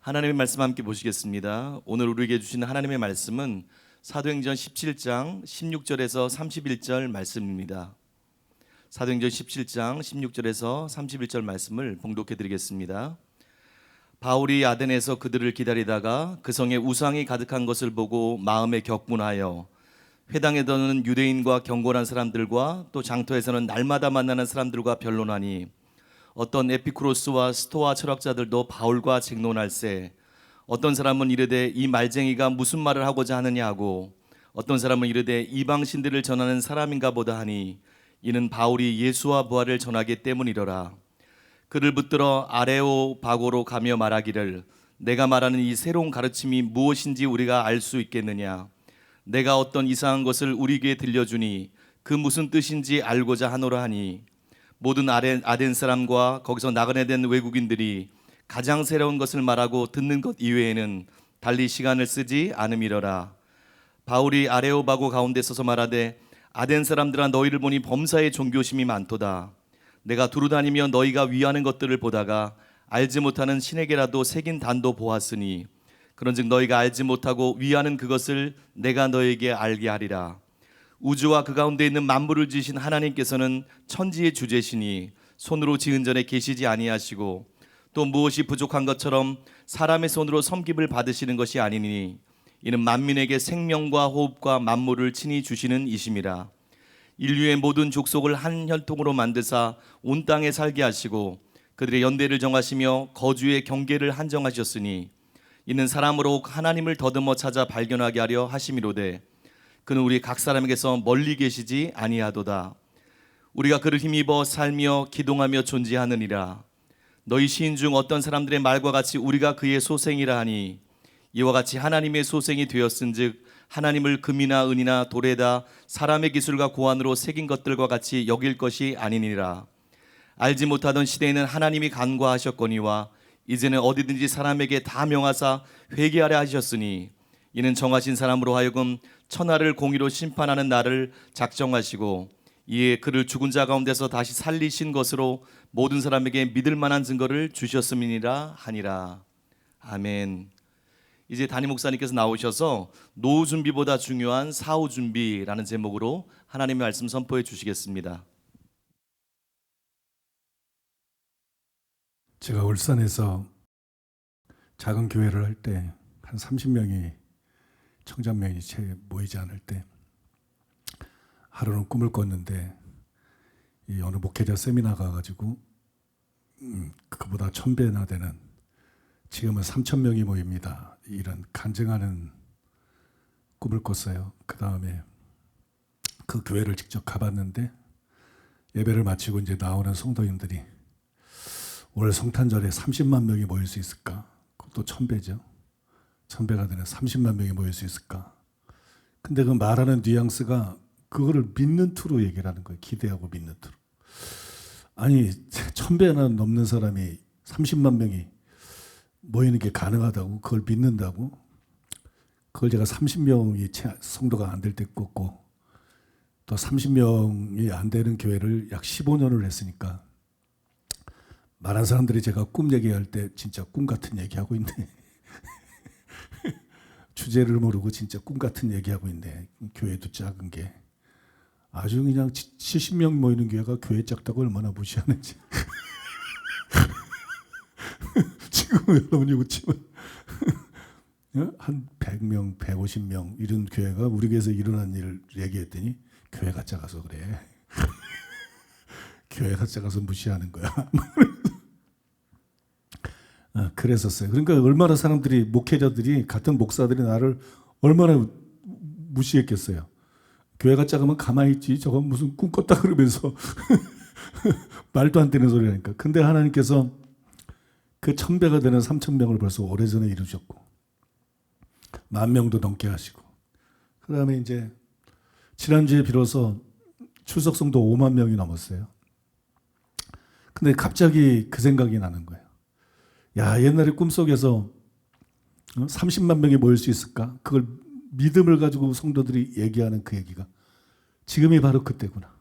하나님의 말씀 함께 보시겠습니다. 오늘 우리에게 주신 하나님의 말씀은 사도행전 17장 16절에서 31절 말씀입니다. 사도행전 17장 16절에서 31절 말씀을 봉독해 드리겠습니다. 바울이 아덴에서 그들을 기다리다가 그 성에 우상이 가득한 것을 보고 마음에 격분하여 회당에서는 유대인과 경건한 사람들과 또 장터에서는 날마다 만나는 사람들과 변론하니 어떤 에피쿠로스와 스토아 철학자들도 바울과 쟁론할세 어떤 사람은 이르되 이 말쟁이가 무슨 말을 하고자 하느냐 하고 어떤 사람은 이르되 이방 신들을 전하는 사람인가 보다 하니 이는 바울이 예수와 부활을 전하기 때문이더라. 그를 붙들어 아레오바고로 가며 말하기를 내가 말하는 이 새로운 가르침이 무엇인지 우리가 알 수 있겠느냐. 내가 어떤 이상한 것을 우리에게 들려주니 그 무슨 뜻인지 알고자 하노라 하니 모든 아덴 사람과 거기서 나그네된 외국인들이 가장 새로운 것을 말하고 듣는 것 이외에는 달리 시간을 쓰지 않음이러라. 바울이 아레오바고 가운데 서서 말하되 아덴 사람들아 너희를 보니 범사에 종교심이 많도다. 내가 두루다니며 너희가 위하는 것들을 보다가 알지 못하는 신에게라도 새긴 단도 보았으니 그런즉 너희가 알지 못하고 위하는 그것을 내가 너희에게 알게 하리라. 우주와 그 가운데 있는 만물을 지으신 하나님께서는 천지의 주제시니 손으로 지은 전에 계시지 아니하시고 또 무엇이 부족한 것처럼 사람의 손으로 섬김을 받으시는 것이 아니니 이는 만민에게 생명과 호흡과 만물을 친히 주시는 이심이라. 인류의 모든 족속을 한 혈통으로 만드사 온 땅에 살게 하시고 그들의 연대를 정하시며 거주의 경계를 한정하셨으니 이는 사람으로 하나님을 더듬어 찾아 발견하게 하려 하심이로되 그는 우리 각 사람에게서 멀리 계시지 아니하도다. 우리가 그를 힘입어 살며 기동하며 존재하느니라. 너희 시인 중 어떤 사람들의 말과 같이 우리가 그의 소생이라 하니 이와 같이 하나님의 소생이 되었은즉 하나님을 금이나 은이나 돌에다 사람의 기술과 고안으로 새긴 것들과 같이 여길 것이 아니니라. 알지 못하던 시대에는 하나님이 간과하셨거니와 이제는 어디든지 사람에게 다 명하사 회개하려 하셨으니 이는 정하신 사람으로 하여금 천하를 공의로 심판하는 날을 작정하시고 이에 그를 죽은 자 가운데서 다시 살리신 것으로 모든 사람에게 믿을 만한 증거를 주셨음이니라 하니라. 아멘. 이제 담임 목사님께서 나오셔서 노후 준비보다 중요한 사후 준비라는 제목으로 하나님의 말씀 선포해 주시겠습니다. 제가 울산에서 작은 교회를 할 때 한 30명이 청장면이 채 모이지 않을 때 하루는 꿈을 꿨는데 이 어느 목회자 세미나 가가지고 그보다 1000배나 되는 지금은 3000명이 모입니다. 이런 간증하는 꿈을 꿨어요. 그 다음에 그 교회를 직접 가봤는데 예배를 마치고 이제 나오는 성도님들이 올 성탄절에 30만 명이 모일 수 있을까? 그것도 1000배죠. 1000배가 되는 30만 명이 모일 수 있을까? 근데 그 말하는 뉘앙스가 그거를 믿는 투로 얘기를 하는 거예요. 기대하고 믿는 투로. 아니 1000배나 넘는 사람이 30만 명이 모이는 게 가능하다고 그걸 믿는다고? 그걸 제가 30명이 성도가 안 될 때 꿨고 또 30명이 안 되는 교회를 약 15년을 했으니까 말한 사람들이 제가 꿈 얘기할 때 진짜 꿈 같은 얘기하고 있네. 주제를 모르고 진짜 꿈 같은 얘기하고 있네. 교회도 작은 게. 아주 그냥 70명 모이는 교회가 교회 작다고 얼마나 무시하는지. 지금 여러분이 웃지만 한 100명, 150명 이런 교회가 우리 교회에서 일어난 일을 얘기했더니 교회가 작아서 그래. 교회가 작아서 무시하는 거야. 그랬었어요. 그러니까 얼마나 사람들이 목회자들이 같은 목사들이 나를 얼마나 무시했겠어요. 교회가 작으면 가만히 있지 저건 무슨 꿈 꿨다 그러면서 말도 안 되는 소리라니까. 근데 하나님께서 그 1000배가 되는 3000명을 벌써 오래전에 이루셨고 10,000명도 넘게 하시고 그 다음에 이제 지난주에 비로소 출석성도 5만 명이 넘었어요. 근데 갑자기 그 생각이 나는 거예요. 야, 옛날에 꿈속에서 30만 명이 모일 수 있을까? 그걸 믿음을 가지고 성도들이 얘기하는 그 얘기가 지금이 바로 그때구나.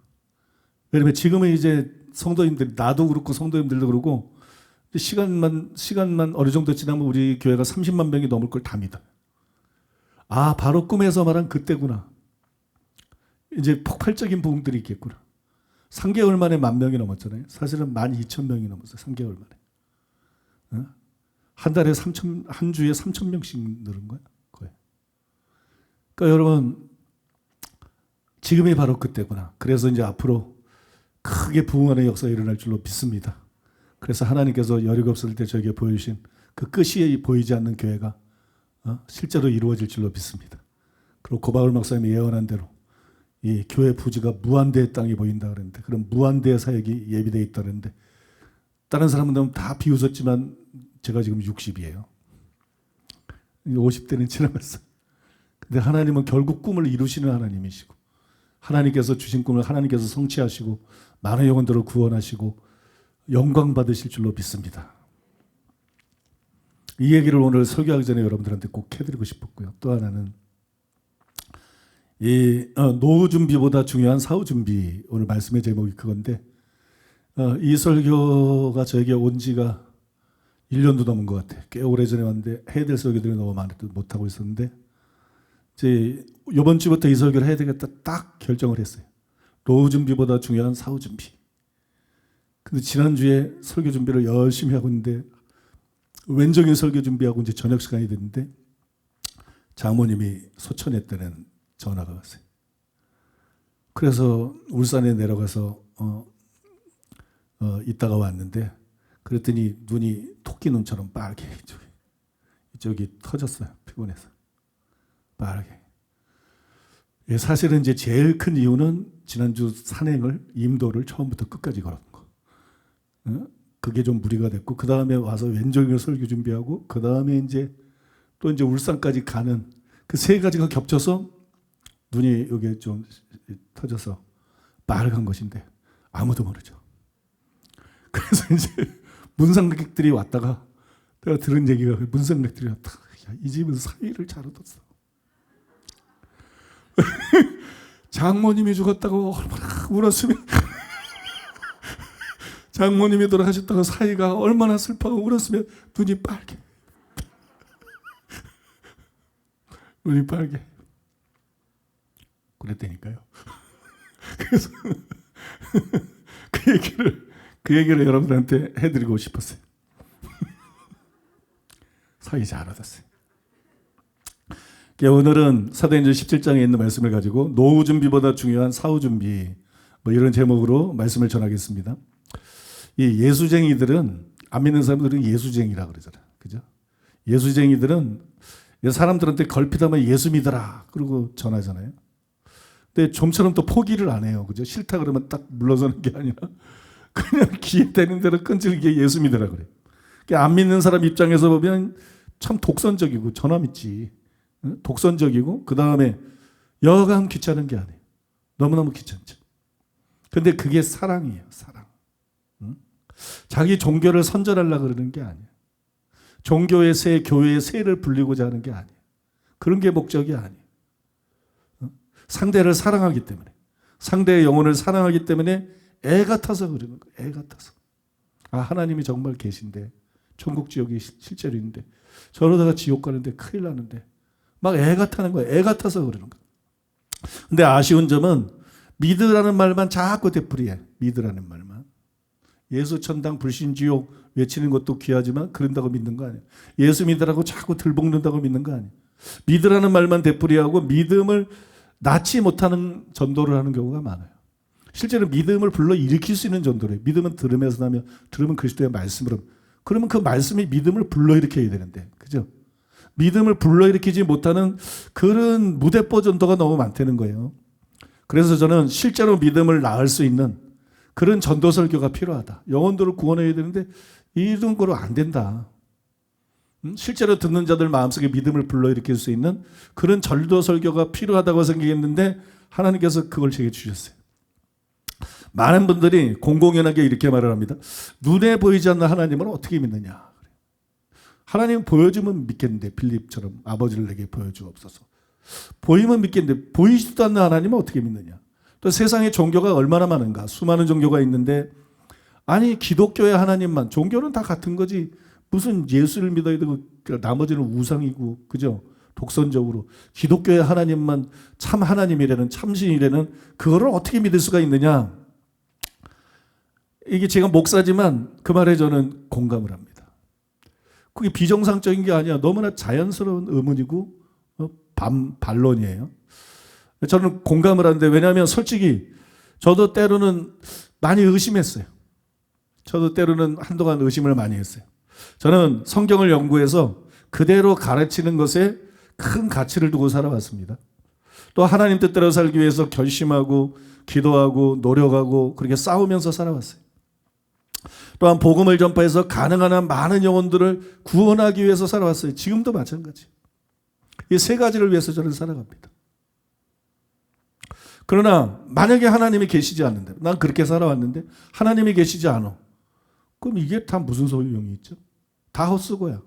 왜냐면 지금은 이제 성도님들, 나도 그렇고 성도님들도 그러고 시간만 어느 정도 지나면 우리 교회가 30만 명이 넘을 걸 다 믿어요. 아, 바로 꿈에서 말한 그때구나. 이제 폭발적인 부흥들이 있겠구나. 3개월 만에 10,000명이 넘었잖아요. 사실은 12,000명이 넘었어요. 3개월 만에. 한 달에 한 주에 3,000명씩 늘은 거야. 거의. 그러니까 여러분, 지금이 바로 그때구나. 그래서 이제 앞으로 크게 부흥하는 역사가 일어날 줄로 믿습니다. 그래서 하나님께서 여력 없을 때 저에게 보여주신 그 끝이 보이지 않는 교회가 실제로 이루어질 줄로 믿습니다. 그리고 고박을 목사님이 예언한 대로 이 교회 부지가 무한대의 땅이 보인다 그랬는데, 그런 무한대의 사역이 예비되어 있다 그랬는데, 다른 사람들은 다 비웃었지만 제가 지금 60이에요. 50대는 지나갔어요. 근데 하나님은 결국 꿈을 이루시는 하나님이시고, 하나님께서 주신 꿈을 하나님께서 성취하시고 많은 영혼들을 구원하시고 영광 받으실 줄로 믿습니다. 이 얘기를 오늘 설교하기 전에 여러분들한테 꼭 해드리고 싶었고요. 또 하나는 이 노후 준비보다 중요한 사후 준비, 오늘 말씀의 제목이 그건데, 이 설교가 저에게 온 지가 1년도 넘은 것 같아요. 꽤 오래전에 왔는데 해야 될 설교들이 너무 많아서 못하고 있었는데, 이제 이번 주부터 이 설교를 해야 되겠다 딱 결정을 했어요. 노후 준비보다 중요한 사후 준비. 근데 지난주에 설교 준비를 열심히 하고 있는데, 왼쪽에 설교 준비하고 이제 저녁 시간이 됐는데 장모님이 소천했다는 전화가 왔어요. 그래서 울산에 내려가서 있다가 왔는데, 그랬더니 눈이 토끼 눈처럼 빨개, 이쪽이 터졌어요. 피곤해서 빠르게. 사실은 이제 제일 큰 이유는 지난주 산행을, 임도를 처음부터 끝까지 걸은 거. 그게 좀 무리가 됐고, 그 다음에 와서 왼쪽에 설교 준비하고, 그 다음에 이제 또 이제 울산까지 가는 그 세 가지가 겹쳐서 눈이 여기 좀 터져서 빨간 것인데 아무도 모르죠. 그래서 이제 문상객들이 왔다가, 내가 들은 얘기가 문상객들이 왔다가, 야, 이 집은 사위를 잘 얻었어. 장모님이 죽었다고 얼마나 울었으면, 장모님이 돌아가셨다고 사위가 얼마나 슬퍼하고 울었으면 눈이 빨개. 눈이 빨개. 그랬다니까요. 그래서 그 얘기를 여러분들한테 해드리고 싶었어요. 사위 잘 얻었어요. 오늘은 사도행전 17장에 있는 말씀을 가지고 노후 준비보다 중요한 사후 준비, 뭐 이런 제목으로 말씀을 전하겠습니다. 이 예수쟁이들은, 안 믿는 사람들은 예수쟁이라 그러잖아요. 그죠? 예수쟁이들은 사람들한테 걸핏하면 예수 믿어라 그러고 전하잖아요. 근데 좀처럼 또 포기를 안 해요. 그죠? 싫다 그러면 딱 물러서는 게 아니라 그냥 기회 되는 대로 끈질기게 예수 믿으라 그래요. 안 믿는 사람 입장에서 보면 참 독선적이고, 전화 믿지. 독선적이고, 그 다음에 여간 귀찮은 게 아니에요. 너무너무 귀찮죠. 근데 그게 사랑이에요. 사랑. 자기 종교를 선전하려고 그러는 게 아니에요. 종교의 새, 교회의 새를 불리고자 하는 게 아니에요. 그런 게 목적이 아니에요. 상대를 사랑하기 때문에, 상대의 영혼을 사랑하기 때문에 애 같아서 그러는 거예요. 애 같아서. 아, 하나님이 정말 계신데, 천국 지옥이 실제로 있는데, 저러다가 지옥 가는데 큰일 나는데 막 애 같다는 거예요. 애 같아서 그러는 거예요. 근데 아쉬운 점은 믿으라는 말만 자꾸 되풀이해. 믿으라는 말만. 예수 천당 불신 지옥 외치는 것도 귀하지만 그런다고 믿는 거 아니에요. 예수 믿으라고 자꾸 들볶는다고 믿는 거 아니에요. 믿으라는 말만 되풀이하고 믿음을 낳지 못하는 전도를 하는 경우가 많아요. 실제로 믿음을 불러일으킬 수 있는 전도래요. 믿음은 들음에서 나며, 들음은 그리스도의 말씀으로. 그러면 그 말씀이 믿음을 불러일으켜야 되는데, 그죠? 믿음을 불러일으키지 못하는 그런 무대뽀 전도가 너무 많다는 거예요. 그래서 저는 실제로 믿음을 낳을 수 있는 그런 전도 설교가 필요하다. 영혼들을 구원해야 되는데 이런 거로 안 된다. 실제로 듣는 자들 마음속에 믿음을 불러일으킬 수 있는 그런 전도 설교가 필요하다고 생각했는데, 하나님께서 그걸 제게 주셨어요. 많은 분들이 공공연하게 이렇게 말을 합니다. 눈에 보이지 않는 하나님을 어떻게 믿느냐. 하나님 보여주면 믿겠는데, 빌립처럼 아버지를 내게 보여주옵소서. 보이면 믿겠는데 보이지도 않는 하나님은 어떻게 믿느냐. 또 세상에 종교가 얼마나 많은가. 수많은 종교가 있는데 아니 기독교의 하나님만, 종교는 다 같은 거지. 무슨 예수를 믿어야 되고 나머지는 우상이고, 그죠? 독선적으로 기독교의 하나님만 참 하나님이라는, 참신이라는, 그거를 어떻게 믿을 수가 있느냐? 이게 제가 목사지만 그 말에 저는 공감을 합니다. 그게 비정상적인 게 아니야. 너무나 자연스러운 의문이고 반론이에요. 저는 공감을 하는데, 왜냐하면 솔직히 저도 때로는 많이 의심했어요. 저도 때로는 한동안 의심을 많이 했어요. 저는 성경을 연구해서 그대로 가르치는 것에 큰 가치를 두고 살아왔습니다. 또 하나님 뜻대로 살기 위해서 결심하고 기도하고 노력하고 그렇게 싸우면서 살아왔어요. 또한 복음을 전파해서 가능한 한 많은 영혼들을 구원하기 위해서 살아왔어요. 지금도 마찬가지. 이 세 가지를 위해서 저는 살아갑니다. 그러나 만약에 하나님이 계시지 않는데, 난 그렇게 살아왔는데 하나님이 계시지 않아, 그럼 이게 다 무슨 소용이 있죠? 다 헛수고야.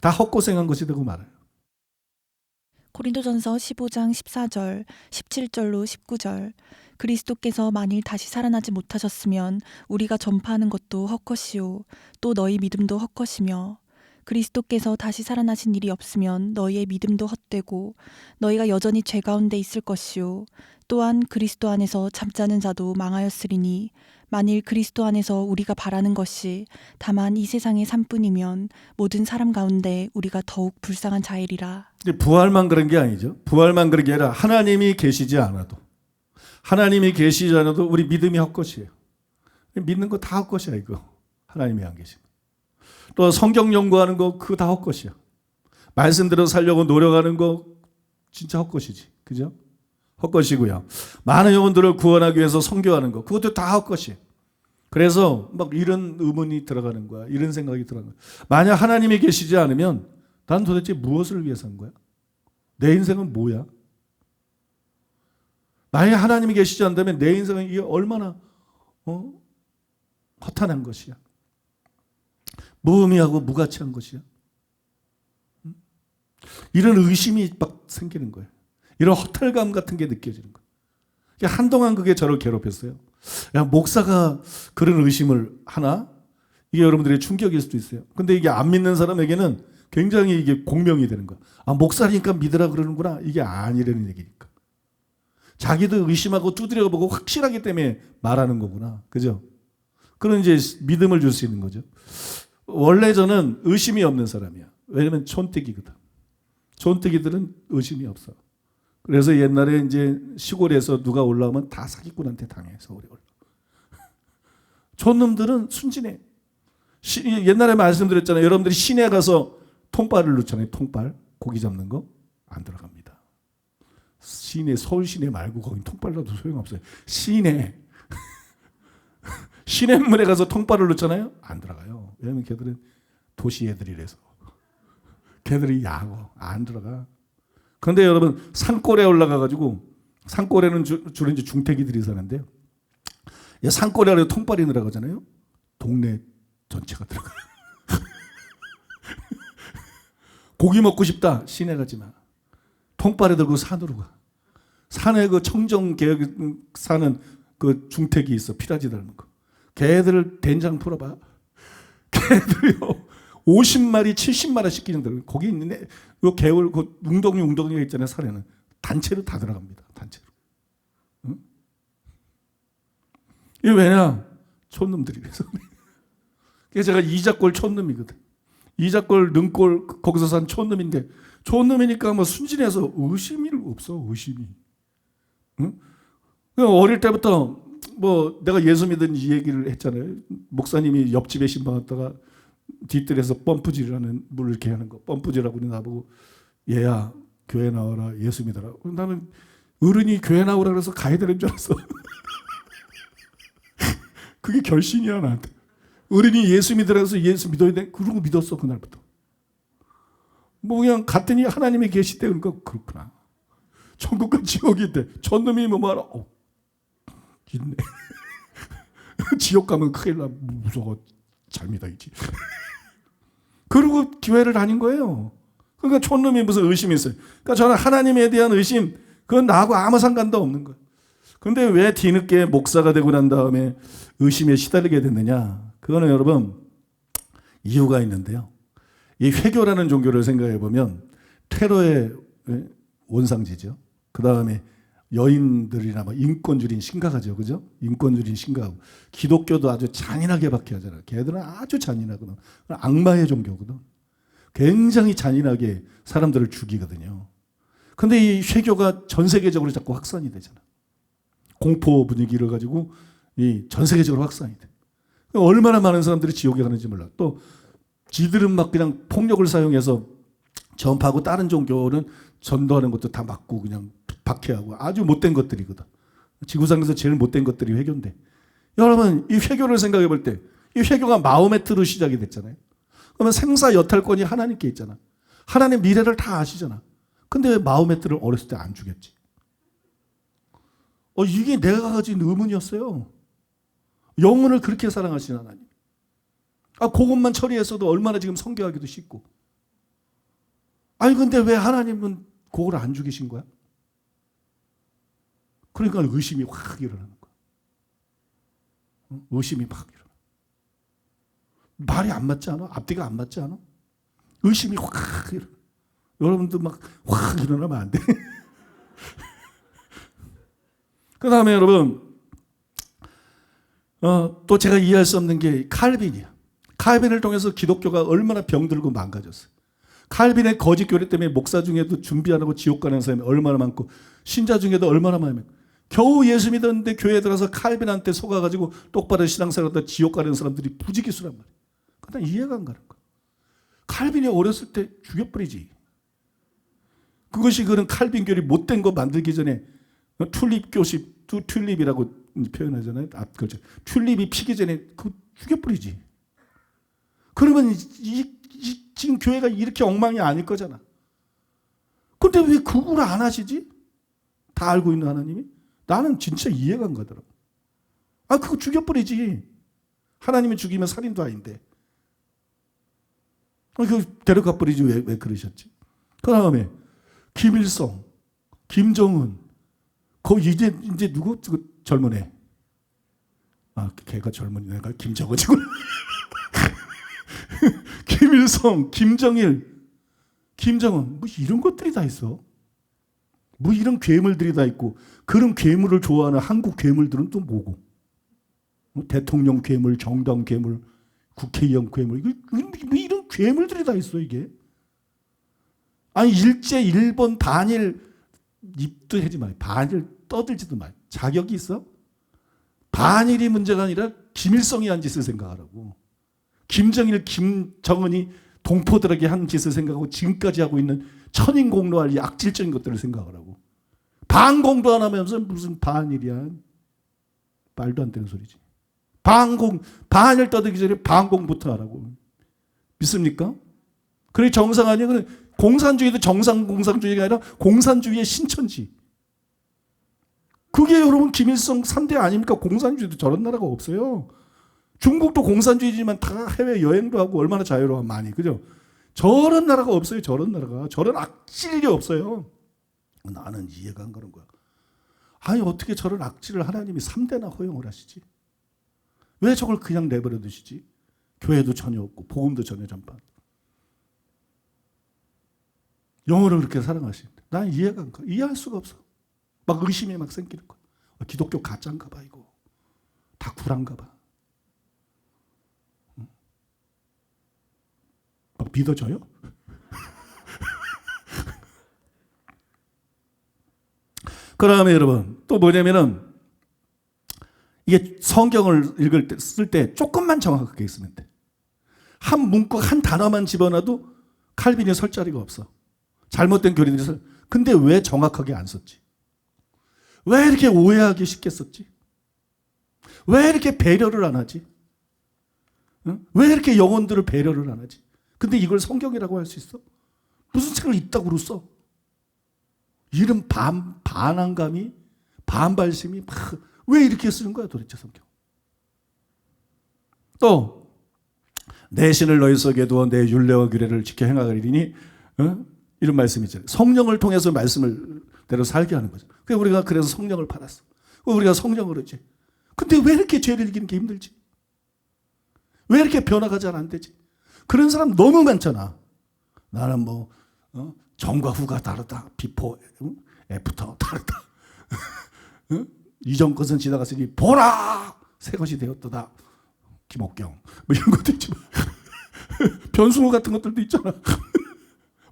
다 헛고생한 것이 되고 말아요. 고린도전서 15장 14절, 17절로 19절. 그리스도께서 만일 다시 살아나지 못하셨으면 우리가 전파하는 것도 헛것이요 또 너희 믿음도 헛것이며, 그리스도께서 다시 살아나신 일이 없으면 너희의 믿음도 헛되고 너희가 여전히 죄 가운데 있을 것이요 또한 그리스도 안에서 잠자는 자도 망하였으리니, 만일 그리스도 안에서 우리가 바라는 것이 다만 이 세상의 삶뿐이면 모든 사람 가운데 우리가 더욱 불쌍한 자이리라. 부활만 그런 게 아니죠. 부활만 그런 게 아니라 하나님이 계시지 않아도, 하나님이 계시지 않아도 우리 믿음이 헛것이에요. 믿는 거 다 헛것이야 이거. 하나님이 안 계시면. 또 성경 연구하는 거 그거 다 헛것이야. 말씀대로 살려고 노력하는 거 진짜 헛것이지. 그죠? 헛것이고요. 많은 영혼들을 구원하기 위해서 선교하는 거 그것도 다 헛것이에요. 그래서 막 이런 의문이 들어가는 거야. 이런 생각이 들어가는 거야. 만약 하나님이 계시지 않으면 난 도대체 무엇을 위해서 한 거야? 내 인생은 뭐야? 만약 하나님이 계시지 않다면 내 인생은 이게 얼마나 허탄한 것이야. 무의미하고 무가치한 것이야. 이런 의심이 막 생기는 거예요. 이런 허탈감 같은 게 느껴지는 거예요. 한동안 그게 저를 괴롭혔어요. 야, 목사가 그런 의심을 하나? 이게 여러분들의 충격일 수도 있어요. 근데 이게 안 믿는 사람에게는 굉장히 이게 공명이 되는 거야. 아, 목사니까 믿으라 그러는구나. 이게 아니라는 얘기니까. 자기도 의심하고 두드려보고 확실하기 때문에 말하는 거구나. 그죠? 그런 이제 믿음을 줄 수 있는 거죠. 원래 저는 의심이 없는 사람이야. 왜냐면 촌뜨기거든. 촌뜨기들은 의심이 없어. 그래서 옛날에 이제 시골에서 누가 올라오면 다 사기꾼한테 당해. 서울에 올라. 촌놈들은 순진해. 옛날에 말씀드렸잖아요. 여러분들이 시내 가서 통발을 넣잖아요. 통발. 고기 잡는 거. 안 들어갑니다. 시내, 서울 시내 말고 거긴 통발 넣어도 소용없어요. 시내. 시냇물에 가서 통발을 넣잖아요. 안 들어가요. 왜냐면 걔들은 도시 애들이라서. 걔들이 야고 안 들어가. 그런데 여러분 산골에 올라가가지고, 산골에는 주로 이제 중태기들이 사는데요. 산골에 아래 통발이 들어가잖아요. 동네 전체가 들어가요. 고기 먹고 싶다. 시내 가지 마. 통발에 들고 산으로 가. 산에 그 청정 계획 사는 그 중태기 있어. 피라지 닮은 거. 걔들을 된장 풀어봐. 걔들이요 50마리 70마리 시키는 거기 있는 요 개울 그 웅덩이가 있잖아요. 산에는 단체로 다 들어갑니다. 단체로. 응? 이게 왜냐? 촌놈들이라서. 그래서 제가 이자골 촌놈이거든. 이자골 능골 거기서 산 촌놈인데, 촌놈이니까 뭐 순진해서 의심이 없어. 의심이. 응? 어릴 때부터 뭐 내가 예수 믿은 이 얘기를 했잖아요. 목사님이 옆집에 신방했다가 뒷뜰에서 펌프질하는 물 이렇게 하는 거, 펌프질하고 나보고 얘야 교회 나와라, 예수 믿어라. 나는 어른이 교회 나오라 그래서 가야 되는 줄 알았어. 그게 결심이야 나한테. 어른이 예수 믿으라 해서 예수 믿어야 돼. 그러고 믿었어 그날부터. 뭐 그냥 갔더니 하나님이 계시대. 그러니까 그렇구나. 천국과 지옥이 있대. 촌놈이 뭐 말아. 있네. 지옥 가면 큰일 나. 무서워. 잘 믿어야지. 그러고 교회를 다닌 거예요. 그러니까 촌놈이 무슨 의심이 있어요. 그러니까 저는 하나님에 대한 의심, 그건 나하고 아무 상관도 없는 거예요. 근데 왜 뒤늦게 목사가 되고 난 다음에 의심에 시달리게 됐느냐? 그거는 여러분 이유가 있는데요. 이 회교라는 종교를 생각해 보면 테러의 원상지죠. 그 다음에 여인들이나 뭐 인권주의는 심각하죠, 그죠? 인권주의는 심각하고 기독교도 아주 잔인하게 박해하잖아요. 걔들은 아주 잔인하거든. 악마의 종교거든. 굉장히 잔인하게 사람들을 죽이거든요. 근데 이 쇄교가 전 세계적으로 자꾸 확산이 되잖아. 공포 분위기를 가지고 이 전 세계적으로 확산이 돼. 얼마나 많은 사람들이 지옥에 가는지 몰라. 또 지들은 막 그냥 폭력을 사용해서 전파하고 다른 종교는 전도하는 것도 다 막고 그냥 박해하고 아주 못된 것들이거든. 지구상에서 제일 못된 것들이 회교인데. 여러분 이 회교를 생각해 볼 때 이 회교가 마호메트로 시작이 됐잖아요. 그러면 생사 여탈권이 하나님께 있잖아. 하나님 미래를 다 아시잖아. 근데 왜 마호메트를 어렸을 때 안 죽였지? 이게 내가 가진 의문이었어요. 영혼을 그렇게 사랑하신 하나님. 그것만 처리했어도 얼마나 지금 성교하기도 쉽고. 아니 근데 왜 하나님은 그걸 안 죽이신 거야? 그러니까 의심이 확 일어나는 거야. 의심이 막 일어나. 말이 안 맞지 않아? 앞뒤가 안 맞지 않아? 의심이 확 일어나. 여러분도 막 확 일어나면 안 돼. 그 다음에 여러분 또 제가 이해할 수 없는 게 칼빈이야. 칼빈을 통해서 기독교가 얼마나 병들고 망가졌어요. 칼빈의 거짓 교리 때문에 목사 중에도 준비 안 하고 지옥 가는 사람이 얼마나 많고 신자 중에도 얼마나 많으면 겨우 예수 믿었는데 교회에 들어서 칼빈한테 속아가지고 똑바로 신앙생활하다 지옥 가는 사람들이 부지기수란 말이야. 그냥 이해가 안 가는 거야. 칼빈이 어렸을 때 죽여버리지. 그것이 그런 칼빈 교리 못된 거 만들기 전에 튤립 교시, 튤립이라고 표현하잖아요. 그렇죠. 튤립이 피기 전에 그거 죽여버리지. 그러면 지금 교회가 이렇게 엉망이 아닐 거잖아. 근데 왜 그걸 안 하시지? 다 알고 있는 하나님이? 나는 진짜 이해가 안 가더라고. 그거 죽여버리지. 하나님이 죽이면 살인도 아닌데. 그거 데려가 버리지. 왜 그러셨지? 그 다음에 김일성, 김정은, 이제 누구? 젊은 애. 걔가 젊은 애가 김정은이고. 김일성, 김정일, 김정은, 뭐 이런 것들이 다 있어. 뭐 이런 괴물들이 다 있고, 그런 괴물을 좋아하는 한국 괴물들은 또 뭐고? 대통령 괴물, 정당 괴물, 국회의원 괴물, 뭐 이런 괴물들이 다 있어, 이게. 일제, 일본, 반일, 입도 하지 마. 반일 떠들지도 마. 자격이 있어? 반일이 문제가 아니라 김일성이 한 짓을 생각하라고. 김정일, 김정은이 동포들에게 한 짓을 생각하고 지금까지 하고 있는 천인공노할 이 악질적인 것들을 생각하라고. 반공도 안 하면서 무슨 반일이야. 말도 안 되는 소리지. 반일 떠들기 전에 반공부터 하라고. 믿습니까? 그래 정상 아니야? 그래 공산주의도 정상 공산주의가 아니라 공산주의의 신천지. 그게 여러분 김일성 3대 아닙니까? 공산주의도 저런 나라가 없어요. 중국도 공산주의지만 다 해외 여행도 하고 얼마나 자유로워 많이. 그죠? 저런 나라가 없어요. 저런 나라가. 저런 악질이 없어요. 나는 이해가 안 가는 거야. 어떻게 저런 악질을 하나님이 3대나 허용을 하시지? 왜 저걸 그냥 내버려 두시지? 교회도 전혀 없고 복음도 전혀 전파. 영어를 그렇게 사랑하시는데 난 이해가 안 가. 이해할 수가 없어. 막 의심이 막 생기는 거야. 기독교 가짜인가 봐 이거. 다 구란가 봐. 막 믿어져요? 그 다음에 여러분 또 뭐냐면은 이게 성경을 쓸 때 조금만 정확하게 쓰면 돼. 한 문구 한 단어만 집어넣어도 칼빈이 설 자리가 없어. 잘못된 교리들이 서. 근데 왜 정확하게 안 썼지? 왜 이렇게 오해하기 쉽게 썼지? 왜 이렇게 배려를 안 하지? 응? 왜 이렇게 영혼들을 배려를 안 하지? 근데 이걸 성경이라고 할 수 있어? 무슨 책을 이따구로 써? 이런 반항감이, 반발심이 왜 이렇게 쓰는 거야 도대체 성경? 또 내 신을 너희 속에 두어 내 율례와 규례를 지켜 행하리니 이런 말씀이 있잖아요. 성령을 통해서 말씀을 대로 살게 하는 거죠. 그래서 우리가 그래서 성령을 받았어. 우리가 성령으로 이제. 근데 왜 이렇게 죄를 이기는 게 힘들지? 왜 이렇게 변화가 잘 안 되지? 그런 사람 너무 많잖아. 나는 뭐 전과 후가 다르다. 비포, 애프터 다르다. 이전 것은 지나갔으니 보라! 새 것이 되었도다. 김옥경. 뭐 이런 것도 있지만. 변승우 같은 것들도 있잖아.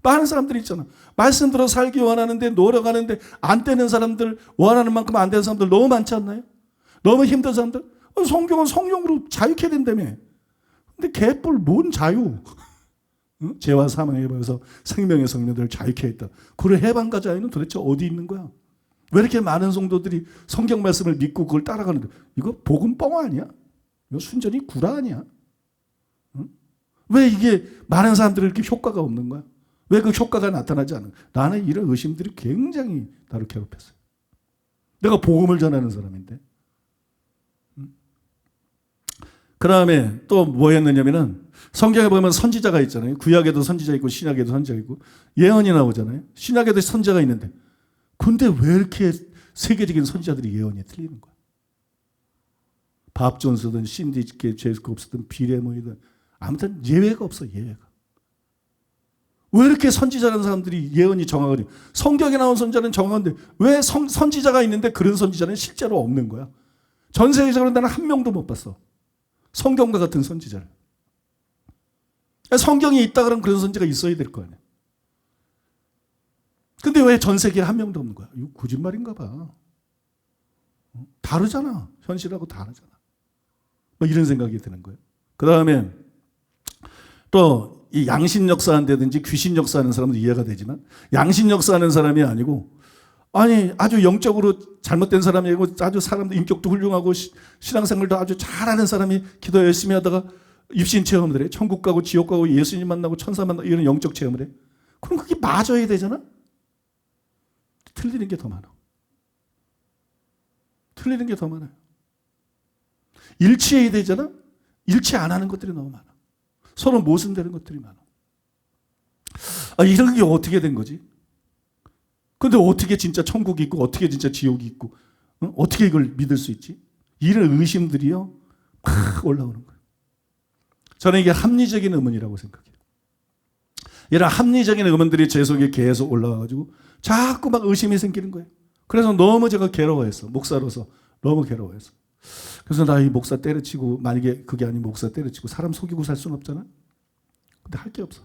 많은 사람들이 있잖아. 말씀 들어 살기 원하는데 노력하는데 안 되는 사람들, 원하는 만큼 안 되는 사람들 너무 많지 않나요? 너무 힘든 사람들. 성경은 성령으로 자유케 된다며. 근데 개뿔 뭔 자유? 응? 죄와 사망에 벌어서 생명의 성령들을 자유케 했다. 그 해방과 자유는 도대체 어디 있는 거야? 왜 이렇게 많은 성도들이 성경 말씀을 믿고 그걸 따라가는데 이거 복음 뻥 아니야? 이거 순전히 구라 아니야? 응? 왜 이게 많은 사람들이 이렇게 효과가 없는 거야? 왜 그 효과가 나타나지 않는 거야? 나는 이런 의심들이 굉장히 나를 괴롭혔어요. 내가 복음을 전하는 사람인데. 그 다음에 또 뭐 했느냐면은 성경에 보면 선지자가 있잖아요. 구약에도 선지자 있고 신약에도 선지자 있고 예언이 나오잖아요. 신약에도 선지자가 있는데 근데 왜 이렇게 세계적인 선지자들이 예언이 틀리는 거야? 밥 존스든 신디 제이콥스든 비레모이든 아무튼 예외가 없어. 예외가. 왜 이렇게 선지자라는 사람들이 예언이 정확하니? 성경에 나온 선지자는 정확한데 왜 선지자가 있는데 그런 선지자는 실제로 없는 거야? 전 세계적으로 나는 한 명도 못 봤어. 성경과 같은 선지자를. 성경이 있다 그러면 그런 선지자가 있어야 될 거 아니야. 근데 왜 전 세계에 한 명도 없는 거야? 이거 거짓말인가 봐. 다르잖아. 현실하고 다르잖아. 뭐 이런 생각이 드는 거예요. 그 다음에 또 이 양신 역사한다든지 귀신 역사하는 사람도 이해가 되지만 양신 역사하는 사람이 아니고 아니 아주 영적으로 잘못된 사람이고 아주 사람도 인격도 훌륭하고 신앙생활도 아주 잘하는 사람이 기도 열심히 하다가 입신 체험을 해. 천국 가고 지옥 가고 예수님 만나고 천사 만나고 이런 영적 체험을 해. 그럼 그게 맞아야 되잖아. 틀리는 게 더 많아. 틀리는 게 더 많아요. 일치해야 되잖아. 일치 안 하는 것들이 너무 많아. 서로 모순되는 것들이 많아. 이런 게 어떻게 된 거지? 근데 어떻게 진짜 천국이 있고 어떻게 진짜 지옥이 있고 어떻게 이걸 믿을 수 있지? 이런 의심들이요 막 올라오는 거예요. 저는 이게 합리적인 의문이라고 생각해요. 이런 합리적인 의문들이 제 속에 계속 올라와가지고 자꾸 막 의심이 생기는 거예요. 그래서 너무 제가 괴로워했어. 목사로서 너무 괴로워했어. 그래서 나 이 목사 때려치고 만약에 그게 아니면 목사 때려치고 사람 속이고 살 수는 없잖아. 근데 할 게 없어.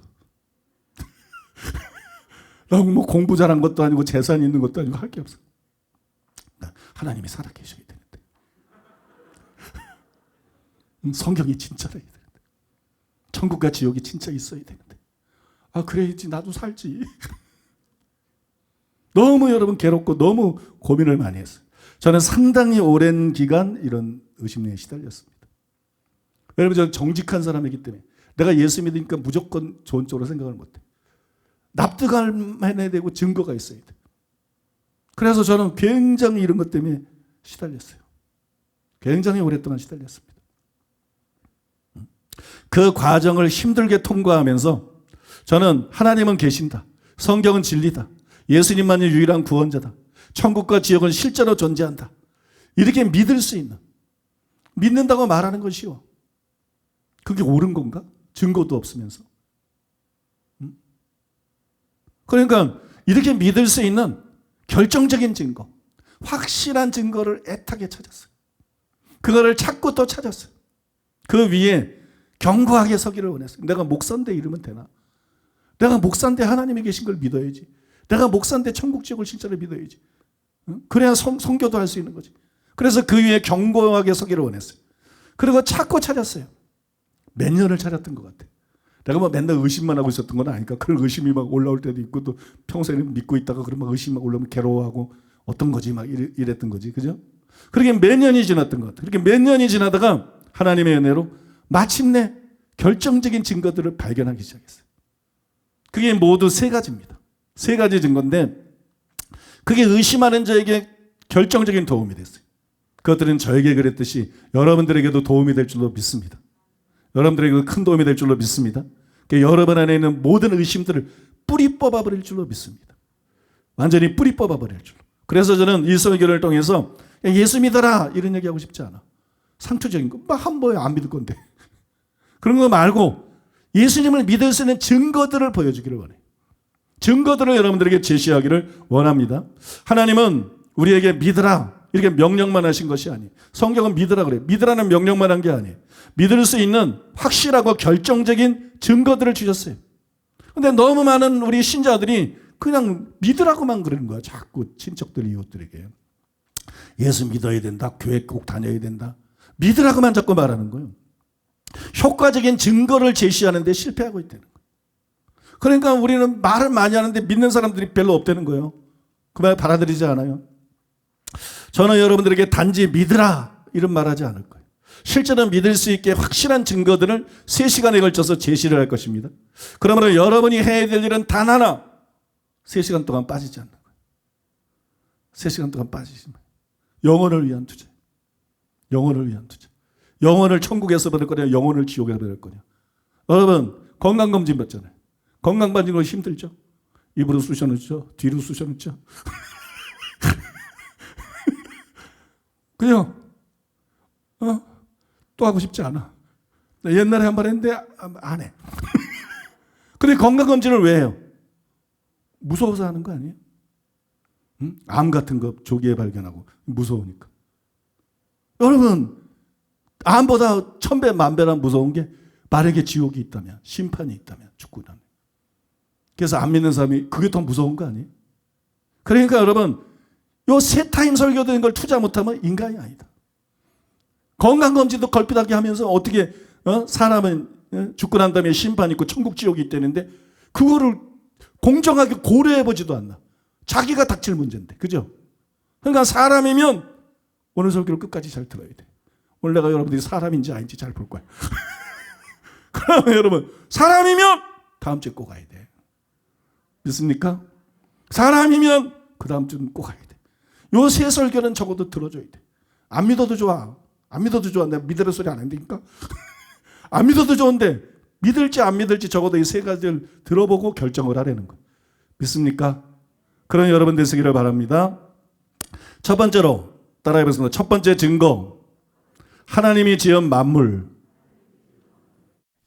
나 뭐 공부 잘한 것도 아니고 재산 있는 것도 아니고 할 게 없어. 하나님이 살아계셔야 되는데. 성경이 진짜라야 되는데. 천국과 지옥이 진짜 있어야 되는데. 그래야지 나도 살지. 너무 여러분 괴롭고 너무 고민을 많이 했어요. 저는 상당히 오랜 기간 이런 의심에 시달렸습니다. 여러분 저는 정직한 사람이기 때문에 내가 예수 믿으니까 무조건 좋은 쪽으로 생각을 못해. 납득해내야 되고 증거가 있어야 돼. 그래서 저는 굉장히 이런 것 때문에 시달렸어요. 굉장히 오랫동안 시달렸습니다. 그 과정을 힘들게 통과하면서 저는 하나님은 계신다. 성경은 진리다. 예수님만이 유일한 구원자다. 천국과 지옥은 실제로 존재한다. 이렇게 믿을 수 있는, 믿는다고 말하는 건 쉬워. 그게 옳은 건가? 증거도 없으면서. 그러니까 이렇게 믿을 수 있는 결정적인 증거, 확실한 증거를 애타게 찾았어요. 그거를 찾고 또 찾았어요. 그 위에 견고하게 서기를 원했어요. 내가 목사인데 이러면 되나? 내가 목사인데 하나님이 계신 걸 믿어야지. 내가 목사인데 천국 지옥을 진짜로 믿어야지. 그래야 선교도 할 수 있는 거지. 그래서 그 위에 견고하게 서기를 원했어요. 그리고 찾고 찾았어요. 몇 년을 찾았던 것 같아요. 내가 뭐 맨날 의심만 하고 있었던 건 아니까. 그런 의심이 막 올라올 때도 있고 또 평소에 믿고 있다가 그러면 의심 막 올라오면 괴로워하고 어떤 거지 막 이랬던 거지. 그죠? 그렇게 몇 년이 지났던 것 같아요. 그렇게 몇 년이 지나다가 하나님의 은혜로 마침내 결정적인 증거들을 발견하기 시작했어요. 그게 모두 세 가지입니다. 세 가지 증거인데 그게 의심하는 자에게 결정적인 도움이 됐어요. 그것들은 저에게 그랬듯이 여러분들에게도 도움이 될 줄로 믿습니다. 여러분들에게도 큰 도움이 될 줄로 믿습니다. 여러분 안에 있는 모든 의심들을 뿌리 뽑아버릴 줄로 믿습니다. 완전히 뿌리 뽑아버릴 줄로. 그래서 저는 일성의 교회를 통해서 예수 믿어라 이런 얘기하고 싶지 않아. 상투적인 거. 막 한 번에 안 믿을 건데. 그런 거 말고 예수님을 믿을 수 있는 증거들을 보여주기를 원해요. 증거들을 여러분들에게 제시하기를 원합니다. 하나님은 우리에게 믿으라 이렇게 명령만 하신 것이 아니에요. 성경은 믿으라 그래요. 믿으라는 명령만 한 게 아니에요. 믿을 수 있는 확실하고 결정적인 증거들을 주셨어요. 근데 너무 많은 우리 신자들이 그냥 믿으라고만 그러는 거야. 자꾸 친척들, 이웃들에게. 예수 믿어야 된다. 교회 꼭 다녀야 된다. 믿으라고만 자꾸 말하는 거예요. 효과적인 증거를 제시하는 데 실패하고 있다는 거예요. 그러니까 우리는 말을 많이 하는데 믿는 사람들이 별로 없다는 거예요. 그 말 받아들이지 않아요. 저는 여러분들에게 단지 믿으라 이런 말하지 않을 거예요. 실제로 믿을 수 있게 확실한 증거들을 3시간에 걸쳐서 제시를 할 것입니다. 그러므로 여러분이 해야 될 일은 단 하나, 3시간 동안 빠지지 않는 거예요. 3시간 동안 빠지지 마요. 영혼을 위한 투자. 영혼을 위한 투자. 영혼을 천국에서 받을 거냐, 영혼을 지옥에서 받을 거냐. 여러분 건강검진 받잖아요. 건강 받는 거 힘들죠? 입으로 쑤셔넣죠? 뒤로 쑤셔넣죠? 그냥 또 하고 싶지 않아. 옛날에 한 번 했는데 안 해. 근데 건강검진을 왜 해요? 무서워서 하는 거 아니에요? 응? 암 같은 거 조기에 발견하고 무서우니까. 여러분 암보다 1000배 만배나 무서운 게 만약에 지옥이 있다면, 심판이 있다면, 죽고 나면. 그래서 안 믿는 사람이 그게 더 무서운 거 아니에요? 그러니까 여러분 요 3타임 설교된 걸 투자 못하면 인간이 아니다. 건강검진도 걸핏하게 하면서 어떻게 사람은 죽고 난 다음에 심판 있고 천국 지옥이 있다는데 그거를 공정하게 고려해보지도 않나. 자기가 닥칠 문제인데. 그죠? 그러니까 사람이면 오늘 설교를 끝까지 잘 들어야 돼. 오늘 내가 여러분들이 사람인지 아닌지 잘 볼 거야. 그러면 여러분 사람이면 다음 주에 꼭 가야 돼. 믿습니까? 사람이면 그 다음 주는 꼭 가야 돼. 요 3설교는 적어도 들어줘야 돼. 안 믿어도 좋아. 안 믿어도 좋아. 내가 믿으라 소리 안 한다니까. 안 믿어도 좋은데 믿을지 안 믿을지 적어도 이 3가지를 들어보고 결정을 하라는 거예요. 믿습니까? 그런 여러분 되시기를 바랍니다. 첫 번째로 따라해보겠습니다. 첫 번째 증거. 하나님이 지은 만물.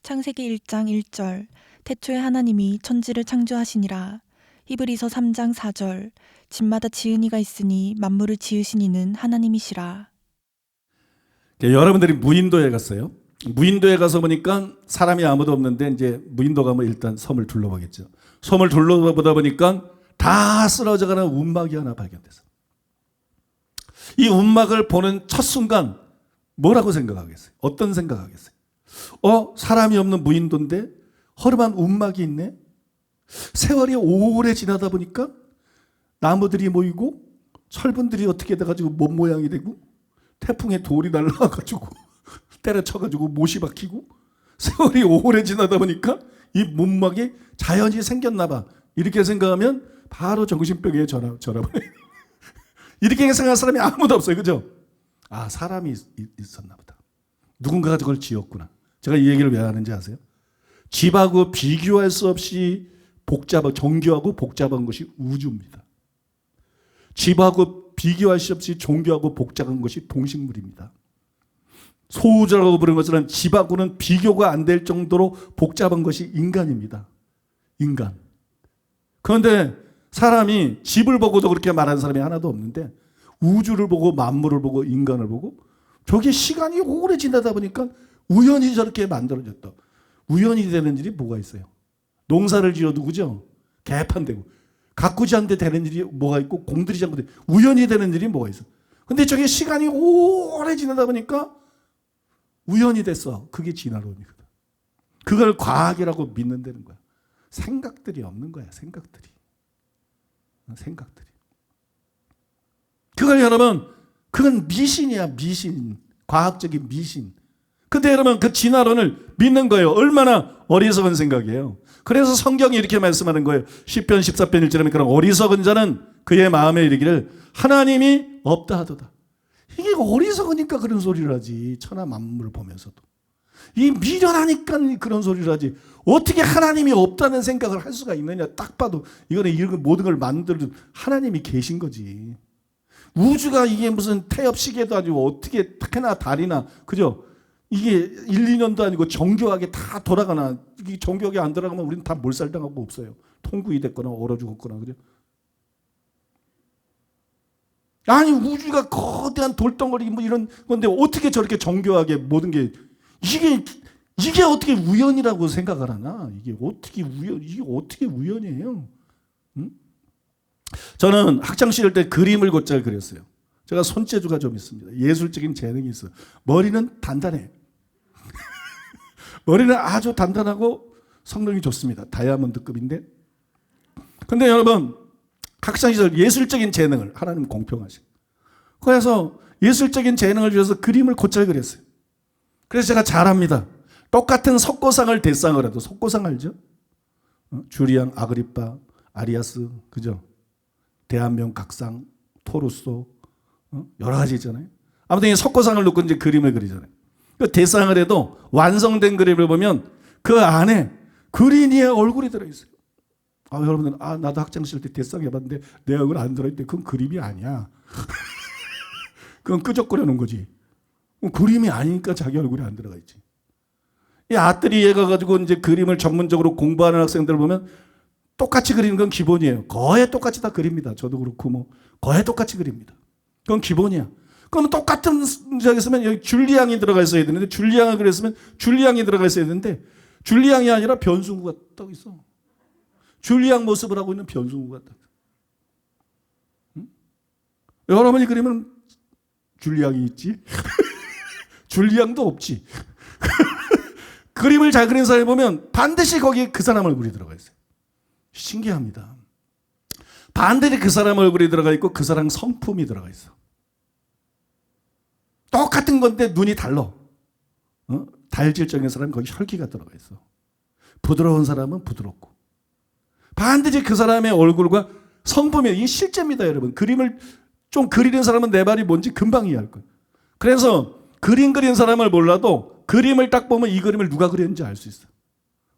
창세기 1장 1절 태초에 하나님이 천지를 창조하시니라. 히브리서 3장 4절 집마다 지은 이가 있으니 만물을 지으신 이는 하나님이시라. 여러분들이 무인도에 갔어요. 무인도에 가서 보니까 사람이 아무도 없는데 이제 무인도 가면 일단 섬을 둘러보겠죠. 섬을 둘러보다 보니까 다 쓰러져가는 움막이 하나 발견돼서 이 움막을 보는 첫 순간 뭐라고 생각하겠어요? 어떤 생각하겠어요? 사람이 없는 무인도인데 허름한 움막이 있네. 세월이 오래 지나다 보니까 나무들이 모이고 철분들이 어떻게 돼가지고 몸 모양이 되고 태풍에 돌이 날라와가지고 때려쳐가지고 못이 박히고 세월이 오래 지나다 보니까 이 움막이 자연이 생겼나 봐. 이렇게 생각하면 바로 정신병에 전화버려요. 이렇게 생각하는 사람이 아무도 없어요. 그죠? 아, 사람이 있었나 보다. 누군가가 저걸 지었구나. 제가 이 얘기를 왜 하는지 아세요? 집하고 비교할 수 없이 정교하고 복잡한 것이 우주입니다. 집하고 비교할 수 없이 정교하고 복잡한 것이 동식물입니다. 소우주라고 부르는 것처럼 집하고는 비교가 안 될 정도로 복잡한 것이 인간입니다. 인간. 그런데 사람이 집을 보고도 그렇게 말하는 사람이 하나도 없는데 우주를 보고 만물을 보고 인간을 보고 저게 시간이 오래 지나다 보니까 우연히 저렇게 만들어졌다. 우연히 되는 일이 뭐가 있어요? 농사를 지어도 그죠? 개판되고 가꾸지 않는데 되는 일이 뭐가 있고 공들이지 않고 우연히 되는 일이 뭐가 있어? 근데 저게 시간이 오래 지나다 보니까 우연히 됐어. 그게 진화론이거든. 그걸 과학이라고 믿는다는 거야. 생각들이 없는 거야. 생각들이. 그걸 여러분 그건 미신이야. 미신. 과학적인 미신. 근데 여러분 그 진화론을 믿는 거예요. 얼마나 어리석은 생각이에요. 그래서 성경이 이렇게 말씀하는 거예요. 시편 14편 1절에 그런 어리석은 자는 그의 마음에 이르기를 하나님이 없다 하도다. 이게 어리석으니까 그런 소리를 하지. 천하 만물을 보면서도. 이 미련하니까 그런 소리를 하지. 어떻게 하나님이 없다는 생각을 할 수가 있느냐. 딱 봐도 이거는 모든 걸 만드는 하나님이 계신 거지. 우주가 이게 무슨 태엽 시계도 아니고 어떻게 해나 달이나, 그죠? 이게 1, 2년도 아니고 정교하게 다 돌아가나. 이게 정교하게 안 돌아가면 우리는 다 몰살당하고 없어요. 통구이 됐거나 얼어 죽었거나, 그죠? 아니, 우주가 거대한 돌덩어리 뭐 이런 건데 어떻게 저렇게 정교하게 모든 게, 이게 어떻게 우연이라고 생각을 하나? 이게 어떻게 우연이에요? 응? 저는 학창 시절 때 그림을 곧잘 그렸어요. 제가 손재주가 좀 있습니다. 예술적인 재능이 있어요. 머리는 단단해. 머리는 아주 단단하고 성능이 좋습니다. 다이아몬드급인데. 근데 여러분, 학창 시절 예술적인 재능을 하나님 공평하셔. 그래서 예술적인 재능을 주셔서 그림을 곧잘 그렸어요. 그래서 제가 잘합니다. 똑같은 석고상을 대상을 해도, 석고상 알죠? 주리안, 아그리파, 아리아스, 그죠? 대한명, 각상, 토루소, 여러 가지 있잖아요. 아무튼 이 석고상을 놓고 이제 그림을 그리잖아요. 그 대상을 해도 완성된 그림을 보면 그 안에 그린이의 얼굴이 들어있어요. 여러분들, 나도 학창 시절 때 대상 해봤는데 내 얼굴 안 들어있대. 그건 그림이 아니야. 그건 끄적거려 놓은 거지. 그림이 아니니까 자기 얼굴이 안 들어가 있지. 이 아뜨리에 가가지고 이제 그림을 전문적으로 공부하는 학생들 보면 똑같이 그리는 건 기본이에요. 거의 똑같이 다 그립니다. 저도 그렇고 거의 똑같이 그립니다. 그건 기본이야. 그럼 똑같은 저기 있으면 여기 줄리앙이 들어가 있어야 되는데, 줄리앙을 그렸으면 줄리앙이 들어가 있어야 되는데 줄리앙이 아니라 변승구가 딱 있어. 줄리앙 모습을 하고 있는 변승구가 딱. 응? 여러분이 그리면 줄리앙이 있지? 줄리앙도 없지. 그림을 잘 그린 사람을 보면 반드시 거기에 그 사람 얼굴이 들어가 있어요. 신기합니다. 반드시 그 사람 얼굴이 들어가 있고 그 사람 성품이 들어가 있어. 똑같은 건데 눈이 달라. 달질적인 사람은 거기 혈기가 들어가 있어. 부드러운 사람은 부드럽고. 반드시 그 사람의 얼굴과 성품이, 이게 실제입니다, 여러분. 그림을 좀 그리는 사람은 내 말이 뭔지 금방 이해할 거예요. 그래서 그림 그린 사람을 몰라도 그림을 딱 보면 이 그림을 누가 그렸는지 알 수 있어.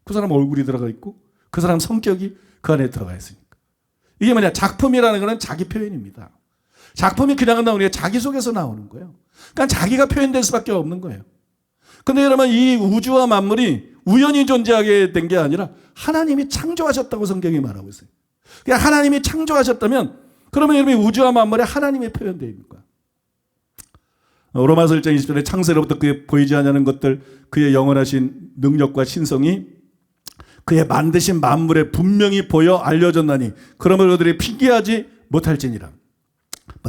그 사람 얼굴이 들어가 있고 그 사람 성격이 그 안에 들어가 있으니까. 이게 뭐냐? 작품이라는 것은 자기 표현입니다. 작품이 그냥 나오는 게 자기 속에서 나오는 거예요. 그러니까 자기가 표현될 수밖에 없는 거예요. 근데 여러분, 이 우주와 만물이 우연히 존재하게 된 게 아니라 하나님이 창조하셨다고 성경이 말하고 있어요. 그러니까 하나님이 창조하셨다면 그러면 여러분, 우주와 만물에 하나님이 표현되어 있는 거야. 로마서 1장 20절에 창세로부터 그의 보이지 않는 것들, 그의 영원하신 능력과 신성이 그의 만드신 만물에 분명히 보여 알려졌나니 그러므로 그들이 피기하지 못할지니라.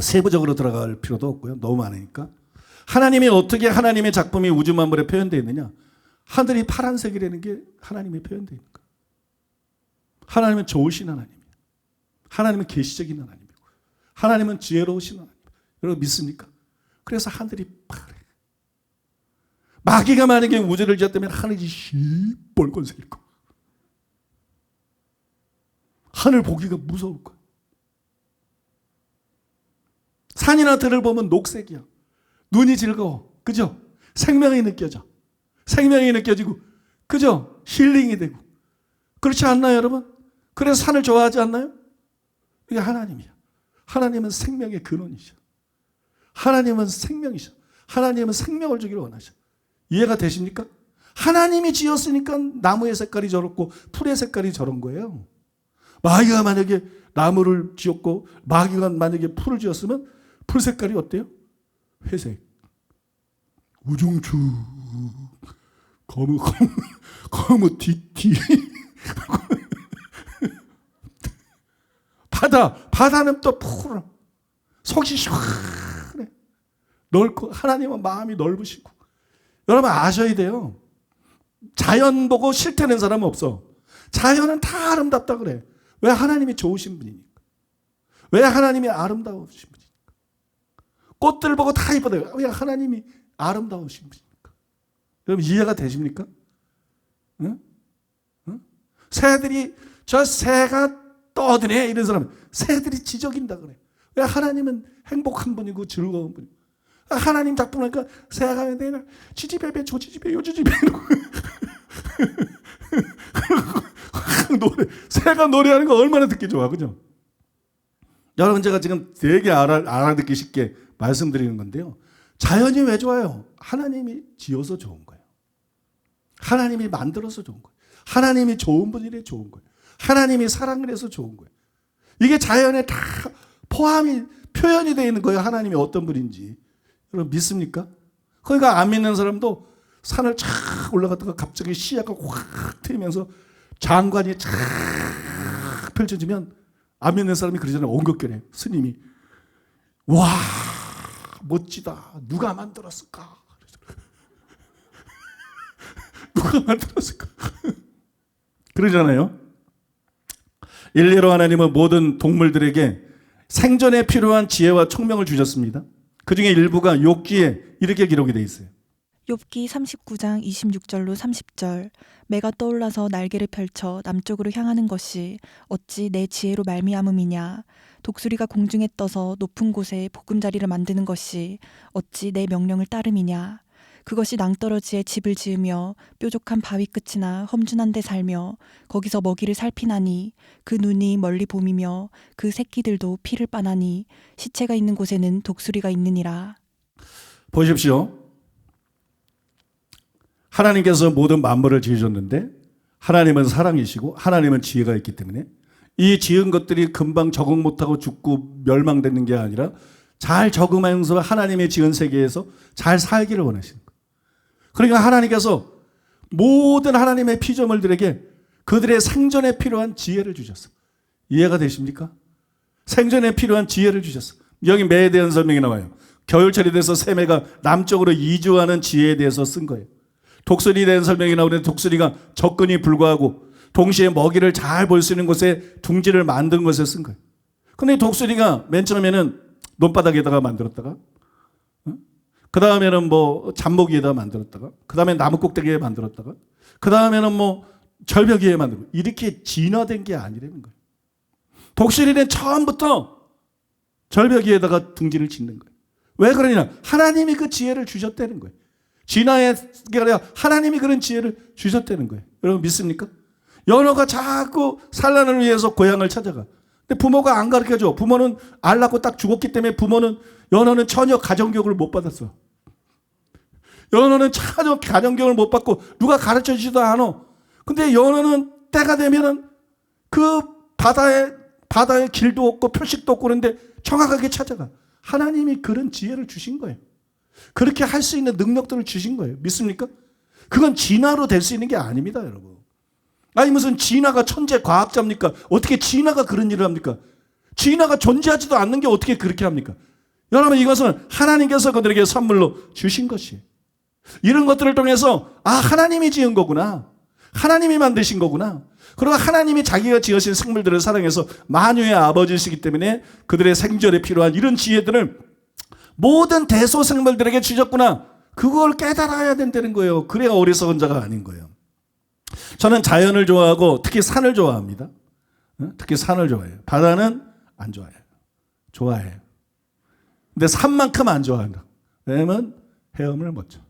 세부적으로 들어갈 필요도 없고요. 너무 많으니까. 하나님이 어떻게 하나님의 작품이 우주 만물에 표현되어 있느냐? 하늘이 파란색이라는 게 하나님이 표현되어 있는 거예요. 하나님은 좋으신 하나님이에요. 하나님은 계시적인 하나님이고, 하나님은 지혜로우신 하나님. 여러분 믿습니까? 그래서 하늘이 파래. 마귀가 만약에 우주를 지었다면 하늘이 시뻘건색일 거예요. 하늘 보기가 무서울 거예요. 산이나 들을 보면 녹색이야. 눈이 즐거워. 그죠? 생명이 느껴져. 생명이 느껴지고, 그죠? 힐링이 되고. 그렇지 않나요, 여러분? 그래서 산을 좋아하지 않나요? 이게 하나님이야. 하나님은 생명의 근원이셔. 하나님은 생명이셔. 하나님은 생명을 주기를 원하셔. 이해가 되십니까? 하나님이 지었으니까 나무의 색깔이 저렇고 풀의 색깔이 저런 거예요. 마귀가 만약에 나무를 지었고 마귀가 만약에 풀을 지었으면 풀 색깔이 어때요? 회색, 우중충, 거무 뒤. 바다는 또 푸른, 속이 시원해, 넓고, 하나님은 마음이 넓으시고. 여러분 아셔야 돼요. 자연 보고 싫다는 사람은 없어. 자연은 다 아름답다 그래. 왜? 하나님이 좋으신 분이니까. 왜? 하나님이 아름다우신 분이니까. 꽃들 보고 다 이쁘다. 왜? 하나님이 아름다우신 분이니까. 여러분 이해가 되십니까? 응? 응? 새들이, 저 새가 떠드네 이런 사람은 새들이 지적인다 그래. 왜? 하나님은 행복한 분이고 즐거운 분이고. 하나님 작품 하니까 새가 내가 지지배배 조지지배 요지지배 노래, 새가 노래하는 거 얼마나 듣기 좋아, 그죠? 여러분 제가 지금 되게 알아듣기 쉽게 말씀드리는 건데요. 자연이 왜 좋아요? 하나님이 지어서 좋은 거예요. 하나님이 만들어서 좋은 거예요. 하나님이 좋은 분이래 좋은 거예요. 하나님이 사랑을 해서 좋은 거예요. 이게 자연에 다 포함이 표현이 되어 있는 거예요. 하나님이 어떤 분인지. 여러분 믿습니까? 그러니까 안 믿는 사람도 산을 쫙 올라갔다가 갑자기 시야가 확 트이면서 장관이 쫙 펼쳐지면 안 믿는 사람이 그러잖아요. 엉겁결에 스님이 와 멋지다. 누가 만들었을까? 누가 만들었을까? 그러잖아요. 일례로 하나님은 모든 동물들에게 생존에 필요한 지혜와 총명을 주셨습니다. 그 중에 일부가 욥기에 이렇게 기록이 되어 있어요. 욥기 39장 26절로 30절. 매가 떠올라서 날개를 펼쳐 남쪽으로 향하는 것이 어찌 내 지혜로 말미암음이냐. 독수리가 공중에 떠서 높은 곳에 보금자리를 만드는 것이 어찌 내 명령을 따름이냐. 그것이 낭떠러지에 집을 지으며 뾰족한 바위 끝이나 험준한 데 살며 거기서 먹이를 살피나니 그 눈이 멀리 봄이며 그 새끼들도 피를 빠나니 시체가 있는 곳에는 독수리가 있느니라. 보십시오. 하나님께서 모든 만물을 지으셨는데 하나님은 사랑이시고 하나님은 지혜가 있기 때문에 이 지은 것들이 금방 적응 못하고 죽고 멸망되는 게 아니라 잘 적응하면서 하나님의 지은 세계에서 잘 살기를 원하시는 거예요. 그러니까 하나님께서 모든 하나님의 피조물들에게 그들의 생존에 필요한 지혜를 주셨어요. 이해가 되십니까? 생존에 필요한 지혜를 주셨어요. 여기 매에 대한 설명이 나와요. 겨울철이 돼서 새매가 남쪽으로 이주하는 지혜에 대해서 쓴 거예요. 독수리에 대한 설명이 나오는데 독수리가 접근이 불구하고 동시에 먹이를 잘 볼 수 있는 곳에 둥지를 만든 것에 쓴 거예요. 근데 독수리가 맨 처음에는 논바닥에다가 만들었다가 그 다음에는 뭐 잡목이에다 만들었다가 그 다음에 나무 꼭대기에 만들었다가 그 다음에는 뭐 절벽 위에 만들고 이렇게 진화된 게 아니라는 거예요. 독수리는 처음부터 절벽 위에다가 둥지를 짓는 거예요. 왜 그러냐? 하나님이 그 지혜를 주셨다는 거예요. 진화의 게 아니라 하나님이 그런 지혜를 주셨다는 거예요. 여러분 믿습니까? 연어가 자꾸 산란을 위해서 고향을 찾아가. 근데 부모가 안 가르쳐줘. 부모는 알 낳고 딱 죽었기 때문에 연어는 전혀 가정교육을 못 받았어. 연어는 전혀 가정교육을 못 받고 누가 가르쳐주지도 않아. 근데 연어는 때가 되면은 그 바다에 길도 없고 표식도 없고 그런데 정확하게 찾아가. 하나님이 그런 지혜를 주신 거예요. 그렇게 할 수 있는 능력들을 주신 거예요. 믿습니까? 그건 진화로 될 수 있는 게 아닙니다, 여러분. 아니 무슨 진화가 천재 과학자입니까? 어떻게 진화가 그런 일을 합니까? 진화가 존재하지도 않는 게 어떻게 그렇게 합니까? 여러분 이것은 하나님께서 그들에게 선물로 주신 것이에요. 이런 것들을 통해서 하나님이 지은 거구나. 하나님이 만드신 거구나. 그리고 하나님이 자기가 지으신 생물들을 사랑해서 만유의 아버지시기 때문에 그들의 생존에 필요한 이런 지혜들을 모든 대소생물들에게 주셨구나. 그걸 깨달아야 된다는 거예요. 그래야 어리석은 자가 아닌 거예요. 저는 자연을 좋아하고 특히 산을 좋아합니다. 특히 산을 좋아해요. 바다는 안 좋아해요. 좋아해요. 근데 산만큼 안 좋아한다. 왜냐면 헤엄을 못 쳐.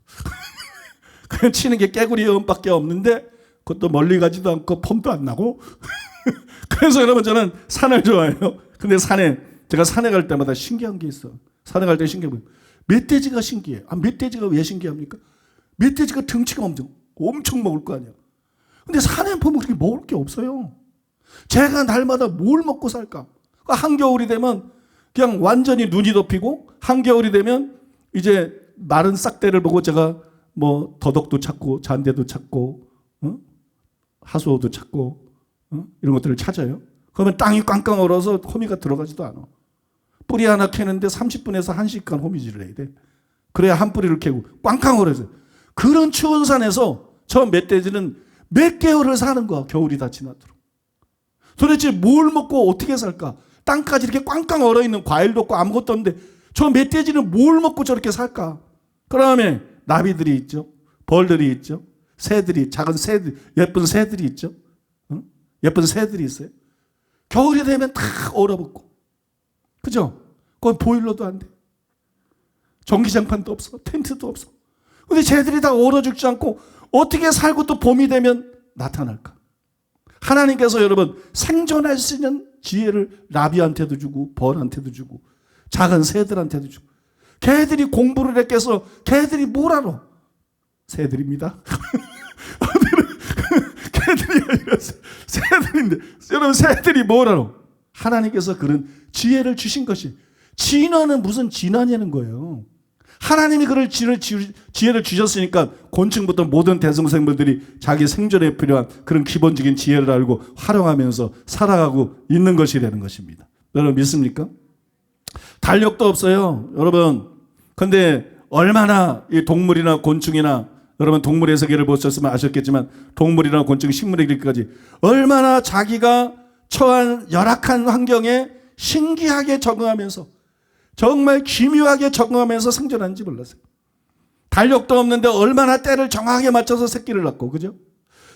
그냥 치는 게 깨구리 헤엄밖에 없는데 그것도 멀리 가지도 않고 폼도 안 나고 그래서 여러분 저는 산을 좋아해요. 근데 제가 산에 갈 때마다 신기한 게 있어. 산에 갈 때 신기해. 멧돼지가 신기해. 멧돼지가 왜 신기합니까? 멧돼지가 등치가 엄청 먹을 거 아니야. 근데 산에 보면 그렇게 먹을 게 없어요. 제가 날마다 뭘 먹고 살까? 한겨울이 되면 그냥 완전히 눈이 덮이고 한겨울이 되면 이제 마른 싹대를 보고 제가 뭐 더덕도 찾고 잔대도 찾고 하수오도 찾고 이런 것들을 찾아요. 그러면 땅이 꽝꽝 얼어서 호미가 들어가지도 않아. 뿌리 하나 캐는데 30분에서 1시간 호미질을 해야 돼. 그래야 한 뿌리를 캐고 꽝꽝 얼어서. 그런 추운 산에서 저 멧돼지는 몇 개월을 사는 거야. 겨울이 다 지나도록. 도대체 뭘 먹고 어떻게 살까? 땅까지 이렇게 꽝꽝 얼어있는 과일도 없고 아무것도 없는데 저 멧돼지는 뭘 먹고 저렇게 살까? 그 다음에 나비들이 있죠. 벌들이 있죠. 새들이, 작은 새들, 예쁜 새들이 있죠. 예쁜 새들이 있어요. 겨울이 되면 다 얼어붙고. 그죠? 거기 보일러도 안 돼. 전기장판도 없어. 텐트도 없어. 근데 쟤들이 다 얼어 죽지 않고 어떻게 살고 또 봄이 되면 나타날까? 하나님께서 여러분 생존할 수 있는 지혜를 나비한테도 주고 벌한테도 주고 작은 새들한테도 주고. 걔들이 공부를 했겠어. 걔들이 뭘 알아? 새들입니다. 걔들이 아니라 새들인데 여러분 새들이 뭘 알아? 하나님께서 그런 지혜를 주신 것이. 진화는 무슨 진화냐는 거예요. 하나님이 그럴 지혜를 주셨으니까 곤충부터 모든 대성생물들이 자기 생존에 필요한 그런 기본적인 지혜를 알고 활용하면서 살아가고 있는 것이라는 것입니다. 여러분 믿습니까? 달력도 없어요. 여러분 근데 얼마나 이 동물이나 곤충이나 여러분 동물의 세계를 보셨으면 아셨겠지만 동물이나 곤충, 식물에 이르기까지 얼마나 자기가 처한 열악한 환경에 신기하게 적응하면서 정말 기묘하게 적응하면서 생존하는지 몰랐어요. 달력도 없는데 얼마나 때를 정확하게 맞춰서 새끼를 낳고, 그죠?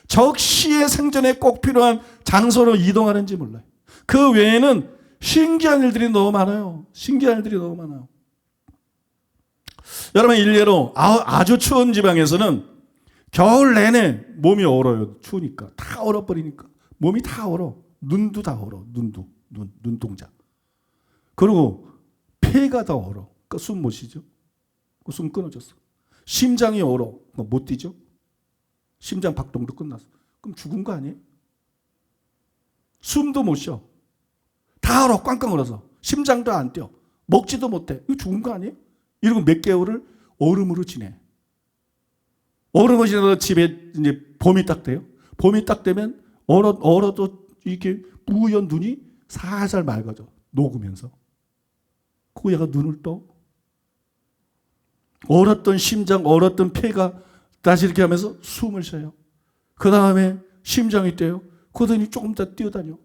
적시의 생존에 꼭 필요한 장소로 이동하는지 몰라요. 그 외에는 신기한 일들이 너무 많아요. 신기한 일들이 너무 많아요. 여러분 일례로 아주 추운 지방에서는 겨울 내내 몸이 얼어요. 추우니까 다 얼어버리니까 몸이 다 얼어. 눈도 다 얼어. 눈동자. 그리고 폐가 다 얼어. 그러니까 숨 못 쉬죠. 숨 끊어졌어. 심장이 얼어. 못 뛰죠. 심장 박동도 끝났어. 그럼 죽은 거 아니에요? 숨도 못 쉬어. 다 얼어. 꽝꽝 얼어서. 심장도 안 뛰어. 먹지도 못해. 이거 죽은 거 아니에요? 이러고 몇 개월을 얼음으로 지내. 얼음으로 지내서 집에 이제 봄이 딱 돼요. 봄이 딱 되면 얼어도 이렇게 뿌연 눈이 살살 맑아져. 녹으면서. 그 얘가 눈을 떠. 얼었던 심장, 얼었던 폐가 다시 이렇게 하면서 숨을 쉬어요. 그 다음에 심장이 뛰어요. 그러더니 조금 더 뛰어다녀.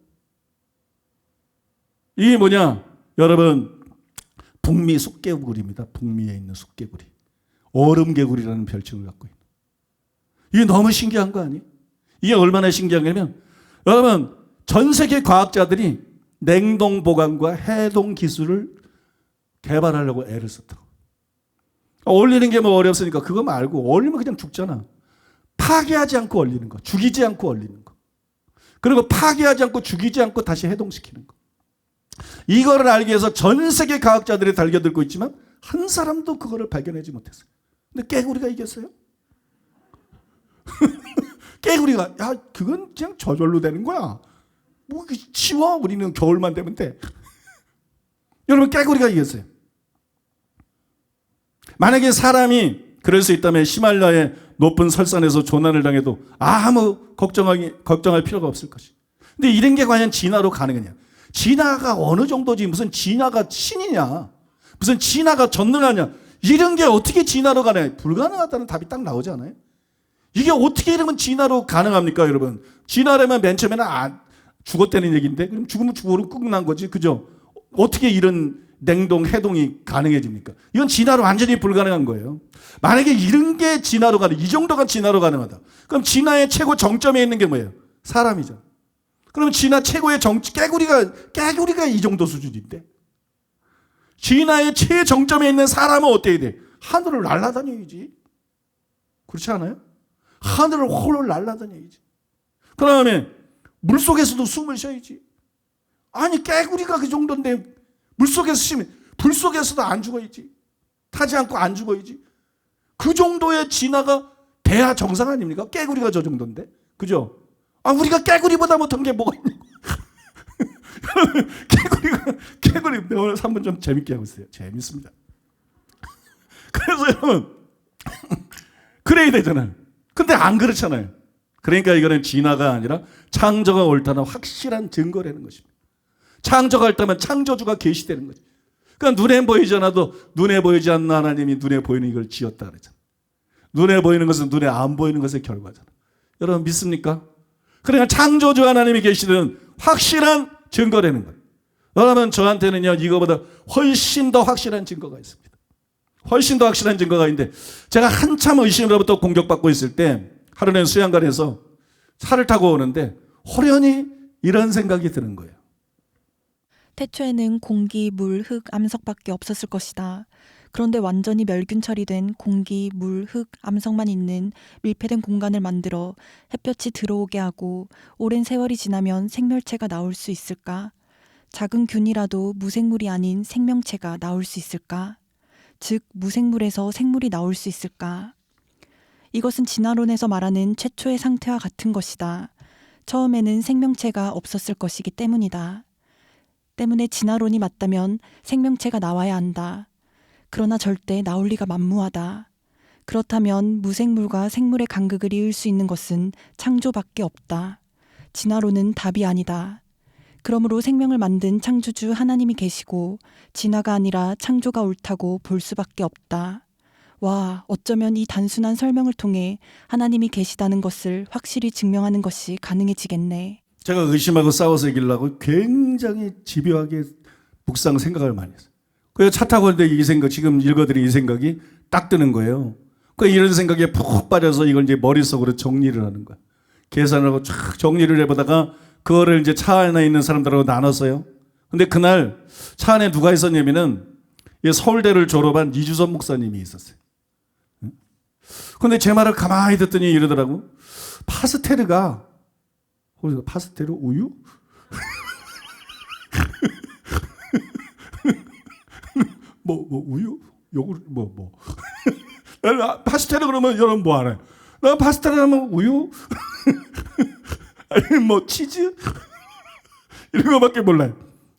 이게 뭐냐? 여러분 북미 쑥개구리입니다. 북미에 있는 쑥개구리. 얼음개구리라는 별칭을 갖고 있는. 이게 너무 신기한 거 아니에요? 이게 얼마나 신기한 거냐면 여러분 전 세계 과학자들이 냉동 보관과 해동 기술을 개발하려고 애를 썼다고. 얼리는 게 뭐 어렵으니까 그거 말고 얼리면 그냥 죽잖아. 파괴하지 않고 얼리는 거. 죽이지 않고 얼리는 거. 그리고 파괴하지 않고 죽이지 않고 다시 해동시키는 거. 이거를 알기 위해서 전 세계 과학자들이 달겨들고 있지만 한 사람도 그거를 발견하지 못했어요. 근데 깨구리가 이겼어요. 깨구리가 야 그건 그냥 저절로 되는 거야. 뭐 치워 우리는 겨울만 되면 돼. 여러분 깨구리가 이겼어요. 만약에 사람이 그럴 수 있다면 히말라야의 높은 설산에서 조난을 당해도 아무 걱정할 필요가 없을 것이. 근데 이런 게 과연 진화로 가능하냐? 진화가 어느 정도지 무슨 진화가 신이냐? 무슨 진화가 전능하냐? 이런 게 어떻게 진화로 가능해? 불가능하다는 답이 딱 나오지 않아요? 이게 어떻게 이러면 진화로 가능합니까, 여러분? 진화라면 맨 처음에는 죽었다는 얘기인데 그럼 죽으면 죽어로 끝난 거지, 그죠? 어떻게 이런 냉동, 해동이 가능해집니까? 이건 진화로 완전히 불가능한 거예요. 만약에 이런 게 진화로 이 정도가 진화로 가능하다. 그럼 진화의 최고 정점에 있는 게 뭐예요? 사람이죠. 그러면 진화 최고의 깨구리가 이 정도 수준인데 진화의 최정점에 있는 사람은 어때야 돼? 하늘을 날아다녀야지. 그렇지 않아요? 하늘을 홀로 날아다녀야지. 그 다음에 물속에서도 숨을 쉬어야지. 아니 깨구리가 그 정도인데 물속에서 쉬면 불속에서도 안 죽어야지. 타지 않고 안 죽어야지. 그 정도의 진화가 돼야 정상 아닙니까? 깨구리가 저 정도인데. 그죠? 우리가 깨구리보다 못한 게 뭐가 있냐고. 깨구리 오늘 3분 좀 재밌게 하고 있어요. 재밌습니다. 그래서 여러분 그래야 되잖아요. 근데 안 그렇잖아요. 그러니까 이거는 진화가 아니라 창조가 옳다는 확실한 증거라는 것입니다. 창조가 옳다면 창조주가 계시되는 거죠. 그러니까 눈에 보이지 않아도 눈에 보이지 않는 하나님이 눈에 보이는 이걸 지었다 그러잖아요. 눈에 보이는 것은 눈에 안 보이는 것의 결과잖아요. 여러분 믿습니까? 그러니까 창조주 하나님이 계시는 확실한 증거라는 거예요. 여러분 저한테는요 이거보다 훨씬 더 확실한 증거가 있습니다. 훨씬 더 확실한 증거가 있는데 제가 한참 의심으로부터 공격받고 있을 때 하루는 수양관에서 차를 타고 오는데 호련히 이런 생각이 드는 거예요. 태초에는 공기, 물, 흙, 암석밖에 없었을 것이다. 그런데 완전히 멸균 처리된 공기, 물, 흙, 암석만 있는 밀폐된 공간을 만들어 햇볕이 들어오게 하고 오랜 세월이 지나면 생명체가 나올 수 있을까? 작은 균이라도 무생물이 아닌 생명체가 나올 수 있을까? 즉, 무생물에서 생물이 나올 수 있을까? 이것은 진화론에서 말하는 최초의 상태와 같은 것이다. 처음에는 생명체가 없었을 것이기 때문이다. 때문에 진화론이 맞다면 생명체가 나와야 한다. 그러나 절대 나올 리가 만무하다. 그렇다면 무생물과 생물의 간극을 이을 수 있는 것은 창조밖에 없다. 진화론은 답이 아니다. 그러므로 생명을 만든 창조주 하나님이 계시고 진화가 아니라 창조가 옳다고 볼 수밖에 없다. 와, 어쩌면 이 단순한 설명을 통해 하나님이 계시다는 것을 확실히 증명하는 것이 가능해지겠네. 제가 의심하고 싸워서 이기려고 굉장히 집요하게 묵상 생각을 많이 했어요. 그래서 차 타고 있는데 이 생각, 지금 읽어드린 이 생각이 딱 드는 거예요. 그 이런 생각에 푹 빠져서 이걸 이제 머릿속으로 정리를 하는 거야. 계산을 하고 쫙 정리를 해보다가 그거를 이제 차 안에 있는 사람들하고 나눴어요. 근데 그날 차 안에 누가 있었냐면은 서울대를 졸업한 이주선 목사님이 있었어요. 근데 제 말을 가만히 듣더니 이러더라고. 파스텔가, 파스텔 우유? 뭐 우유? 요구르트 뭐. 파스텔 그러면 여러분 뭐 알아요? 나 파스텔 하면 우유? 아니 뭐 치즈? 이런 거밖에 몰라요.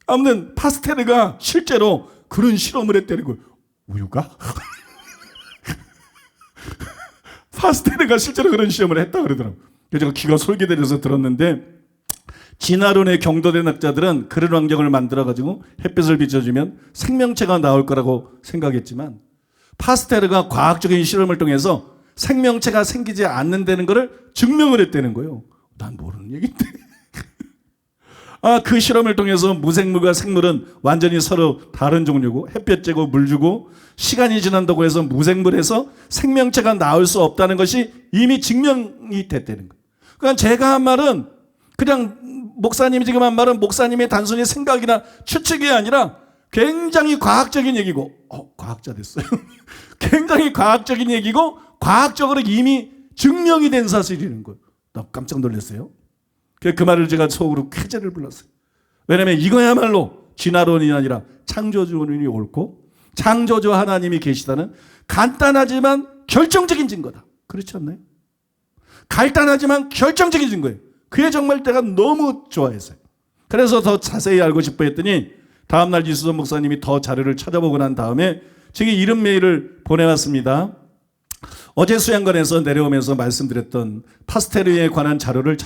아무튼 파스텔가 실제로 그런 실험을 했다는 거예요. 우유가? 파스텔가 실제로 그런 시험을 했다 그러더라고요. 그래서 제가 귀가 솔깃해져서 들었는데 진화론의 경도된 학자들은 그런 환경을 만들어가지고 햇빛을 비춰주면 생명체가 나올 거라고 생각했지만 파스텔가 과학적인 실험을 통해서 생명체가 생기지 않는다는 것을 증명을 했다는 거예요. 난 모르는 얘기인데. 그 실험을 통해서 무생물과 생물은 완전히 서로 다른 종류고 햇볕 쬐고 물 주고 시간이 지난다고 해서 무생물에서 생명체가 나올 수 없다는 것이 이미 증명이 됐다는 거예요. 그러니까 제가 한 말은 그냥 목사님이 지금 한 말은 목사님의 단순히 생각이나 추측이 아니라 굉장히 과학적인 얘기고 과학자 됐어요. 굉장히 과학적인 얘기고 과학적으로 이미 증명이 된 사실이라는 거예요. 나 깜짝 놀랐어요. 그 말을 제가 속으로 쾌재를 불렀어요. 왜냐하면 이거야말로 진화론이 아니라 창조주론이 옳고 창조주 하나님이 계시다는 간단하지만 결정적인 증거다. 그렇지 않나요? 간단하지만 결정적인 증거예요. 그게 정말 내가 너무 좋아했어요. 그래서 더 자세히 알고 싶어 했더니 다음날 이수선 목사님이 더 자료를 찾아보고 난 다음에 제가 이런 메일을 보내왔습니다. 어제 수양관에서 내려오면서 말씀드렸던 파스텔에 관한 자료를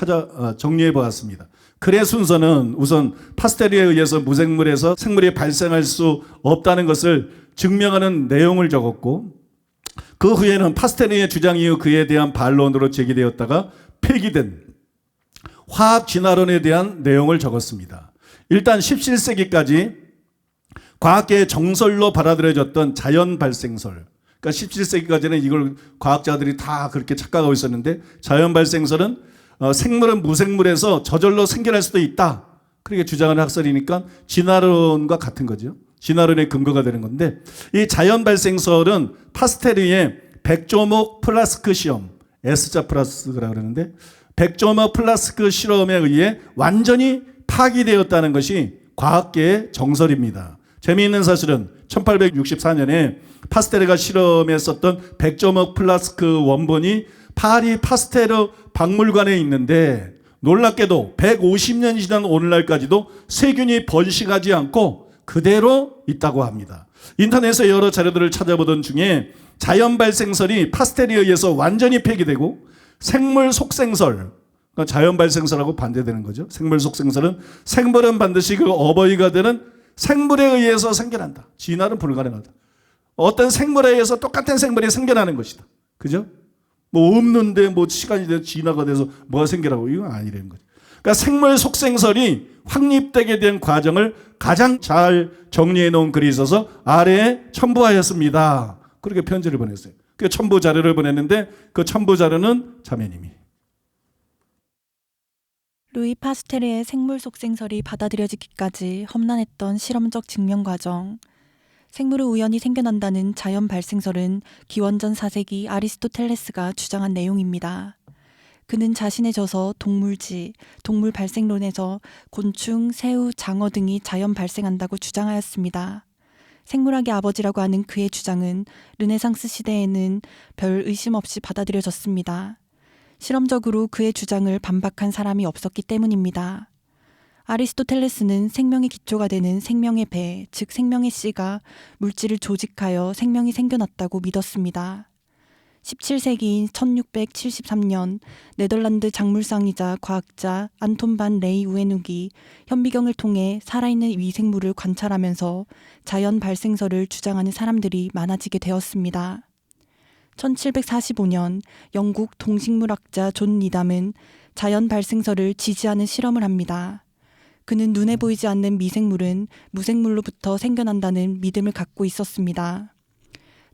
정리해 보았습니다. 글의 순서는 우선 파스텔에 의해서 무생물에서 생물이 발생할 수 없다는 것을 증명하는 내용을 적었고 그 후에는 파스텔의 주장 이후 그에 대한 반론으로 제기되었다가 폐기된 화학 진화론에 대한 내용을 적었습니다. 일단 17세기까지 과학계의 정설로 받아들여졌던 자연 발생설, 그러니까 17세기까지는 이걸 과학자들이 다 그렇게 착각하고 있었는데 자연 발생설은 생물은 무생물에서 저절로 생겨날 수도 있다. 그렇게 주장하는 학설이니까 진화론과 같은 거죠. 진화론의 근거가 되는 건데 이 자연 발생설은 파스테르의 백조목 플라스크 시험, S자 플라스크라고 그러는데 백조목 플라스크 실험에 의해 완전히 파기되었다는 것이 과학계의 정설입니다. 재미있는 사실은 1864년에 파스테르가 실험했었던 백조목 플라스크 원본이 파리 파스테르 박물관에 있는데 놀랍게도 150년이 지난 오늘날까지도 세균이 번식하지 않고 그대로 있다고 합니다. 인터넷에 여러 자료들을 찾아보던 중에 자연 발생설이 파스텔에 의해서 완전히 폐기되고 생물 속생설, 그러니까 자연 발생설하고 반대되는 거죠. 생물 속생설은 생물은 반드시 그 어버이가 되는 생물에 의해서 생겨난다. 진화는 불가능하다. 어떤 생물에 의해서 똑같은 생물이 생겨나는 것이다. 그죠? 뭐 없는데 뭐 시간이 돼서 진화가 돼서 뭐가 생겨나고 이건 아니라는 거죠. 그러니까 생물 속생설이 확립되게 된 과정을 가장 잘 정리해 놓은 글이 있어서 아래에 첨부하였습니다. 그렇게 편지를 보냈어요. 그 첨부 자료를 보냈는데 그 첨부 자료는 자매님이. 루이 파스테르의 생물 속생설이 받아들여지기까지 험난했던 실험적 증명 과정. 생물은 우연히 생겨난다는 자연 발생설은 기원전 4세기 아리스토텔레스가 주장한 내용입니다. 그는 자신의 저서 동물지, 동물 발생론에서 곤충, 새우, 장어 등이 자연 발생한다고 주장하였습니다. 생물학의 아버지라고 하는 그의 주장은 르네상스 시대에는 별 의심 없이 받아들여졌습니다. 실험적으로 그의 주장을 반박한 사람이 없었기 때문입니다. 아리스토텔레스는 생명의 기초가 되는 생명의 배, 즉 생명의 씨가 물질을 조직하여 생명이 생겨났다고 믿었습니다. 17세기인 1673년 네덜란드 작물상이자 과학자 안톤 반 레이 우에누기 현미경을 통해 살아있는 미생물을 관찰하면서 자연 발생설을 주장하는 사람들이 많아지게 되었습니다. 1745년 영국 동식물학자 존 니담은 자연 발생설을 지지하는 실험을 합니다. 그는 눈에 보이지 않는 미생물은 무생물로부터 생겨난다는 믿음을 갖고 있었습니다.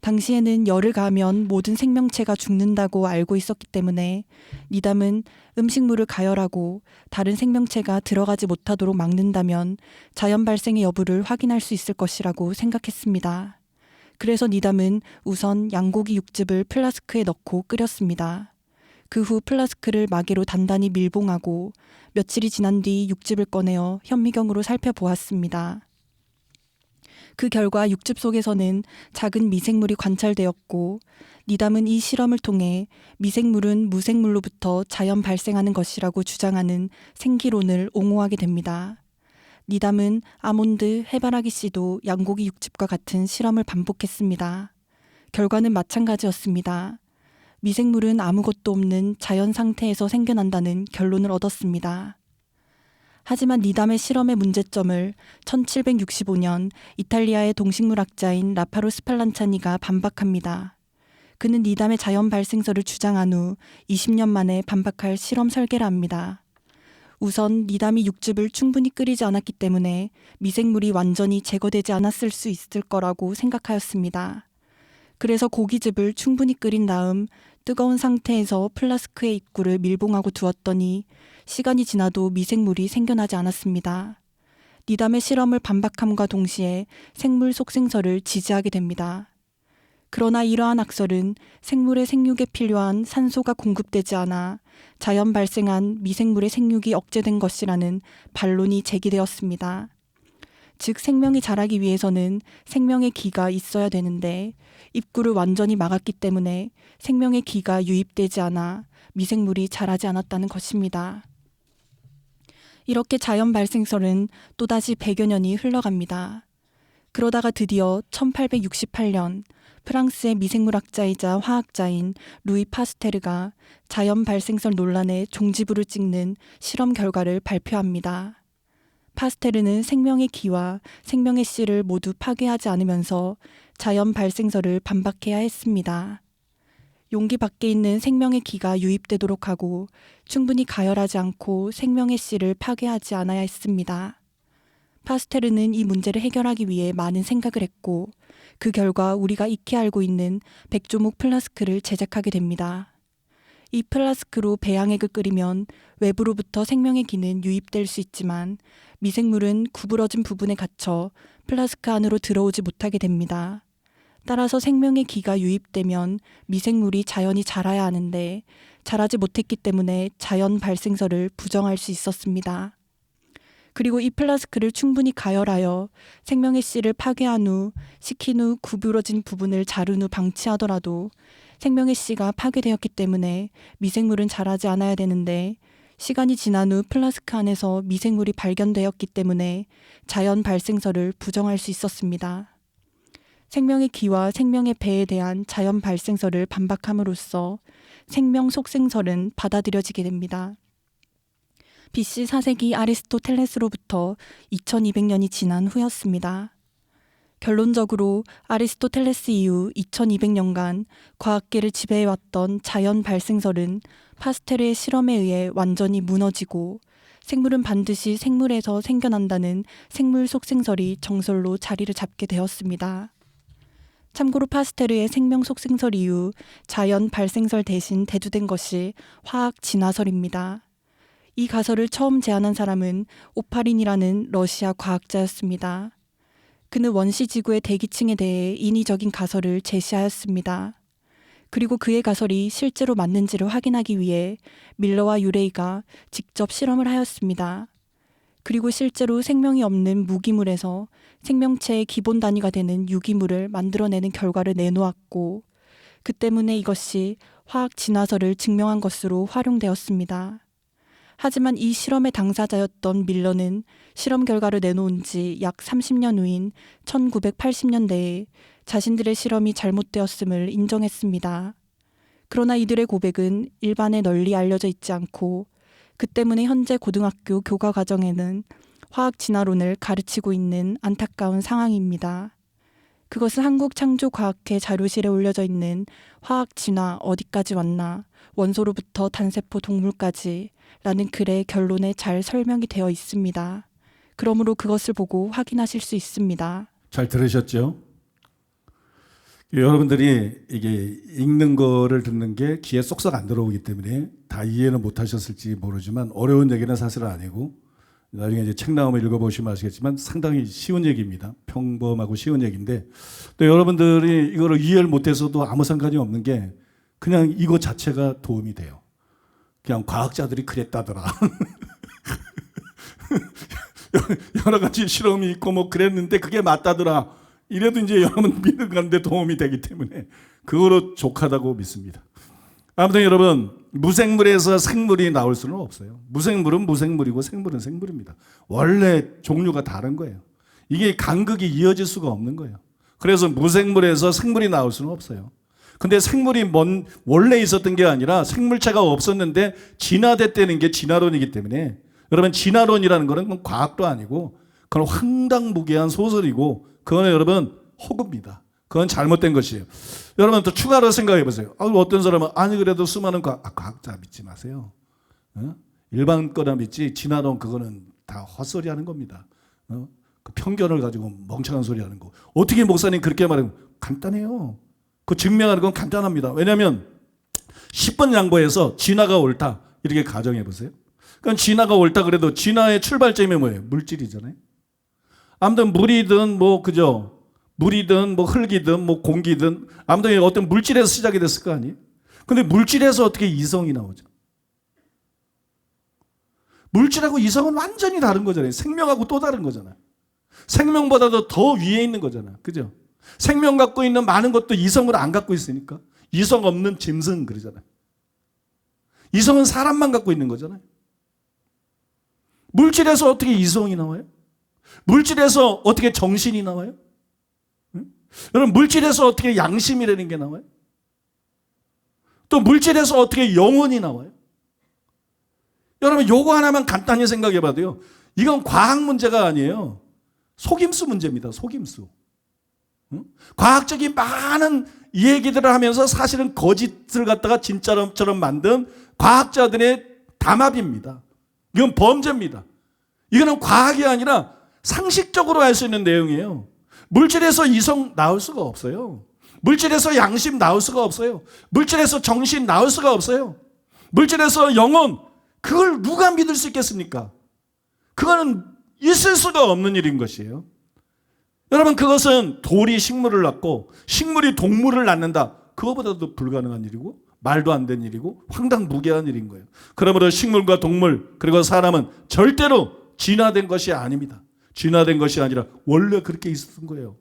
당시에는 열을 가하면 모든 생명체가 죽는다고 알고 있었기 때문에 니담은 음식물을 가열하고 다른 생명체가 들어가지 못하도록 막는다면 자연 발생의 여부를 확인할 수 있을 것이라고 생각했습니다. 그래서 니담은 우선 양고기 육즙을 플라스크에 넣고 끓였습니다. 그 후 플라스크를 마개로 단단히 밀봉하고 며칠이 지난 뒤 육즙을 꺼내어 현미경으로 살펴보았습니다. 그 결과 육즙 속에서는 작은 미생물이 관찰되었고 니담은 이 실험을 통해 미생물은 무생물로부터 자연 발생하는 것이라고 주장하는 생기론을 옹호하게 됩니다. 니담은 아몬드, 해바라기 씨도 양고기 육즙과 같은 실험을 반복했습니다. 결과는 마찬가지였습니다. 미생물은 아무것도 없는 자연 상태에서 생겨난다는 결론을 얻었습니다. 하지만 니담의 실험의 문제점을 1765년 이탈리아의 동식물학자인 라파로 스팔란차니가 반박합니다. 그는 니담의 자연 발생설을 주장한 후 20년 만에 반박할 실험 설계를 합니다. 우선 니담이 육즙을 충분히 끓이지 않았기 때문에 미생물이 완전히 제거되지 않았을 수 있을 거라고 생각하였습니다. 그래서 고기즙을 충분히 끓인 다음 뜨거운 상태에서 플라스크의 입구를 밀봉하고 두었더니 시간이 지나도 미생물이 생겨나지 않았습니다. 니담의 실험을 반박함과 동시에 생물 속생설을 지지하게 됩니다. 그러나 이러한 학설은 생물의 생육에 필요한 산소가 공급되지 않아 자연 발생한 미생물의 생육이 억제된 것이라는 반론이 제기되었습니다. 즉 생명이 자라기 위해서는 생명의 기가 있어야 되는데 입구를 완전히 막았기 때문에 생명의 기가 유입되지 않아 미생물이 자라지 않았다는 것입니다. 이렇게 자연 발생설은 또다시 100여 년이 흘러갑니다. 그러다가 드디어 1868년 프랑스의 미생물학자이자 화학자인 루이 파스테르가 자연 발생설 논란의 종지부를 찍는 실험 결과를 발표합니다. 파스테르는 생명의 기와 생명의 씨를 모두 파괴하지 않으면서 자연 발생설을 반박해야 했습니다. 용기 밖에 있는 생명의 기가 유입되도록 하고 충분히 가열하지 않고 생명의 씨를 파괴하지 않아야 했습니다. 파스테르는 이 문제를 해결하기 위해 많은 생각을 했고 그 결과 우리가 익히 알고 있는 백조목 플라스크를 제작하게 됩니다. 이 플라스크로 배양액을 끓이면 외부로부터 생명의 기는 유입될 수 있지만 미생물은 구부러진 부분에 갇혀 플라스크 안으로 들어오지 못하게 됩니다. 따라서 생명의 기가 유입되면 미생물이 자연히 자라야 하는데 자라지 못했기 때문에 자연 발생설을 부정할 수 있었습니다. 그리고 이 플라스크를 충분히 가열하여 생명의 씨를 파괴한 후 식힌 후 구부러진 부분을 자른 후 방치하더라도 생명의 씨가 파괴되었기 때문에 미생물은 자라지 않아야 되는데 시간이 지난 후 플라스크 안에서 미생물이 발견되었기 때문에 자연 발생설을 부정할 수 있었습니다. 생명의 기와 생명의 배에 대한 자연 발생설을 반박함으로써 생명 속생설은 받아들여지게 됩니다. BC 4세기 아리스토텔레스로부터 2200년이 지난 후였습니다. 결론적으로 아리스토텔레스 이후 2200년간 과학계를 지배해왔던 자연 발생설은 파스테르의 실험에 의해 완전히 무너지고 생물은 반드시 생물에서 생겨난다는 생물 속생설이 정설로 자리를 잡게 되었습니다. 참고로 파스테르의 생명 속생설 이후 자연 발생설 대신 대두된 것이 화학 진화설입니다. 이 가설을 처음 제안한 사람은 오파린이라는 러시아 과학자였습니다. 그는 원시 지구의 대기층에 대해 인위적인 가설을 제시하였습니다. 그리고 그의 가설이 실제로 맞는지를 확인하기 위해 밀러와 유레이가 직접 실험을 하였습니다. 그리고 실제로 생명이 없는 무기물에서 생명체의 기본 단위가 되는 유기물을 만들어내는 결과를 내놓았고, 그 때문에 이것이 화학 진화설을 증명한 것으로 활용되었습니다. 하지만 이 실험의 당사자였던 밀러는 실험 결과를 내놓은 지 약 30년 후인 1980년대에 자신들의 실험이 잘못되었음을 인정했습니다. 그러나 이들의 고백은 일반에 널리 알려져 있지 않고, 그 때문에 현재 고등학교 교과 과정에는 화학 진화론을 가르치고 있는 안타까운 상황입니다. 그것은 한국창조과학회 자료실에 올려져 있는 화학 진화 어디까지 왔나, 원소로부터 단세포 동물까지 라는 글의 결론에 잘 설명이 되어 있습니다. 그러므로 그것을 보고 확인하실 수 있습니다. 잘 들으셨죠? 여러분들이 이게 읽는 거를 듣는 게 귀에 쏙쏙 안 들어오기 때문에 다 이해는 못 하셨을지 모르지만 어려운 얘기는 사실은 아니고, 나중에 이제 책 나오면 읽어보시면 아시겠지만 상당히 쉬운 얘기입니다. 평범하고 쉬운 얘기인데, 또 여러분들이 이거를 이해를 못해서도 아무 상관이 없는 게 그냥 이거 자체가 도움이 돼요. 그냥 과학자들이 그랬다더라. 여러 가지 실험이 있고 뭐 그랬는데 그게 맞다더라. 이래도 이제 여러분 믿는 가운데 도움이 되기 때문에 그거로 족하다고 믿습니다. 아무튼 여러분, 무생물에서 생물이 나올 수는 없어요. 무생물은 무생물이고 생물은 생물입니다. 원래 종류가 다른 거예요. 이게 간극이 이어질 수가 없는 거예요. 그래서 무생물에서 생물이 나올 수는 없어요. 근데 생물이 원래 있었던 게 아니라 생물체가 없었는데 진화됐다는 게 진화론이기 때문에, 여러분 진화론이라는 거는 과학도 아니고 그건 황당무계한 소설이고, 그거는 여러분 허구입니다. 그건 잘못된 것이에요. 여러분 또 추가로 생각해 보세요. 어떤 사람은 아니 그래도 수많은 과학자 믿지 마세요. 일반 거나 믿지, 진화론 그거는 다 헛소리 하는 겁니다. 그 편견을 가지고 멍청한 소리 하는 거. 어떻게 목사님 그렇게 말하면 간단해요. 그 증명하는 건 간단합니다. 왜냐하면 10번 양보해서 진화가 옳다 이렇게 가정해 보세요. 그러니까 진화가 옳다 그래도 진화의 출발점이 뭐예요? 물질이잖아요. 아무튼 물이든 뭐 그죠? 물이든 뭐 흙이든 뭐 공기든 아무튼 어떤 물질에서 시작이 됐을 거 아니에요? 근데 물질에서 어떻게 이성이 나오죠? 물질하고 이성은 완전히 다른 거잖아요. 생명하고 또 다른 거잖아요. 생명보다도 더 위에 있는 거잖아요. 그죠? 생명 갖고 있는 많은 것도 이성을 안 갖고 있으니까 이성 없는 짐승 그러잖아요. 이성은 사람만 갖고 있는 거잖아요. 물질에서 어떻게 이성이 나와요? 물질에서 어떻게 정신이 나와요? 여러분 물질에서 어떻게 양심이라는 게 나와요? 또 물질에서 어떻게 영혼이 나와요? 여러분 요거 하나만 간단히 생각해 봐도요, 이건 과학 문제가 아니에요. 속임수 문제입니다. 속임수. 과학적인 많은 얘기들을 하면서 사실은 거짓을 갖다가 진짜처럼 만든 과학자들의 담합입니다. 이건 범죄입니다. 이거는 과학이 아니라 상식적으로 알 수 있는 내용이에요. 물질에서 이성 나올 수가 없어요. 물질에서 양심 나올 수가 없어요. 물질에서 정신 나올 수가 없어요. 물질에서 영혼, 그걸 누가 믿을 수 있겠습니까? 그거는 있을 수가 없는 일인 것이에요. 여러분 그것은 돌이 식물을 낳고 식물이 동물을 낳는다. 그거보다도 불가능한 일이고 말도 안 되는 일이고 황당무계한 일인 거예요. 그러므로 식물과 동물 그리고 사람은 절대로 진화된 것이 아닙니다. 진화된 것이 아니라 원래 그렇게 있었던 거예요.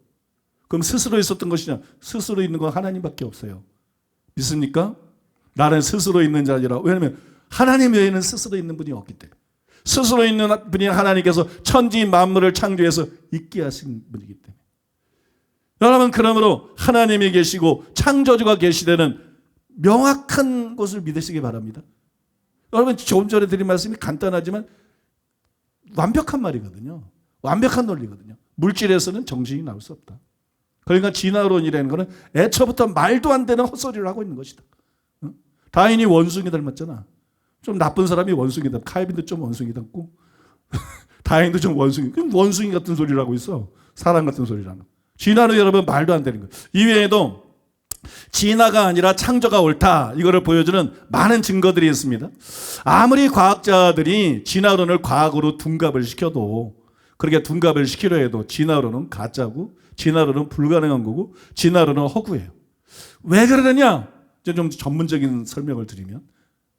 그럼 스스로 있었던 것이냐? 스스로 있는 건 하나님밖에 없어요. 믿습니까? 나는 스스로 있는 자 아니라, 왜냐하면 하나님 외에는 스스로 있는 분이 없기 때문에. 스스로 있는 분이 하나님께서 천지 만물을 창조해서 있게 하신 분이기 때문에. 여러분 그러므로 하나님이 계시고 창조주가 계시되는 명확한 것을 믿으시기 바랍니다. 여러분 조금 전에 드린 말씀이 간단하지만 완벽한 말이거든요. 완벽한 논리거든요. 물질에서는 정신이 나올 수 없다. 그러니까 진화론이라는 것은 애초부터 말도 안 되는 헛소리를 하고 있는 것이다. 다인이 원숭이 닮았잖아. 좀 나쁜 사람이 원숭이 닮고, 칼빈도 좀 원숭이 닮고 다인도 좀 원숭이, 원숭이 같은 소리를 하고 있어. 사람 같은 소리를 하는. 진화는 여러분 말도 안 되는 거예요. 이외에도 진화가 아니라 창조가 옳다, 이거를 보여주는 많은 증거들이 있습니다. 아무리 과학자들이 진화론을 과학으로 둔갑을 시켜도 그렇게 둔갑을 시키려 해도 진화론은 가짜고 진화론은 불가능한 거고 진화론은 허구예요. 왜 그러느냐? 이제 좀 전문적인 설명을 드리면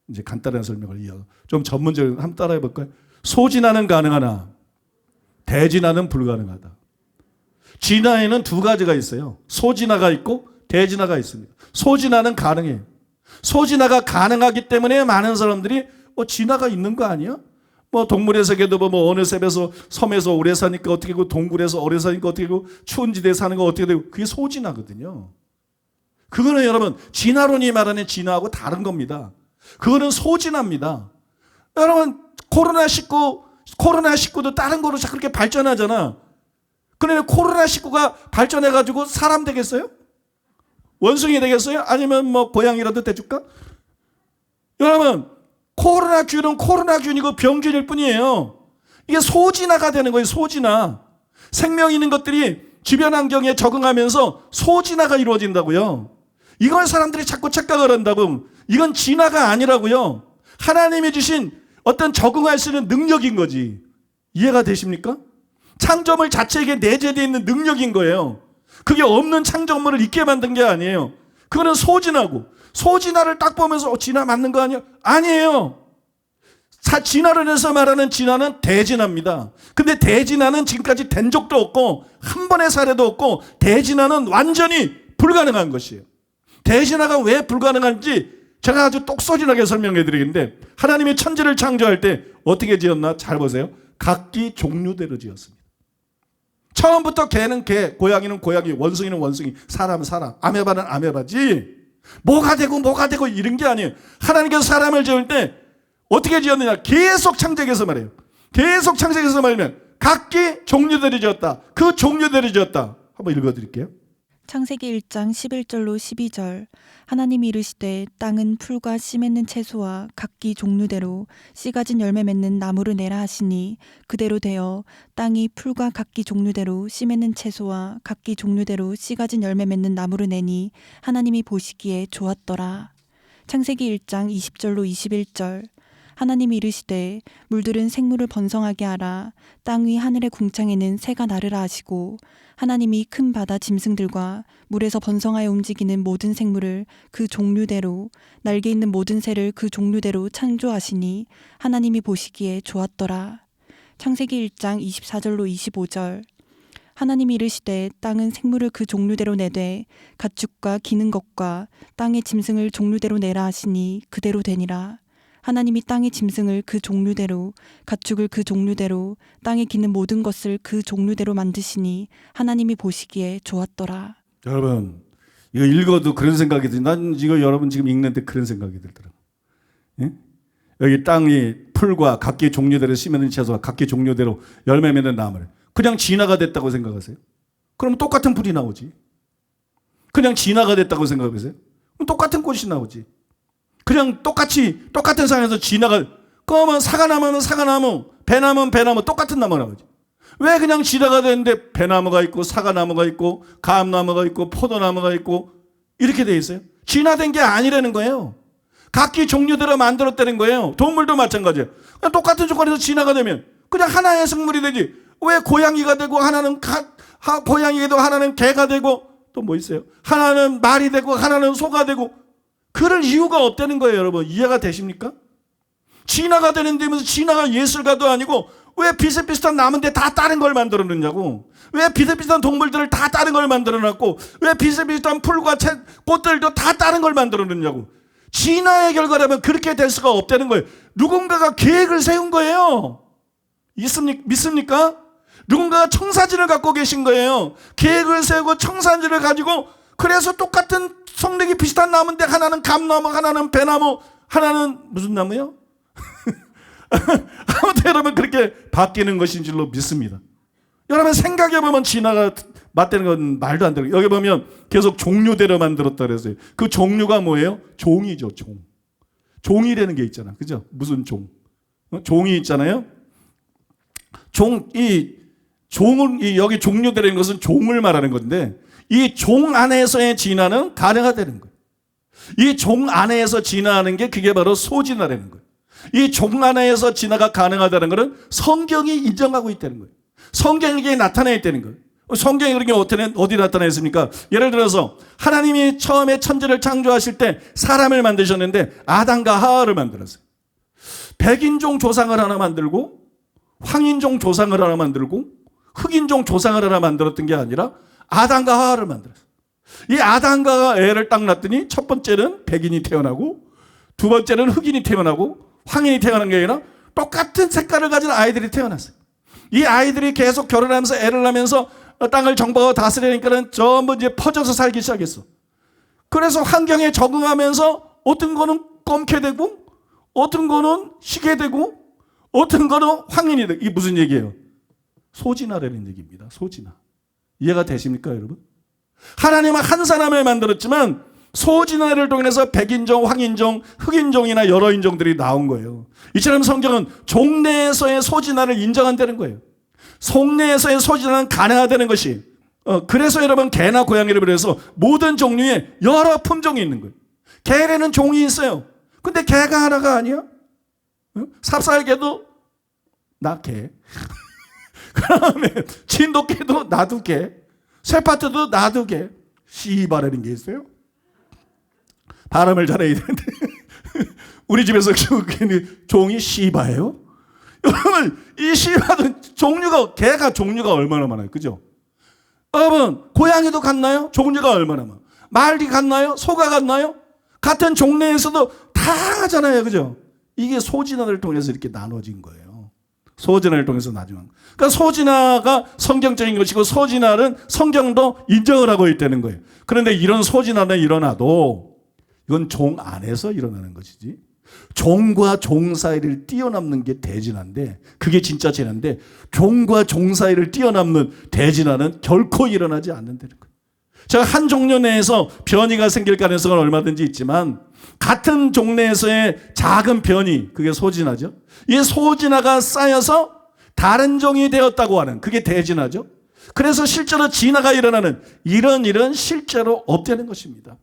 이제 간단한 설명을 이어서 좀 전문적인 한번 따라해 볼까요? 소진화는 가능하나 대진화는 불가능하다. 진화에는 두 가지가 있어요. 소진화가 있고 대진화가 있습니다. 소진화는 가능해요. 소진화가 가능하기 때문에 많은 사람들이 진화가 있는 거 아니야? 뭐 동물의 세계도 뭐 어느 섬에서 오래 사니까 어떻게 되고 동굴에서 오래 사니까 어떻게 되고 추운 지대에 사는 거 어떻게 되고 그게 소진화거든요. 그거는 여러분 진화론이 말하는 진화하고 다른 겁니다. 그거는 소진화입니다. 여러분 코로나19도 다른 거로 그렇게 발전하잖아. 그런데 코로나19가 발전해가지고 사람 되겠어요? 원숭이 되겠어요? 아니면 뭐 고양이라도 돼줄까? 여러분 코로나균은 코로나균이고 병균일 뿐이에요. 이게 소진화가 되는 거예요. 소진화. 생명 있는 것들이 주변 환경에 적응하면서 소진화가 이루어진다고요. 이걸 사람들이 자꾸 착각을 한다고. 이건 진화가 아니라고요. 하나님이 주신 어떤 적응할 수 있는 능력인 거지. 이해가 되십니까? 창조물 자체에게 내재되어 있는 능력인 거예요. 그게 없는 창조물을 있게 만든 게 아니에요. 그거는 소진화고, 소진화를 딱 보면서 진화 맞는 거 아니야? 아니에요. 진화론에서 말하는 진화는 대진화입니다. 근데 대진화는 지금까지 된 적도 없고 한 번의 사례도 없고 대진화는 완전히 불가능한 것이에요. 대진화가 왜 불가능한지 제가 아주 똑소진하게 설명해 드리겠는데, 하나님이 천지를 창조할 때 어떻게 지었나 잘 보세요. 각기 종류대로 지었습니다. 처음부터 개는 개, 고양이는 고양이, 원숭이는 원숭이, 사람은 사람, 아메바는 아메바지 뭐가 되고 이런 게 아니에요. 하나님께서 사람을 지을 때 어떻게 지었느냐, 계속 창조해서 말해요. 계속 창조해서 말하면 각기 종류대로 지었다. 그 종류대로 지었다. 한번 읽어드릴게요. 창세기 1장 11절로 12절. 하나님이 이르시되 땅은 풀과 씨 맺는 채소와 각기 종류대로 씨 가진 열매 맺는 나무를 내라 하시니 그대로 되어 땅이 풀과 각기 종류대로 씨 맺는 채소와 각기 종류대로 씨 가진 열매 맺는 나무를 내니 하나님이 보시기에 좋았더라. 창세기 1장 20절로 21절. 하나님이 이르시되 물들은 생물을 번성하게 하라. 땅 위 하늘의 궁창에는 새가 나르라 하시고 하나님이 큰 바다 짐승들과 물에서 번성하여 움직이는 모든 생물을 그 종류대로 날개 있는 모든 새를 그 종류대로 창조하시니 하나님이 보시기에 좋았더라. 창세기 1장 24절로 25절. 하나님이 이르시되 땅은 생물을 그 종류대로 내되 가축과 기는 것과 땅의 짐승을 종류대로 내라 하시니 그대로 되니라. 하나님이 땅의 짐승을 그 종류대로, 가축을 그 종류대로, 땅에 기는 모든 것을 그 종류대로 만드시니 하나님이 보시기에 좋았더라. 여러분 이거 읽어도 그런 생각이 들어요. 난 이거 여러분 지금 읽는데 그런 생각이 들더라고요. 예? 여기 땅이 풀과 각기 종류대로 씨 맺는 채소와 각기 종류대로 열매 맺는 나무를 그냥 진화가 됐다고 생각하세요? 그럼 똑같은 풀이 나오지. 그냥 진화가 됐다고 생각하세요? 그럼 똑같은 꽃이 나오지. 그냥 똑같은 상황에서 진화가, 그러면 사과나무는 사과나무, 배나무는 배나무, 똑같은 나무가 나오지. 왜 그냥 진화가 되는데 배나무가 있고 사과나무가 있고 감나무가 있고 포도나무가 있고 이렇게 돼 있어요? 진화된 게 아니라는 거예요. 각기 종류대로 만들었다는 거예요. 동물도 마찬가지예요. 그냥 똑같은 조건에서 진화가 되면 그냥 하나의 생물이 되지. 왜 고양이가 되고 하나는 고양이가 되고 하나는 개가 되고 또 뭐 있어요? 하나는 말이 되고 하나는 소가 되고 그럴 이유가 없다는 거예요. 여러분 이해가 되십니까? 진화가 되는 데면서 진화가 예술가도 아니고 왜 비슷비슷한 나무인데 다 다른 걸 만들어 놓냐고. 왜 비슷비슷한 동물들을 다 다른 걸 만들어 놨고 왜 비슷비슷한 풀과 꽃들도 다 다른 걸 만들어 놓냐고. 진화의 결과라면 그렇게 될 수가 없다는 거예요. 누군가가 계획을 세운 거예요. 믿습니까? 누군가가 청사진을 갖고 계신 거예요. 계획을 세우고 청사진을 가지고 그래서 똑같은 성격이 비슷한 나무인데 하나는 감나무, 하나는 배나무, 하나는 무슨 나무요? 아무튼 여러분 그렇게 바뀌는 것인 줄로 믿습니다. 여러분 생각해보면 진화가 맞다는 건 말도 안 되는. 여기 보면 계속 종류대로 만들었다 그랬어요. 그 종류가 뭐예요? 종이죠. 종이라는 게 있잖아. 그죠? 무슨 종? 종이 있잖아요. 여기 종류대라는 것은 종을 말하는 건데 이 종 안에서의 진화는 가능하다는 거예요. 이 종 안에서 진화하는 게 그게 바로 소진화라는 거예요. 이 종 안에서 진화가 가능하다는 것은 성경이 인정하고 있다는 거예요. 성경에 나타나 있다는 거예요. 성경에 그런 게 어디 나타나 있습니까? 예를 들어서 하나님이 처음에 천지를 창조하실 때 사람을 만드셨는데 아담과 하와를 만들었어요. 백인종 조상을 하나 만들고 황인종 조상을 하나 만들고 흑인종 조상을 하나 만들었던 게 아니라 아담과 하와를 만들었어요. 이 아담과 하와 애를 딱 낳더니 첫 번째는 백인이 태어나고 두 번째는 흑인이 태어나고 황인이 태어난 게 아니라 똑같은 색깔을 가진 아이들이 태어났어요. 이 아이들이 계속 결혼하면서 애를 낳으면서 땅을 정복하고 다스리니까는 전부 이제 퍼져서 살기 시작했어. 그래서 환경에 적응하면서 어떤 거는 검게 되고 어떤 거는 희게 되고 어떤 거는 황인이 되고. 이게 무슨 얘기예요? 소진하라는 얘기입니다. 소진하. 이해가 되십니까, 여러분? 하나님은 한 사람을 만들었지만 소진하를 통해서 백인종, 황인종, 흑인종이나 여러 인종들이 나온 거예요. 이처럼 성경은 종내에서의 소진하를 인정한다는 거예요. 속내에서의 소진하는 가능하다는 것이. 그래서 여러분 개나 고양이를 비롯해서 모든 종류의 여러 품종이 있는 거예요. 개에는 종이 있어요. 근데 개가 하나가 아니야. 삽살개도 나 개. 그 다음에 진돗개도 나도 개. 쇠파트도 나도 개. 씨바라는 게 있어요. 발음을 잘해야 되는데 우리 집에서 키우는 종이 씨바예요. 여러분 이 씨바도 종류가 개가 종류가 얼마나 많아요, 그죠? 여러분 고양이도 같나요? 종류가 얼마나 많아요. 말이 같나요? 소가 같나요? 같은 종내에서도 다양하잖아요, 그죠? 이게 소진화를 통해서 이렇게 나눠진 거예요. 소진화를 통해서 나중에. 그러니까 소진화가 성경적인 것이고 소진화는 성경도 인정을 하고 있다는 거예요. 그런데 이런 소진화는 일어나도 이건 종 안에서 일어나는 것이지. 종과 종 사이를 뛰어넘는 게 대진화인데 그게 진짜 진화인데 종과 종 사이를 뛰어넘는 대진화는 결코 일어나지 않는다는 거예요. 제가 한 종류 내에서 변이가 생길 가능성은 얼마든지 있지만 같은 종내에서의 작은 변이, 그게 소진화죠. 이 소진화가 쌓여서 다른 종이 되었다고 하는 그게 대진화죠. 그래서 실제로 진화가 일어나는 이런 일은 실제로 없다는 것입니다.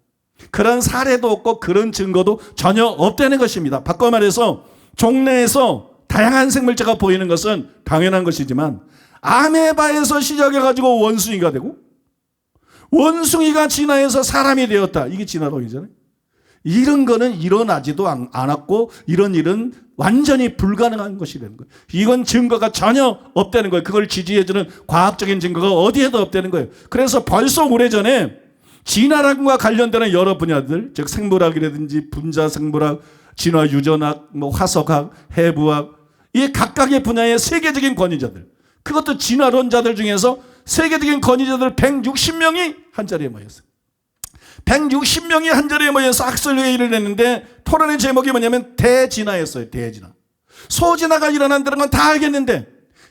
그런 사례도 없고 그런 증거도 전혀 없다는 것입니다. 바꿔 말해서 종내에서 다양한 생물체가 보이는 것은 당연한 것이지만 아메바에서 시작해가지고 원숭이가 되고 원숭이가 진화해서 사람이 되었다. 이게 진화론이잖아요. 이런 거는 일어나지도 않았고 이런 일은 완전히 불가능한 것이라는 거예요. 이건 증거가 전혀 없다는 거예요. 그걸 지지해주는 과학적인 증거가 어디에도 없다는 거예요. 그래서 벌써 오래전에 진화론과 관련되는 여러 분야들, 즉 생물학이라든지 분자생물학, 진화 유전학, 화석학, 해부학, 이 각각의 분야의 세계적인 권위자들, 그것도 진화론자들 중에서 세계적인 권위자들 160명이 한자리에 모였어요. 160명이 한자리에 모여서 학술회의를 했는데 토론의 제목이 뭐냐면 대진화였어요. 대진화. 소진화가 일어난다는 건 다 알겠는데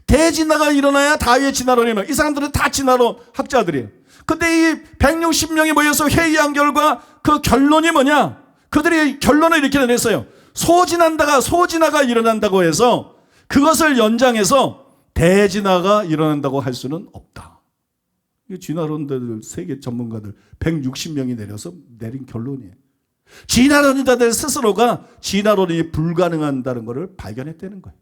대진화가 일어나야 다위의 진화론이 일어나요. 이 사람들은 다 진화론 학자들이에요. 근데 이 160명이 모여서 회의한 결과 그 결론이 뭐냐? 그들이 결론을 이렇게 내렸어요. 소진화가 일어난다고 해서 그것을 연장해서 대진화가 일어난다고 할 수는 없다. 이게 진화론자들, 세계 전문가들 160명이 내린 결론이에요. 진화론자들 스스로가 진화론이 불가능하다는 것을 발견했다는 거예요.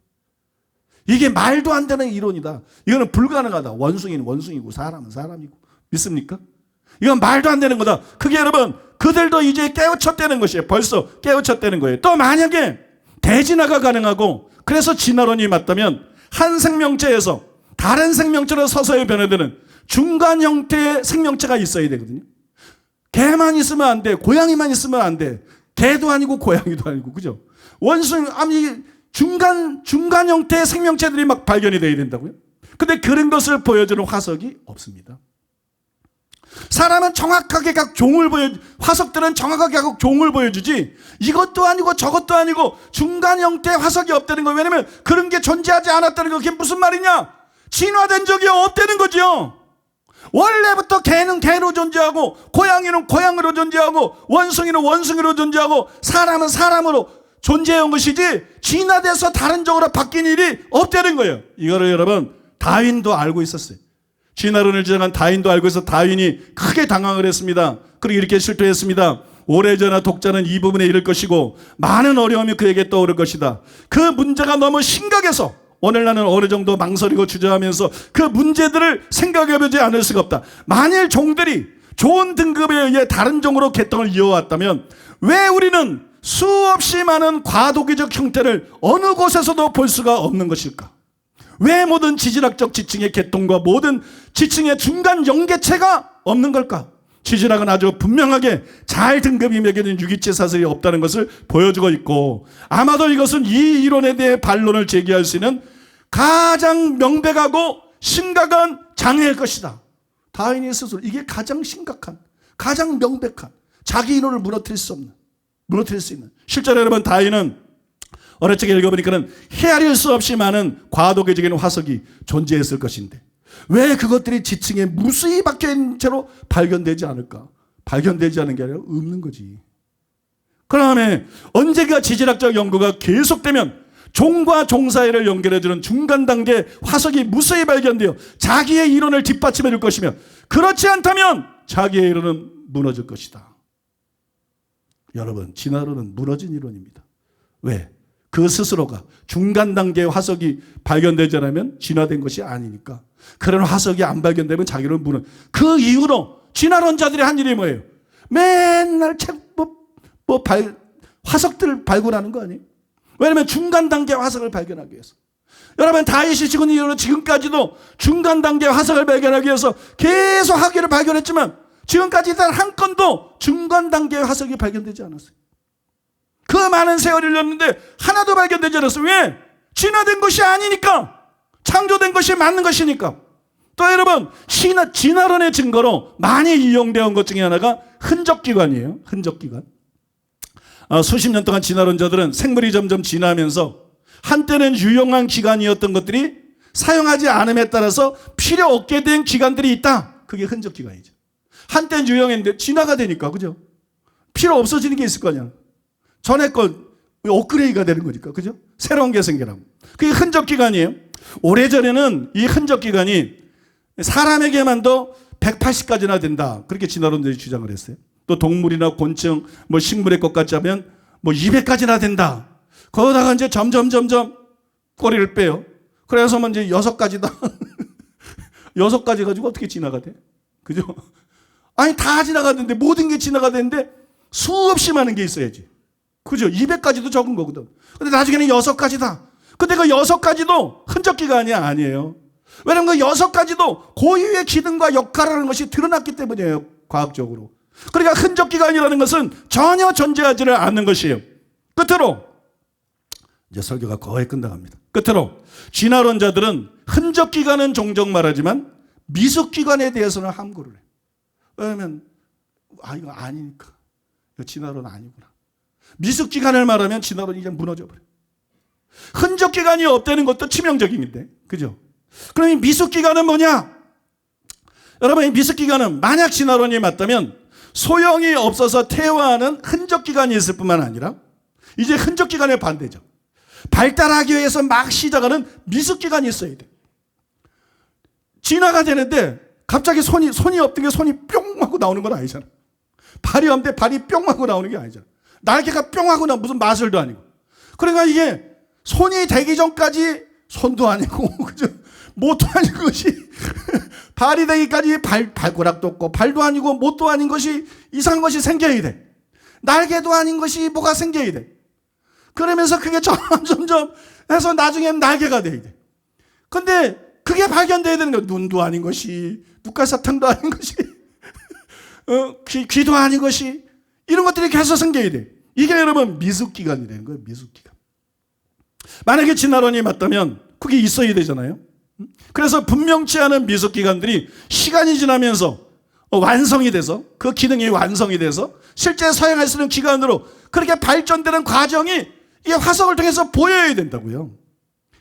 이게 말도 안 되는 이론이다. 이거는 불가능하다. 원숭이는 원숭이고 사람은 사람이고. 믿습니까? 이건 말도 안 되는 거다. 그게 여러분 그들도 이제 깨우쳤다는 것이에요. 벌써 깨우쳤다는 거예요. 또 만약에 대진화가 가능하고 그래서 진화론이 맞다면 한 생명체에서 다른 생명체로 서서히 변화되는 중간 형태의 생명체가 있어야 되거든요. 개만 있으면 안 돼. 고양이만 있으면 안 돼. 개도 아니고 고양이도 아니고, 그죠? 원숭이, 아니, 중간 형태의 생명체들이 막 발견이 돼야 된다고요? 근데 그런 것을 보여주는 화석이 없습니다. 사람은 정확하게 각 종을 화석들은 정확하게 각 종을 보여주지 이것도 아니고 저것도 아니고 중간 형태의 화석이 없다는 거예요. 왜냐면 그런 게 존재하지 않았다는 거. 그게 무슨 말이냐? 진화된 적이 없다는 거죠. 원래부터 개는 개로 존재하고 고양이는 고양이로 존재하고 원숭이는 원숭이로 존재하고 사람은 사람으로 존재한 것이지 진화돼서 다른 종으로 바뀐 일이 없다는 거예요. 이거를 여러분 다윈도 알고 있었어요. 진화론을 주장한 다윈도 알고 있어 다윈이 크게 당황을 했습니다. 그리고 이렇게 실토했습니다. 오래전에 독자는 이 부분에 이를 것이고 많은 어려움이 그에게 떠오를 것이다. 그 문제가 너무 심각해서 오늘 나는 어느 정도 망설이고 주저하면서 그 문제들을 생각해보지 않을 수가 없다. 만일 종들이 좋은 등급에 의해 다른 종으로 계통을 이어왔다면 왜 우리는 수없이 많은 과도기적 형태를 어느 곳에서도 볼 수가 없는 것일까? 왜 모든 지질학적 지층의 계통과 모든 지층의 중간 연계체가 없는 걸까? 지질학은 아주 분명하게 잘 등급이 매겨진 유기체 사슬이 없다는 것을 보여주고 있고, 아마도 이것은 이 이론에 대해 반론을 제기할 수 있는 가장 명백하고 심각한 장애일 것이다. 다윈이 스스로 이게 가장 심각한, 가장 명백한, 자기 이론을 무너뜨릴 수 있는. 실제로 여러분, 다윈은 어릴 적에 읽어보니까는 헤아릴 수 없이 많은 과도기적인 화석이 존재했을 것인데 왜 그것들이 지층에 무수히 박혀있는 채로 발견되지 않을까? 발견되지 않은 게 아니라 없는 거지. 그 다음에 언제가 지질학적 연구가 계속되면 종과 종 사이를 연결해주는 중간 단계 화석이 무수히 발견되어 자기의 이론을 뒷받침해 줄 것이며, 그렇지 않다면 자기의 이론은 무너질 것이다. 여러분, 진화론은 무너진 이론입니다. 왜? 그 스스로가 중간 단계의 화석이 발견되지 않으면 진화된 것이 아니니까. 그런 화석이 안 발견되면 자기는 무너. 그 이후로 진화론자들이 한 일이 뭐예요? 맨날 화석들을 발굴하는 거 아니에요? 왜냐하면 중간 단계의 화석을 발견하기 위해서. 여러분, 다윗이 지금 이후로 지금까지도 중간 단계의 화석을 발견하기 위해서 계속 학계를 발견했지만 지금까지 단 한 건도 중간 단계의 화석이 발견되지 않았어요. 그 많은 세월이 흘렀는데 하나도 발견되지 않았어요. 왜? 진화된 것이 아니니까. 창조된 것이 맞는 것이니까. 또 여러분, 진화론의 증거로 많이 이용되어 온 것 중에 하나가 흔적기관이에요. 흔적기관. 수십 년 동안 진화론자들은 생물이 점점 진화하면서 한때는 유용한 기관이었던 것들이 사용하지 않음에 따라서 필요 없게 된 기관들이 있다. 그게 흔적기관이죠. 한때는 유용했는데 진화가 되니까, 그죠? 필요 없어지는 게 있을 거 아니야. 전에 건 업그레이드가 되는 거니까, 그죠? 새로운 게 생겨나고. 그게 흔적기관이에요. 오래전에는 이 흔적기관이 사람에게만도 180까지나 된다. 그렇게 진화론들이 주장을 했어요. 또 동물이나 곤충, 식물의 것 같이 하면 200까지나 된다. 거기다가 이제 점점 꼬리를 빼요. 그래서 이제 6가지다. 6가지 가지고 어떻게 진화가 돼? 그죠? 아니, 다 지나가는데, 모든 게 지나가 되는데 수없이 많은 게 있어야지. 그죠? 200까지도 적은 거거든. 근데 나중에는 6가지다. 근데 그 6가지도 흔적기관이 아니에요. 왜냐면 그 6가지도 고유의 기능과 역할을 것이 드러났기 때문이에요. 과학적으로. 그러니까 흔적기관이라는 것은 전혀 존재하지를 않는 것이에요. 끝으로, 이제 설교가 거의 끝나갑니다. 끝으로, 진화론자들은 흔적기관은 종종 말하지만 미숙기관에 대해서는 함구를 해요. 왜냐면, 이거 아니니까. 이거 진화론 아니구나. 미숙기관을 말하면 진화론이 그냥 무너져버려요. 흔적기관이 없다는 것도 치명적인데, 그죠? 그럼 이 미숙기관은 뭐냐? 여러분, 이 미숙기관은 만약 진화론이 맞다면 소용이 없어서 퇴화하는 흔적기관이 있을 뿐만 아니라 이제 흔적기관의 반대죠. 발달하기 위해서 막 시작하는 미숙기관이 있어야 돼. 진화가 되는데 갑자기 손이 없던 게 손이 뿅 하고 나오는 건 아니잖아. 발이 없는데 발이 뿅 하고 나오는 게 아니잖아. 날개가 뿅 하고 나 무슨 마술도 아니고. 그러니까 이게 손이 되기 전까지 손도 아니고, 그죠? 못도 아닌 것이 발이 되기까지 발가락도 없고 발도 아니고 못도 아닌 것이 이상한 것이 생겨야 돼. 날개도 아닌 것이 뭐가 생겨야 돼. 그러면서 그게 점점 해서 나중에는 날개가 돼야 돼. 근데 그게 발견돼야 되는 거야. 눈도 아닌 것이, 눈가사탕도 아닌 것이, 귀도 아닌 것이, 이런 것들이 계속 생겨야 돼. 이게 여러분 미숙기관이라는 거예요. 미숙기관. 만약에 진화론이 맞다면 그게 있어야 되잖아요. 그래서 분명치 않은 미숙기관들이 시간이 지나면서 완성이 돼서, 그 기능이 완성이 돼서 실제 사용할 수 있는 기관으로 그렇게 발전되는 과정이 이 화석을 통해서 보여야 된다고요.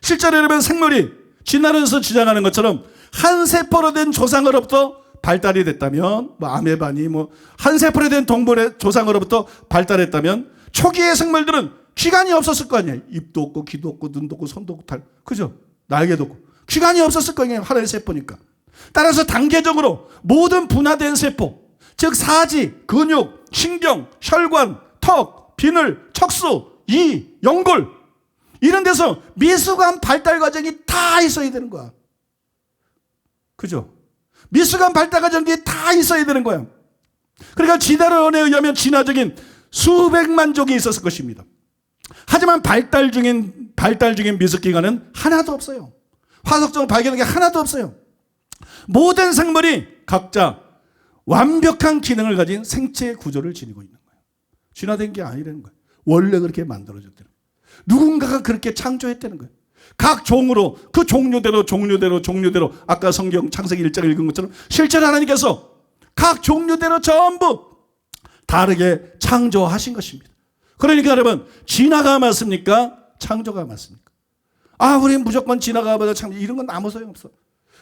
실제로 여러분, 생물이 진화론에서 주장하는 것처럼 한 세포로 된 조상으로부터 발달이 됐다면, 아메바니 한 세포로 된 동물의 조상으로부터 발달했다면 초기의 생물들은 기관이 없었을 거 아니에요. 입도 없고 귀도 없고 눈도 없고 손도 없고 그죠? 날개도 없고 기관이 없었을 거예요. 하나의 세포니까. 따라서 단계적으로 모든 분화된 세포, 즉 사지, 근육, 신경, 혈관, 턱, 비늘, 척수, 이, 연골, 이런 데서 미숙한 발달 과정이 다 있어야 되는 거야. 그죠? 미숙한 발달 과정이 다 있어야 되는 거야. 그러니까 진화론에 의하면 진화적인 수백만 종이 있었을 것입니다. 하지만 발달 중인 미숙기관은 하나도 없어요. 화석적으로 발견한 게 하나도 없어요. 모든 생물이 각자 완벽한 기능을 가진 생체 구조를 지니고 있는 거예요. 진화된 게 아니라는 거예요. 원래 그렇게 만들어졌다는 거예요. 누군가가 그렇게 창조했다는 거예요. 각 종으로 그 종류대로 아까 성경 창세기 1장 읽은 것처럼 실제로 하나님께서 각 종류대로 전부 다르게 창조하신 것입니다. 그러니까 여러분, 진화가 맞습니까? 창조가 맞습니까? 우리는 무조건 진화가 맞아 창조, 이런 건 아무 소용없어.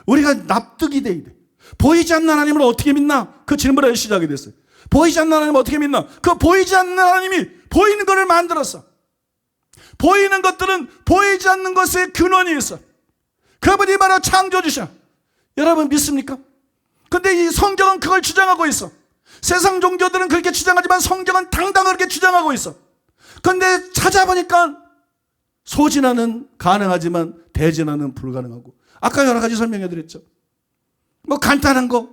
우리가 납득이 돼야 돼. 보이지 않는 하나님을 어떻게 믿나? 그 질문에 시작이 됐어요. 보이지 않는 하나님을 어떻게 믿나? 그 보이지 않는 하나님이 보이는 것을 만들었어. 보이는 것들은 보이지 않는 것에 근원이 있어. 그분이 바로 창조주셔. 여러분 믿습니까? 근데 이 성경은 그걸 주장하고 있어. 세상 종교들은 그렇게 주장하지만 성경은 당당하게 그렇게 주장하고 있어. 근데 찾아보니까 소진화는 가능하지만 대진화는 불가능하고, 아까 여러 가지 설명해 드렸죠. 뭐 간단한 거,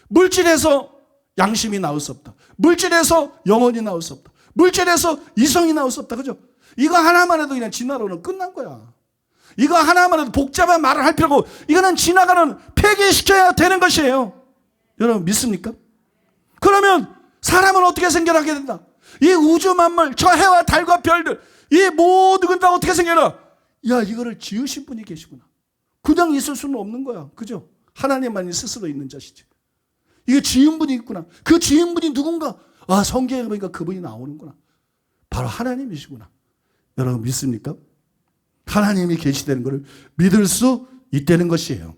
물질에서 양심이 나올 수 없다. 물질에서 영혼이 나올 수 없다. 물질에서 이성이 나올 수 없다. 그죠? 이거 하나만 해도 그냥 진화론은 끝난 거야. 이거 하나만 해도 복잡한 말을 할 필요가 없고, 이거는 진화가는 폐기시켜야 되는 것이에요. 여러분 믿습니까? 그러면 사람은 어떻게 생겨나게 된다? 이 우주 만물, 저 해와 달과 별들, 이 모든 건 다 어떻게 생겨나? 야, 이거를 지으신 분이 계시구나. 그냥 있을 수는 없는 거야. 그죠? 하나님만이 스스로 있는 자시지. 이거 지은 분이 있구나. 그 지은 분이 누군가? 성경에 보니까 그분이 나오는구나. 바로 하나님이시구나. 여러분 믿습니까? 하나님이 계시다는 것을 믿을 수 있다는 것이에요.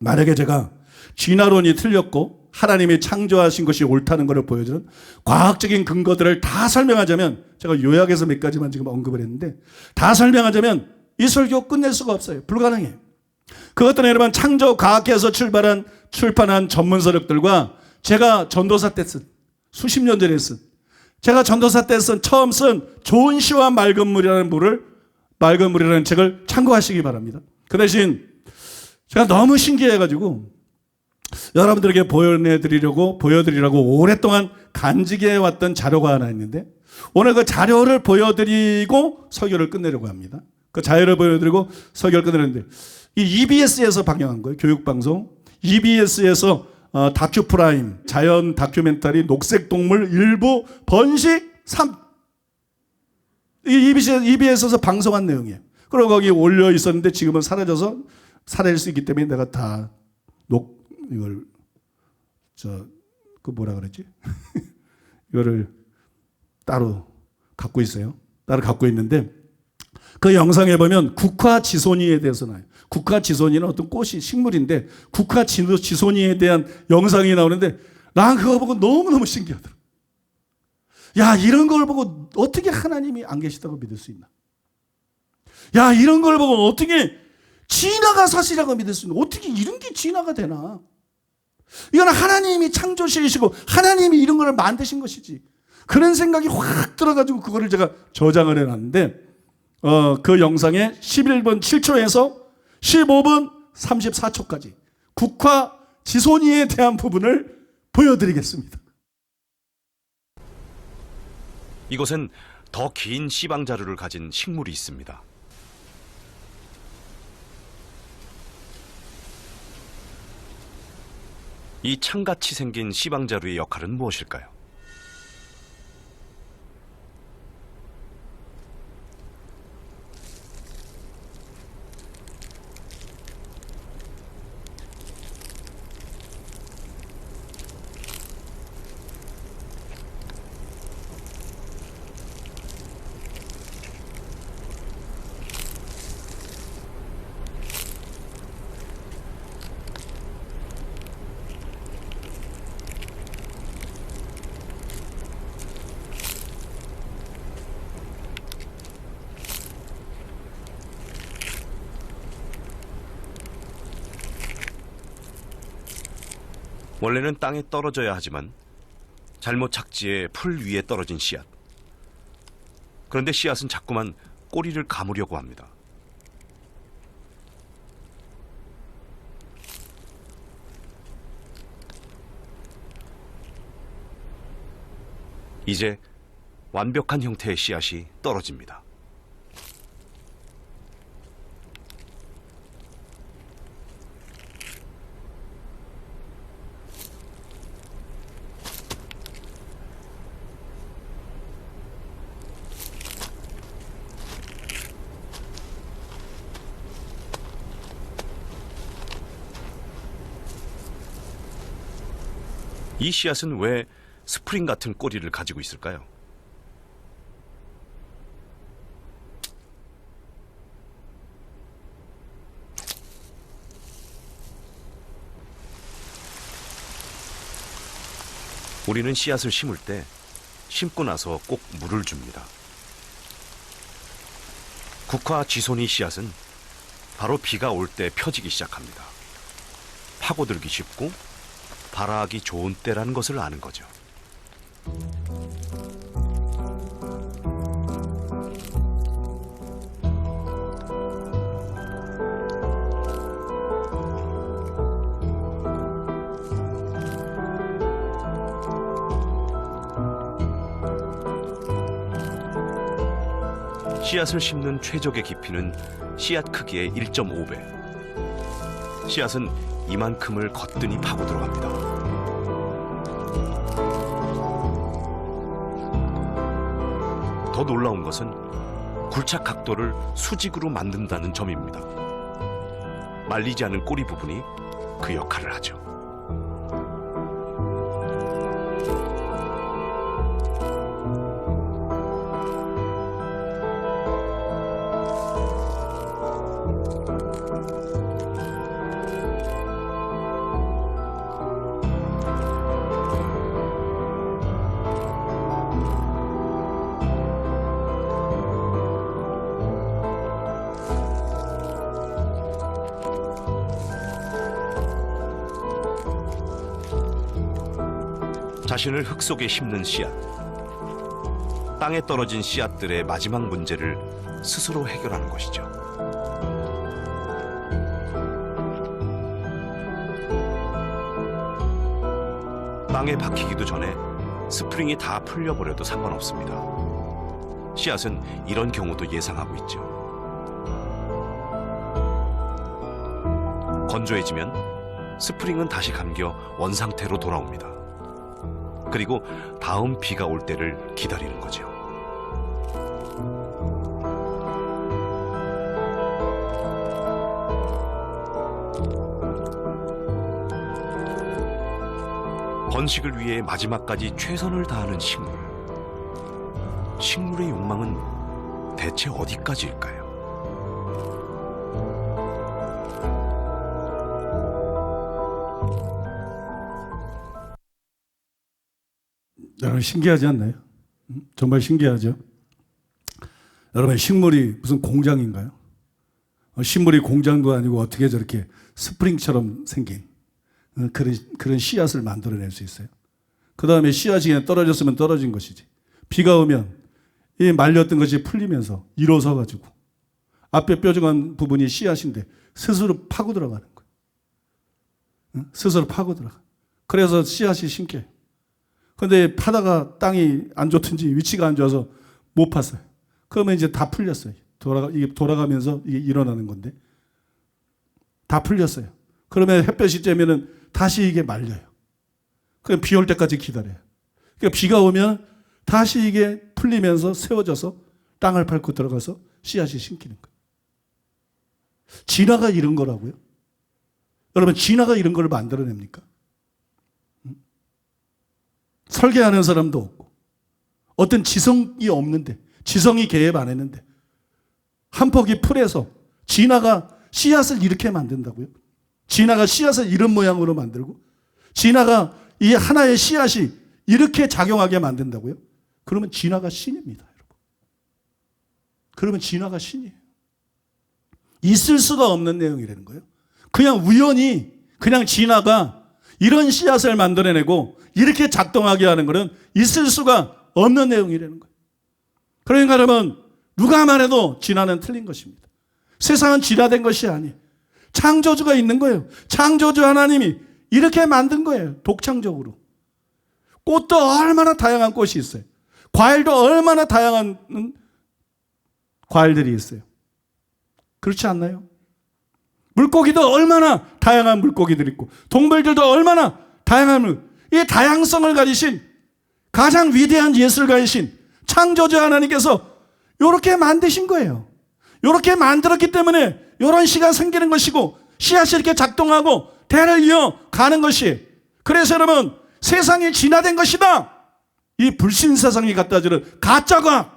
만약에 제가 진화론이 틀렸고 하나님이 창조하신 것이 옳다는 것을 보여주는 과학적인 근거들을 다 설명하자면, 제가 요약해서 몇 가지만 지금 언급을 했는데, 다 설명하자면 이 설교 끝낼 수가 없어요. 불가능해요. 그것들은 여러분 창조과학회에서 출판한 전문 서력들과 제가 전도사 때 쓴, 수십 년 전에 쓴, 제가 전도사 때 처음 쓴 좋은 시와 맑은 물이라는 책을 참고하시기 바랍니다. 그 대신 제가 너무 신기해가지고 여러분들에게 보여드리려고 오랫동안 간직해 왔던 자료가 하나 있는데, 오늘 그 자료를 보여드리고 설교를 끝내려고 합니다. 그 자료를 보여드리고 설교를 끝내는데, 이 EBS에서 방영한 거예요. 교육방송. EBS에서 다큐프라임, 자연 다큐멘터리 녹색동물 일부 번식 3. 이 EBS에서 방송한 내용이에요. 그리고 거기 올려 있었는데 지금은 사라져서 사라질 수 있기 때문에 내가 다 이걸 그 뭐라 그러지? 이거를 따로 갖고 있어요. 따로 갖고 있는데, 그 영상에 보면 국화지손이에 대해서 나와요. 국화지손이는 어떤 꽃이 식물인데 국화지손이에 대한 영상이 나오는데, 난 그거 보고 너무너무 신기하더라. 야, 이런 걸 보고 어떻게 하나님이 안 계시다고 믿을 수 있나? 야, 이런 걸 보고 어떻게 진화가 사실이라고 믿을 수 있나? 어떻게 이런 게 진화가 되나? 이건 하나님이 창조시키시고 하나님이 이런 걸 만드신 것이지. 그런 생각이 확 들어가지고 그거를 제가 저장을 해놨는데, 그 영상에 11분 7초에서 15분 34초까지 국화지손이에 대한 부분을 보여드리겠습니다. 이곳엔 더 긴 씨방 자루를 가진 식물이 있습니다. 이 창같이 생긴 씨방 자루의 역할은 무엇일까요? 원래는 땅에 떨어져야 하지만 잘못 착지해 풀 위에 떨어진 씨앗. 그런데 씨앗은 자꾸만 꼬리를 감으려고 합니다. 이제 완벽한 형태의 씨앗이 떨어집니다. 이 씨앗은 왜 스프링 같은 꼬리를 가지고 있을까요? 우리는 씨앗을 심을 때 심고 나서 꼭 물을 줍니다. 국화 지손이 씨앗은 바로 비가 올 때 펴지기 시작합니다. 파고들기 쉽고 발아하기 좋은 때라는 것을 아는 거죠. 씨앗을 심는 최적의 깊이는 씨앗 크기의 1.5배. 씨앗은 이만큼을 거뜬히 파고 들어갑니다. 더 놀라운 것은 굴착 각도를 수직으로 만든다는 점입니다. 말리지 않은 꼬리 부분이 그 역할을 하죠. 자신을 흙 속에 심는 씨앗. 땅에 떨어진 씨앗들의 마지막 문제를 스스로 해결하는 것이죠. 땅에 박히기도 전에 스프링이 다 풀려버려도 상관없습니다. 씨앗은 이런 경우도 예상하고 있죠. 건조해지면 스프링은 다시 감겨 원상태로 돌아옵니다. 그리고 다음 비가 올 때를 기다리는 거죠. 번식을 위해 마지막까지 최선을 다하는 식물. 식물의 욕망은 대체 어디까지일까요? 여러분 신기하지 않나요? 정말 신기하죠? 여러분 식물이 무슨 공장인가요? 식물이 공장도 아니고 어떻게 저렇게 스프링처럼 생긴 그런 씨앗을 만들어낼 수 있어요? 그 다음에 씨앗이 그냥 떨어졌으면 떨어진 것이지. 비가 오면 이 말렸던 것이 풀리면서 일어서 가지고 앞에 뾰족한 부분이 씨앗인데 스스로 파고 들어가는 거예요. 스스로 파고 들어가. 그래서 씨앗이 심게. 근데 파다가 땅이 안 좋든지 위치가 안 좋아서 못 팠어요. 그러면 이제 다 풀렸어요. 이게 돌아가면서 이게 일어나는 건데 다 풀렸어요. 그러면 햇볕이 쬐면은 다시 이게 말려요. 그럼 비 올 때까지 기다려요. 그러니까 비가 오면 다시 이게 풀리면서 세워져서 땅을 밟고 들어가서 씨앗이 심기는 거예요. 진화가 이런 거라고요? 여러분 진화가 이런 걸 만들어냅니까? 설계하는 사람도 없고 어떤 지성이 없는데 지성이 개입 안 했는데 한 포기 풀에서 진화가 씨앗을 이렇게 만든다고요? 진화가 씨앗을 이런 모양으로 만들고 진화가 이 하나의 씨앗이 이렇게 작용하게 만든다고요? 그러면 진화가 신입니다, 여러분. 그러면 진화가 신이에요. 있을 수가 없는 내용이라는 거예요. 그냥 우연히 그냥 진화가 이런 씨앗을 만들어내고 이렇게 작동하게 하는 것은 있을 수가 없는 내용이라는 거예요. 그러니까 여러분 누가 말해도 진화는 틀린 것입니다. 세상은 진화된 것이 아니에요. 창조주가 있는 거예요. 창조주 하나님이 이렇게 만든 거예요. 독창적으로. 꽃도 얼마나 다양한 꽃이 있어요. 과일도 얼마나 다양한 과일들이 있어요. 그렇지 않나요? 물고기도 얼마나 다양한 물고기들이 있고 동물들도 얼마나 다양한 이 다양성을 가지신 가장 위대한 예술가이신 창조주 하나님께서 이렇게 만드신 거예요. 이렇게 만들었기 때문에 이런 시가 생기는 것이고 씨앗이 이렇게 작동하고 대를 이어 가는 것이. 그래서 여러분 세상이 진화된 것이다. 이 불신 세상이 갖다 주는 가짜가.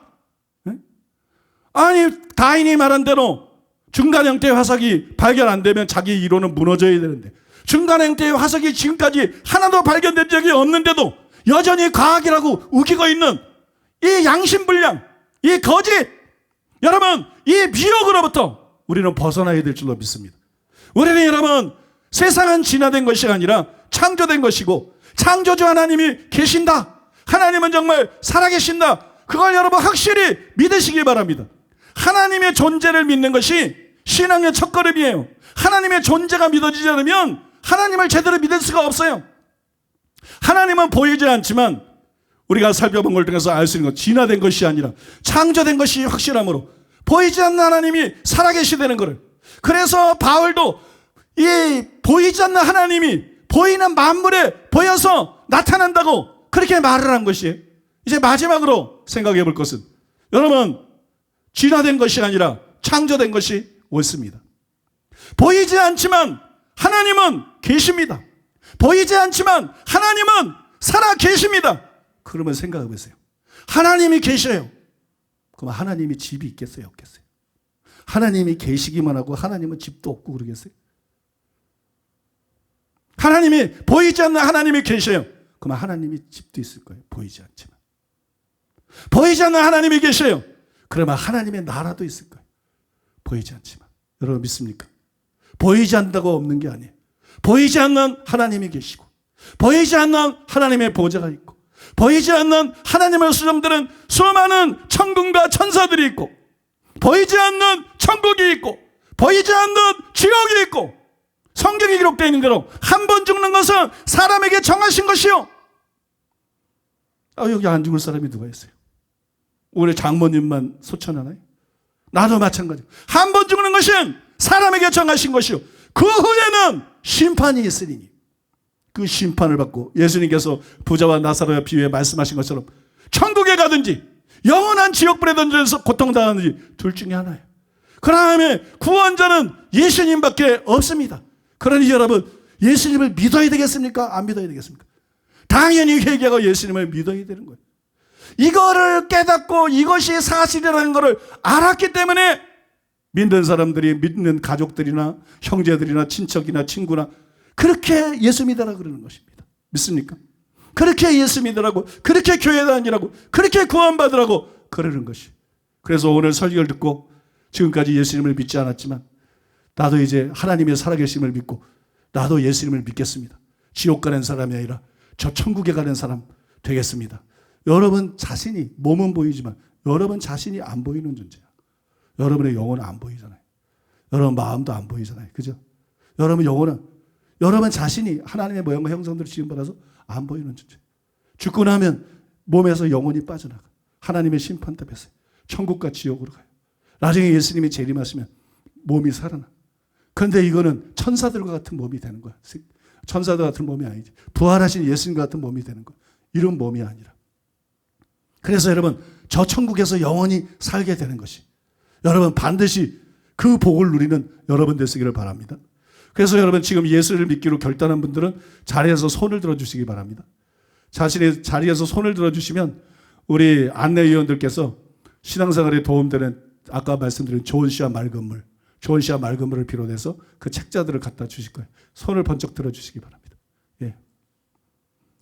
아니 다인이 말한 대로 중간 형태의 화석이 발견 안 되면 자기 이론은 무너져야 되는데 중간 형태의 화석이 지금까지 하나도 발견된 적이 없는데도 여전히 과학이라고 우기고 있는 이 양심불량, 이 거짓, 여러분 이 미혹으로부터 우리는 벗어나야 될 줄로 믿습니다. 우리는 여러분 세상은 진화된 것이 아니라 창조된 것이고 창조주 하나님이 계신다. 하나님은 정말 살아계신다. 그걸 여러분 확실히 믿으시기 바랍니다. 하나님의 존재를 믿는 것이 신앙의 첫걸음이에요. 하나님의 존재가 믿어지지 않으면 하나님을 제대로 믿을 수가 없어요. 하나님은 보이지 않지만 우리가 살펴본 걸 통해서 알 수 있는 것, 진화된 것이 아니라 창조된 것이 확실함으로 보이지 않는 하나님이 살아계시다는 것을. 그래서 바울도 이 보이지 않는 하나님이 보이는 만물에 보여서 나타난다고 그렇게 말을 한 것이에요. 이제 마지막으로 생각해 볼 것은 여러분 진화된 것이 아니라 창조된 것이 옳습니다. 보이지 않지만 하나님은 계십니다. 보이지 않지만 하나님은 살아 계십니다. 그러면 생각해 보세요. 하나님이 계셔요. 그럼 하나님이 집이 있겠어요? 없겠어요? 하나님이 계시기만 하고 하나님은 집도 없고 그러겠어요? 하나님이 보이지 않는 하나님이 계셔요. 그럼 하나님이 집도 있을 거예요. 보이지 않지만. 보이지 않는 하나님이 계셔요. 그러면 하나님의 나라도 있을 거예요. 보이지 않지만. 여러분 믿습니까? 보이지 않는다고 없는 게 아니에요. 보이지 않는 하나님이 계시고 보이지 않는 하나님의 보좌가 있고 보이지 않는 하나님의 수정들은 수많은 천군과 천사들이 있고 보이지 않는 천국이 있고 보이지 않는 지옥이 있고 성경에 기록되어 있는 대로 한 번 죽는 것은 사람에게 정하신 것이요. 여기 안 죽을 사람이 누가 있어요? 오늘 장모님만 소천하나요? 나도 마찬가지. 한 번 죽는 것은 사람에게 정하신 것이요. 그 후에는 심판이 있으니 그 심판을 받고 예수님께서 부자와 나사로의 비유에 말씀하신 것처럼 천국에 가든지 영원한 지옥불에 던져서 고통당하든지 둘 중에 하나예요. 그 다음에 구원자는 예수님밖에 없습니다. 그러니 여러분 예수님을 믿어야 되겠습니까? 안 믿어야 되겠습니까? 당연히 회개하고 예수님을 믿어야 되는 거예요. 이거를 깨닫고 이것이 사실이라는 것을 알았기 때문에 믿는 사람들이 믿는 가족들이나 형제들이나 친척이나 친구나 그렇게 예수 믿으라 그러는 것입니다. 믿습니까? 그렇게 예수 믿으라고 그렇게 교회 다니라고 그렇게 구원받으라고 그러는 것이. 그래서 오늘 설교를 듣고 지금까지 예수님을 믿지 않았지만 나도 이제 하나님의 살아계심을 믿고 나도 예수님을 믿겠습니다. 지옥 가는 사람이 아니라 저 천국에 가는 사람 되겠습니다. 여러분 자신이 몸은 보이지만 여러분 자신이 안 보이는 존재야. 여러분의 영혼은 안 보이잖아요. 여러분 마음도 안 보이잖아요. 그죠? 여러분 영혼은 여러분 자신이 하나님의 모양과 형상대로 지음받아서 안 보이는 존재. 죽고 나면 몸에서 영혼이 빠져나가. 하나님의 심판대에서 천국과 지옥으로 가요. 나중에 예수님이 재림하시면 몸이 살아나. 그런데 이거는 천사들과 같은 몸이 되는 거야. 천사들 같은 몸이 아니지. 부활하신 예수님 같은 몸이 되는 거야. 이런 몸이 아니라. 그래서 여러분 저 천국에서 영원히 살게 되는 것이 여러분 반드시 그 복을 누리는 여러분 되시기를 바랍니다. 그래서 여러분 지금 예수를 믿기로 결단한 분들은 자리에서 손을 들어주시기 바랍니다. 자신의 자리에서 손을 들어주시면 우리 안내위원들께서 신앙생활에 도움되는 아까 말씀드린 좋은 씨와 맑은 물, 좋은 씨와 맑은 물을 비롯해서 그 책자들을 갖다 주실 거예요. 손을 번쩍 들어주시기 바랍니다. 예.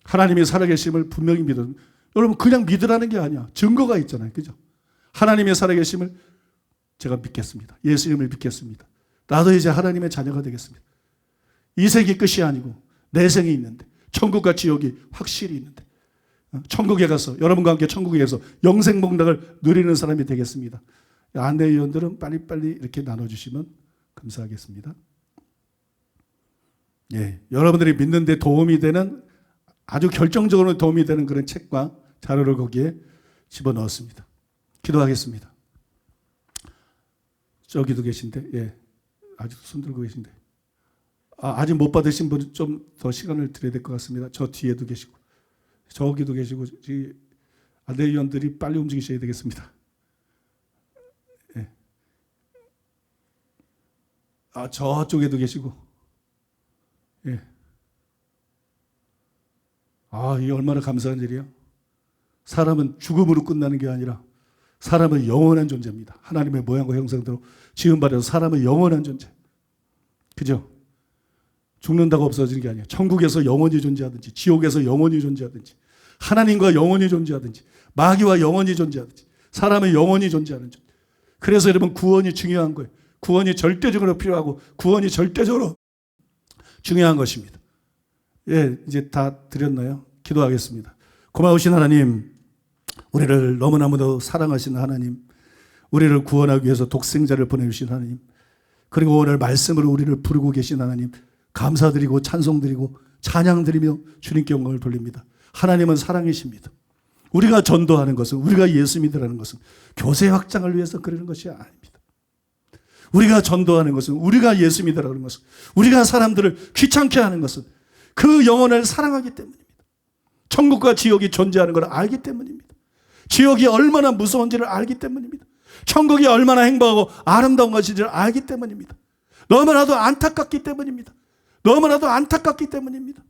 하나님이 살아계심을 분명히 믿어. 여러분 그냥 믿으라는 게 아니야. 증거가 있잖아요. 그죠? 하나님의 살아계심을 제가 믿겠습니다. 예수님을 믿겠습니다. 나도 이제 하나님의 자녀가 되겠습니다. 이 세계 끝이 아니고 내생이 있는데 천국과 지옥이 확실히 있는데 천국에 가서 여러분과 함께 천국에 가서 영생복락을 누리는 사람이 되겠습니다. 안내위원들은 빨리빨리 이렇게 나눠주시면 감사하겠습니다. 예, 여러분들이 믿는 데 도움이 되는, 아주 결정적으로 도움이 되는 그런 책과 자료를 거기에 집어넣었습니다. 기도하겠습니다. 저기도 계신데, 예, 아직도 손 들고 계신데, 아직 못 받으신 분은 좀 더 시간을 드려야 될 것 같습니다. 저 뒤에도 계시고, 저기도 계시고, 안내위원들이 빨리 움직이셔야 되겠습니다. 예. 저쪽에도 계시고, 예. 이게 얼마나 감사한 일이야. 사람은 죽음으로 끝나는 게 아니라 사람은 영원한 존재입니다. 하나님의 모양과 형상대로 지음받아서 사람은 영원한 존재. 그죠? 죽는다고 없어지는 게 아니에요. 천국에서 영원히 존재하든지, 지옥에서 영원히 존재하든지, 하나님과 영원히 존재하든지, 마귀와 영원히 존재하든지, 사람은 영원히 존재하는 존재. 그래서 여러분, 구원이 중요한 거예요. 구원이 절대적으로 필요하고 구원이 절대적으로 중요한 것입니다. 예, 이제 다 드렸나요? 기도하겠습니다. 고마우신 하나님, 우리를 너무나도 사랑하시는 하나님, 우리를 구원하기 위해서 독생자를 보내주신 하나님, 그리고 오늘 말씀으로 우리를 부르고 계신 하나님, 감사드리고 찬송드리고 찬양드리며 주님께 영광을 돌립니다. 하나님은 사랑이십니다. 우리가 전도하는 것은, 우리가 예수 믿으라는 것은 교세 확장을 위해서 그러는 것이 아닙니다. 우리가 전도하는 것은, 우리가 예수 믿으라는 것은, 우리가 사람들을 귀찮게 하는 것은 그 영혼을 사랑하기 때문입니다. 천국과 지옥이 존재하는 걸 알기 때문입니다. 지옥이 얼마나 무서운지를 알기 때문입니다. 천국이 얼마나 행복하고 아름다운 것인지를 알기 때문입니다. 너무나도 안타깝기 때문입니다. 너무나도 안타깝기 때문입니다.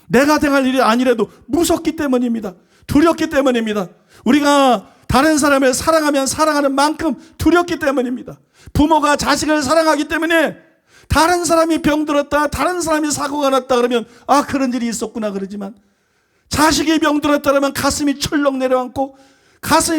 내가 당할 일이 아니라도 무섭기 때문입니다. 두렵기 때문입니다. 우리가 다른 사람을 사랑하면 사랑하는 만큼 두렵기 때문입니다. 부모가 자식을 사랑하기 때문에 다른 사람이 병들었다, 다른 사람이 사고가 났다 그러면 그런 일이 있었구나 그러지만, 자식이 병들었다 그러면 가슴이 철렁 내려앉고,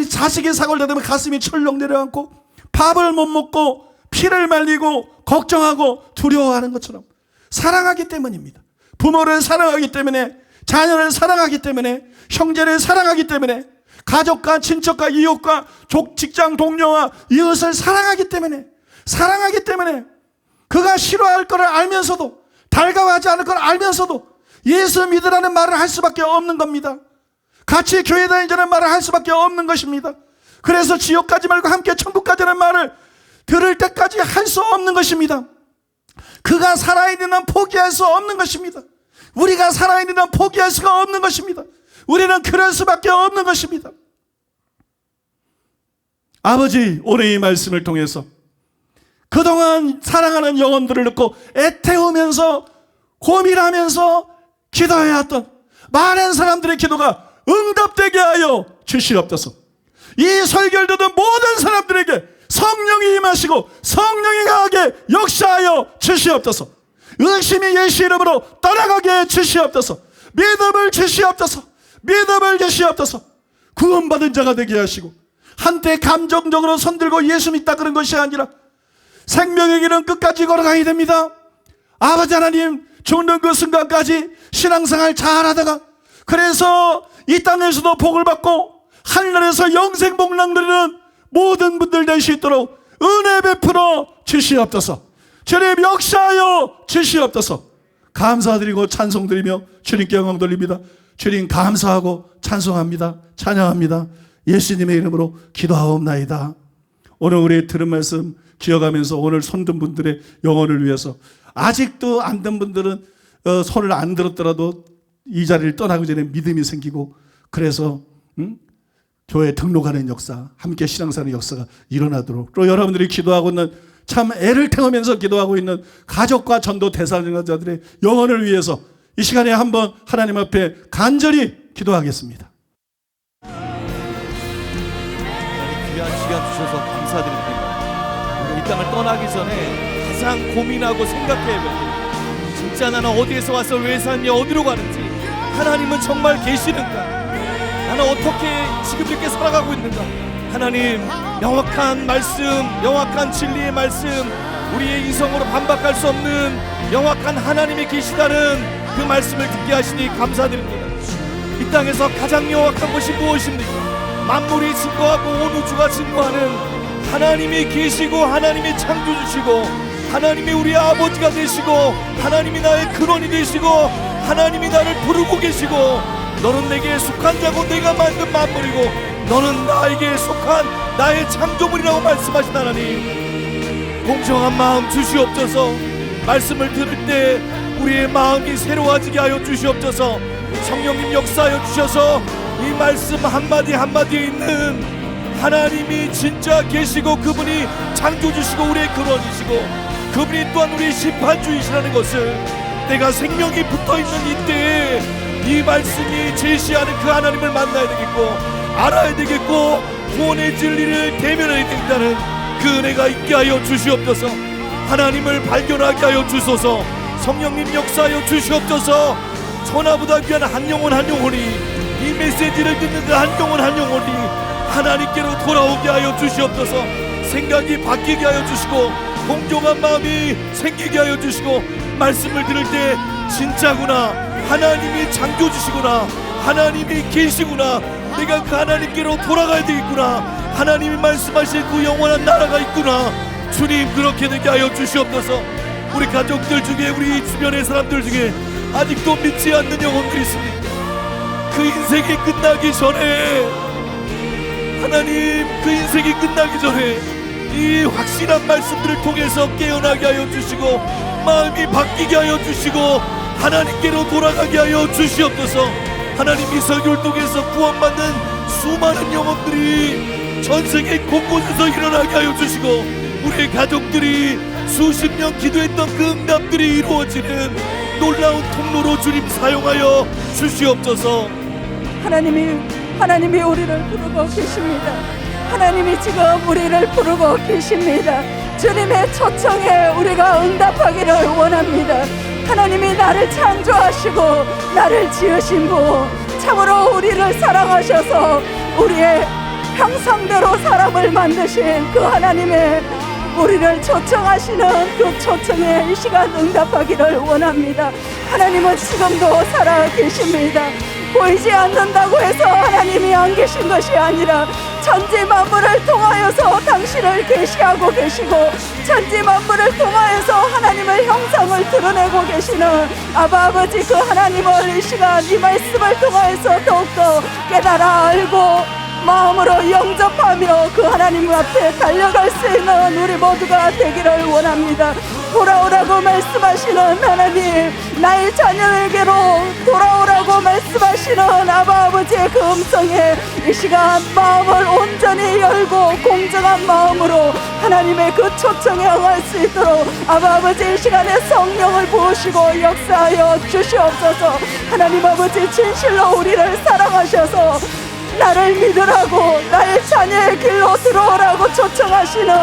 자식이 사고를 내면 가슴이 철렁 내려앉고, 밥을 못 먹고 피를 말리고 걱정하고 두려워하는 것처럼 사랑하기 때문입니다. 부모를 사랑하기 때문에, 자녀를 사랑하기 때문에, 형제를 사랑하기 때문에, 가족과 친척과 이웃과 직장 동료와 이웃을 사랑하기 때문에, 그가 싫어할 것을 알면서도, 달가워하지 않을 걸 알면서도 예수 믿으라는 말을 할 수밖에 없는 겁니다. 같이 교회 다니자는 말을 할 수밖에 없는 것입니다. 그래서 지옥 가지 말고 함께 천국 가자는 말을 들을 때까지 할 수 없는 것입니다. 그가 살아있는 한 포기할 수 없는 것입니다. 우리가 살아있는 한 포기할 수가 없는 것입니다. 우리는 그럴 수밖에 없는 것입니다. 아버지, 오늘 이 말씀을 통해서 그동안 사랑하는 영혼들을 놓고 애태우면서 고민하면서 기도해왔던 많은 사람들의 기도가 응답되게 하여 주시옵소서. 이 설교를 듣는 모든 사람들에게 성령이 임하시고 성령이 강하게 역사하여 주시옵소서. 의심이 예수 이름으로 떠나가게 주시옵소서. 믿음을 주시옵소서. 믿음을 주시옵소서. 구원받은 자가 되게 하시고, 한때 감정적으로 손들고 예수 믿다 그런 것이 아니라 생명의 길은 끝까지 걸어가야 됩니다. 아버지 하나님, 죽는 그 순간까지 신앙생활 잘하다가, 그래서 이 땅에서도 복을 받고 하늘에서 영생 복락 누리는 모든 분들 될 수 있도록 은혜 베풀어 주시옵소서. 주님 역사하여 주시옵소서. 감사드리고 찬송드리며 주님께 영광 돌립니다. 주님 감사하고 찬송합니다. 찬양합니다. 예수님의 이름으로 기도하옵나이다. 오늘 우리 들은 말씀 기억하면서 오늘 손든 분들의 영혼을 위해서, 아직도 안 든 분들은 손을 안 들었더라도 이 자리를 떠나기 전에 믿음이 생기고, 그래서 교회 등록하는 역사, 함께 신앙사는 역사가 일어나도록, 또 여러분들이 기도하고 있는, 참 애를 태우면서 기도하고 있는 가족과 전도 대상자들의 영혼을 위해서 이 시간에 한번 하나님 앞에 간절히 기도하겠습니다. 귀한 시간 주셔서 감사드립니다. 이 땅을 떠나기 전에 가장 고민하고 생각해야 됩니다. 진짜 나는 어디에서 와서 왜 사냐, 어디로 가는지, 하나님은 정말 계시는가, 나는 어떻게 지금 이렇게 살아가고 있는가. 하나님, 명확한 말씀, 명확한 진리의 말씀, 우리의 이성으로 반박할 수 없는 명확한 하나님이 계시다는 그 말씀을 듣게 하시니 감사드립니다. 이 땅에서 가장 명확한 것이 무엇입니까? 만물이 증거하고 온 우주가 증거하는 하나님이 계시고 하나님이 창조주시고 하나님이 우리 아버지가 되시고 하나님이 나의 근원이 되시고 하나님이 나를 부르고 계시고 너는 내게 속한 자고 내가 만든 만물이고 너는 나에게 속한 나의 창조물이라고 말씀하신 하나님, 공정한 마음 주시옵소서. 말씀을 들을 때 우리의 마음이 새로워지게 하여 주시옵소서. 성령님 역사하여 주셔서 이 말씀 한마디 한마디에 있는 하나님이 진짜 계시고 그분이 창조주시고 우리의 근원이시고 그분이 또한 우리의 심판주이시라는 것을 내가 생명이 붙어있는 이때에 이 말씀이 제시하는 그 하나님을 만나야 되겠고 알아야 되겠고 구원의 진리를 대면해야 되겠다는 그 은혜가 있게 하여 주시옵소서. 하나님을 발견하게 하여 주소서. 성령님 역사하여 주시옵소서. 천하보다 귀한 한 영혼 한 영혼이 이 메시지를 듣는 그 한 영혼 한 영혼이 하나님께로 돌아오게 하여 주시옵소서. 생각이 바뀌게 하여 주시고 공정한 마음이 생기게 하여 주시고 말씀을 들을 때 진짜구나, 하나님이 창조주시구나, 하나님이 계시구나, 내가 그 하나님께로 돌아가야 되겠구나, 하나님이 말씀하신 그 영원한 나라가 있구나. 주님 그렇게 되게 하여 주시옵소서. 우리 가족들 중에 우리 주변의 사람들 중에 아직도 믿지 않는 영혼들이 있습니다. 그 인생이 끝나기 전에 하나님, 그 인생이 끝나기 전에 이 확실한 말씀들을 통해서 깨어나게 하여 주시고 마음이 바뀌게 하여 주시고 하나님께로 돌아가게 하여 주시옵소서. 하나님, 이 설교를 통해서 구원받는 수많은 영혼들이 전세계 곳곳에서 일어나게 하여 주시고 우리의 가족들이 수십 년 기도했던 그 응답들이 이루어지는 놀라운 통로로 주님 사용하여 주시옵소서. 하나님이 우리를 부르고 계십니다. 하나님이 지금 우리를 부르고 계십니다. 주님의 초청에 우리가 응답하기를 원합니다. 하나님이 나를 창조하시고 나를 지으신 분, 참으로 우리를 사랑하셔서 우리의 형상대로 사람을 만드신 그 하나님의 우리를 초청하시는 그 초청에 이 시간 응답하기를 원합니다. 하나님은 지금도 살아계십니다. 보이지 않는다고 해서 하나님이 안 계신 것이 아니라 천지 만물을 통하여서 당신을 계시하고 계시고 천지 만물을 통하여서 하나님의 형상을 드러내고 계시는 아버지 그 하나님을 이 시간 이 말씀을 통하여서 더욱더 깨달아 알고 마음으로 영접하며 그 하나님 앞에 달려갈 수 있는 우리 모두가 되기를 원합니다. 돌아오라고 말씀하시는 하나님, 나의 자녀에게로 돌아오라고 말씀하시는 아버지의 그 음성에 이 시간 마음을 온전히 열고 공정한 마음으로 하나님의 그 초청에 응할 수 있도록 아버지 이 시간에 성령을 부으시고 역사하여 주시옵소서. 하나님 아버지, 진실로 우리를 사랑하셔서 나를 믿으라고 나의 자녀의 길로 들어오라고 초청하시는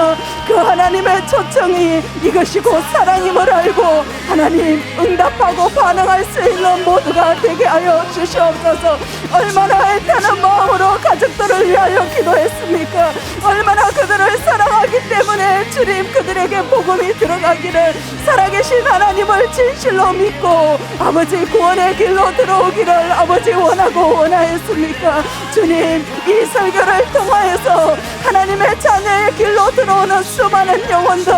그 하나님의 초청이 이것이 곧 사랑임을 알고 하나님 응답하고 반응할 수 있는 모두가 되게 하여 주시옵소서. 얼마나 애타는 마음으로 가족들을 위하여 기도했습니까? 얼마나 그들을 사랑하기 때문에 주님 그들에게 복음이 들어가기를 살아계신 하나님을 진실로 믿고 아버지 구원의 길로 들어오기를 아버지 원하고 원하였습니까? 주님, 이 설교를 통하여서 하나님의 자녀의 길로 들어오는 수많은 영혼들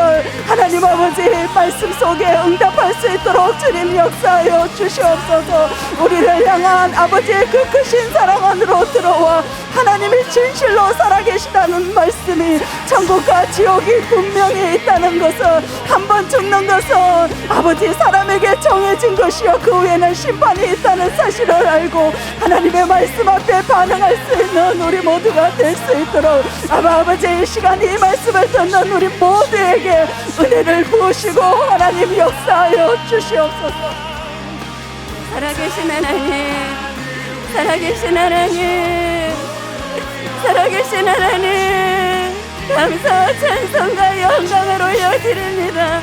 하나님 아버지 말씀 속에 응답할 수 있도록 주님 역사하여 주시옵소서. 우리를 향한 아버지의 그 크신 사랑 안으로 들어와 하나님이 진실로 살아계시다는 말씀이 천국과 지옥이 분명히 있다는 것은 한 번 죽는 것은 아버지 사람에게 정해진 것이요 그 후에는 심판이 있다는 사실을 알고 하나님의 말씀 앞에 반응할 수 있는 우리 모두가 될 수 있도록 아버지 이 시간 이 말씀을 듣는 우리 모두에게 은혜를 부으시고 하나님 역사하여 주시옵소서. 살아계신 하나님, 살아계신 하나님, 살아계신 하나님, 감사와 찬송과 영광을 올려드립니다.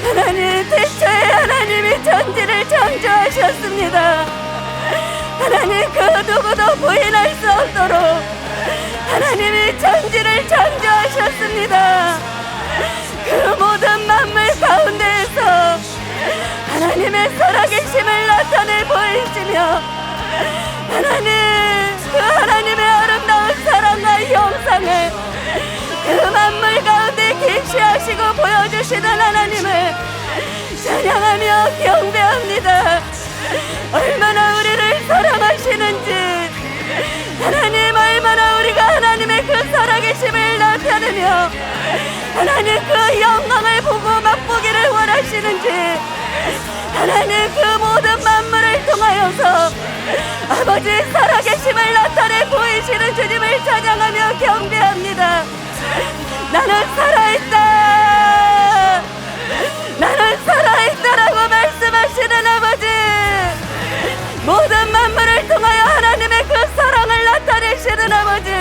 하나님, 태초에 하나님이 천지를 창조하셨습니다. 하나님, 그 누구도 부인할 수 없도록 하나님이 천지를 창조하셨습니다. 그 모든 만물 가운데에서 하나님의 살아계심을 나타내 보이시며 하나님, 그 하나님의 아름다운 사랑과 형상을 그 만물 가운데 계시하시고 보여주시는 하나님을 찬양하며 경배합니다. 얼마나 우리를 사랑하시는지, 하나님 얼마나 우리가 하나님의 그 살아계심을 나타내며 하나님 그 영광을 보고 맛보기를 원하시는지, 하나님 그 모든 만물을 통하여서 아버지 살아계심을 나타내 보이시는 주님을 찬양하며 경배합니다. 나는 살아있다, 나는 살아있다라고 말씀하시는 아버지, 모든 만물을 통하여 하나님의 그 사랑을 나타내시는 아버지,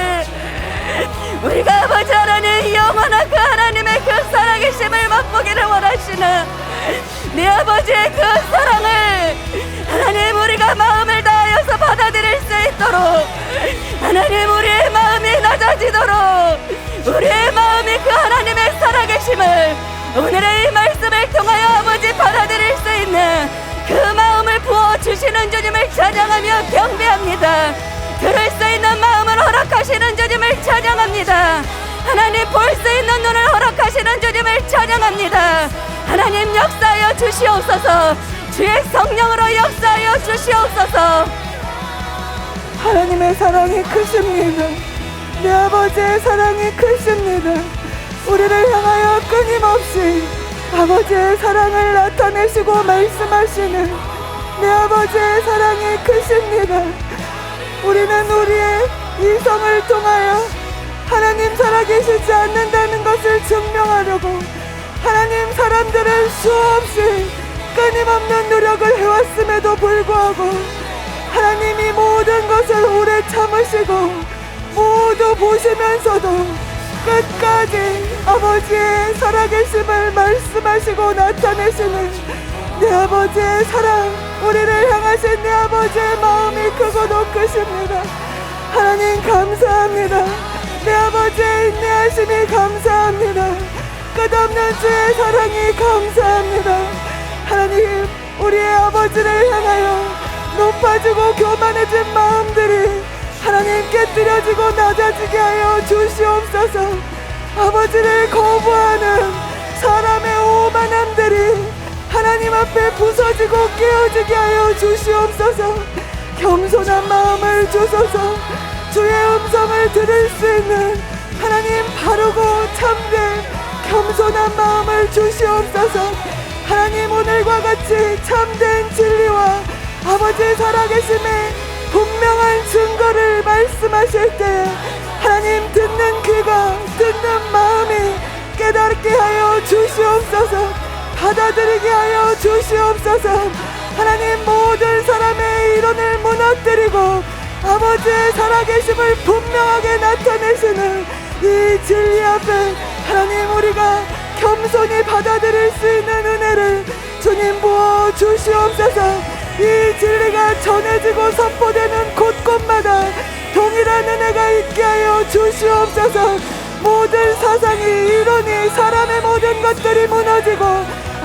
우리가 아버지 하나님 영원한 그 하나님의 그 살아계심을 맛보기를 원하시는 네 아버지의 그 사랑을 하나님 우리가 마음을 다하여서 받아들일 수 있도록, 하나님 우리의 마음이 낮아지도록, 우리의 마음이 그 하나님의 살아계심을 오늘의 이 말씀을 통하여 아버지 받아들일 수 있는 그 마음을 부어주시는 주님을 찬양하며 경배합니다. 들을 수 있는 마음을 허락하시는 주님을 찬양합니다. 하나님 볼 수 있는 눈을 허락하시는 주님을 찬양합니다. 하나님 역사하여 주시옵소서. 주의 성령으로 역사하여 주시옵소서. 하나님의 사랑이 크십니다. 내 아버지의 사랑이 크십니다. 우리를 향하여 끊임없이 아버지의 사랑을 나타내시고 말씀하시는 내 아버지의 사랑이 크십니다. 우리는 우리의 이성을 통하여 하나님 살아계시지 않는다는 것을 증명하려고 하나님 사람들은 수없이 끊임없는 노력을 해왔음에도 불구하고 하나님이 모든 것을 오래 참으시고 모두 보시면서도 끝까지 아버지의 살아계심을 말씀하시고 나타내시는 내 아버지의 사랑, 우리를 향하신 내 아버지의 마음이 크고 높으십니다. 하나님 감사합니다. 내 아버지의 인내하심이 감사합니다. 끝없는 주의 사랑이 감사합니다. 하나님 우리의 아버지를 향하여 높아지고 교만해진 마음들이 하나님 깨뜨려지고 낮아지게 하여 주시옵소서. 아버지를 거부하는 사람의 오만함들이 하나님 앞에 부서지고 깨어지게 하여 주시옵소서. 겸손한 마음을 주소서. 주의 음성을 들을 수 있는 하나님 바르고 참된 겸손한 마음을 주시옵소서. 하나님 오늘과 같이 참된 진리와 아버지 살아계심의 분명한 증거를 말씀하실 때 하나님 듣는 귀가 듣는 마음이 깨닫게 하여 주시옵소서. 받아들이게 하여 주시옵소서. 하나님 모든 사람의 이론을 무너뜨리고 아버지의 살아계심을 분명하게 나타내시는 이 진리 앞에 하나님 우리가 겸손히 받아들일 수 있는 은혜를 주님 부어 주시옵소서. 이 진리가 전해지고 선포되는 곳곳마다 동일한 은혜가 있게 하여 주시옵소서. 모든 사상이 이론이 사람의 모든 것들이 무너지고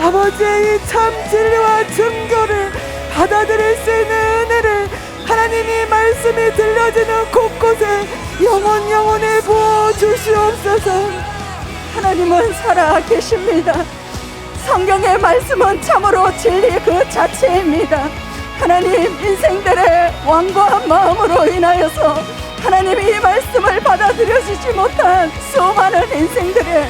아버지의 이 참 진리와 증거를 받아들일 수 있는 은혜를 하나님이 말씀이 들려지는 곳곳에 영원에 부어 주시옵소서. 하나님은 살아 계십니다. 성경의 말씀은 참으로 진리 그 자체입니다. 하나님 인생들의 완고한 마음으로 인하여서 하나님이 이 말씀을 받아들여지지 못한 수많은 인생들의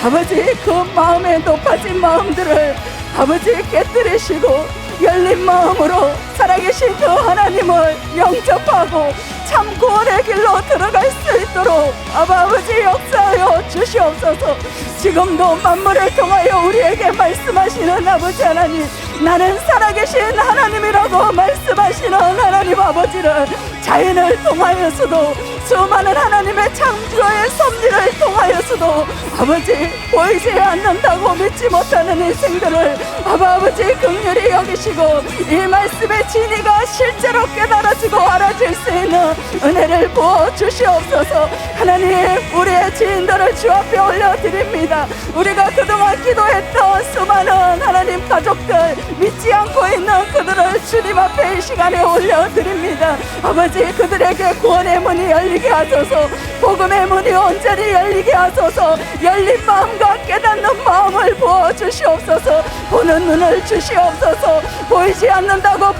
아버지 그 마음에 높아진 마음들을 아버지 깨뜨리시고 열린 마음으로 살아계신 그 하나님을 영접하고 참 구원의 길로 들어갈 수 있도록 아버지 역사하여 주시옵소서. 지금도 만물을 통하여 우리에게 말씀하시는 아버지 하나님, 나는 살아계신 하나님이라고 말씀하시는 하나님 아버지를 자연을 통하여서도 수많은 하나님의 창조의 섭리를 통하여서도 아버지 보이지 않는다고 믿지 못하는 인생들을 아버지 긍휼히 여기시고 이 말씀의 진리가 실제로 깨달아지고 알아질 수 있는 은혜를 부어 주시옵소서. 하나님 우리의 지인들을 주 앞에 올려드립니다. 우리가 그동안 기도했던 수많은 하나님 가족들 믿지 않고 있는 그들을 주님 앞에 이 시간에 올려드립니다. 아버지 그들에게 구원의 문이 열려 열리게 하소서. 복음의 문이 온전히 열리게 하소서. 열린 마음과 깨닫는 마음을 부어주시옵소서. 보는 눈을 주시옵소서. 보이지 않는다고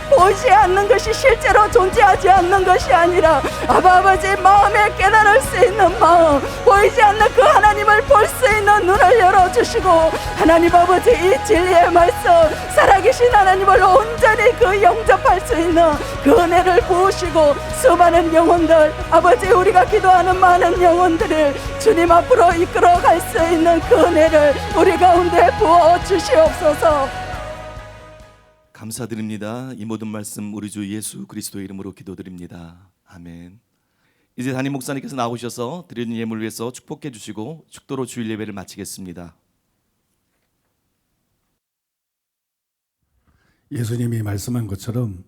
보이지 않는 것이 실제로 존재하지 않는 것이 아니라 아버지 마음에 깨달을 수 있는 마음, 보이지 않는 그 하나님을 볼 수 있는 눈을 열어주시고, 하나님 아버지 이 진리의 말씀, 살아계신 하나님을 온전히 그 영접할 수 있는 그 은혜를 부으시고, 수많은 영혼들, 아버지 우리가 기도하는 많은 영혼들을 주님 앞으로 이끌어갈 수 있는 그 은혜를 우리 가운데 부어 주시옵소서. 감사드립니다. 이 모든 말씀 우리 주 예수 그리스도의 이름으로 기도드립니다. 아멘. 이제 담임 목사님께서 나오셔서 드리는 예물을 위해서 축복해 주시고 축도로 주일 예배를 마치겠습니다. 예수님이 말씀한 것처럼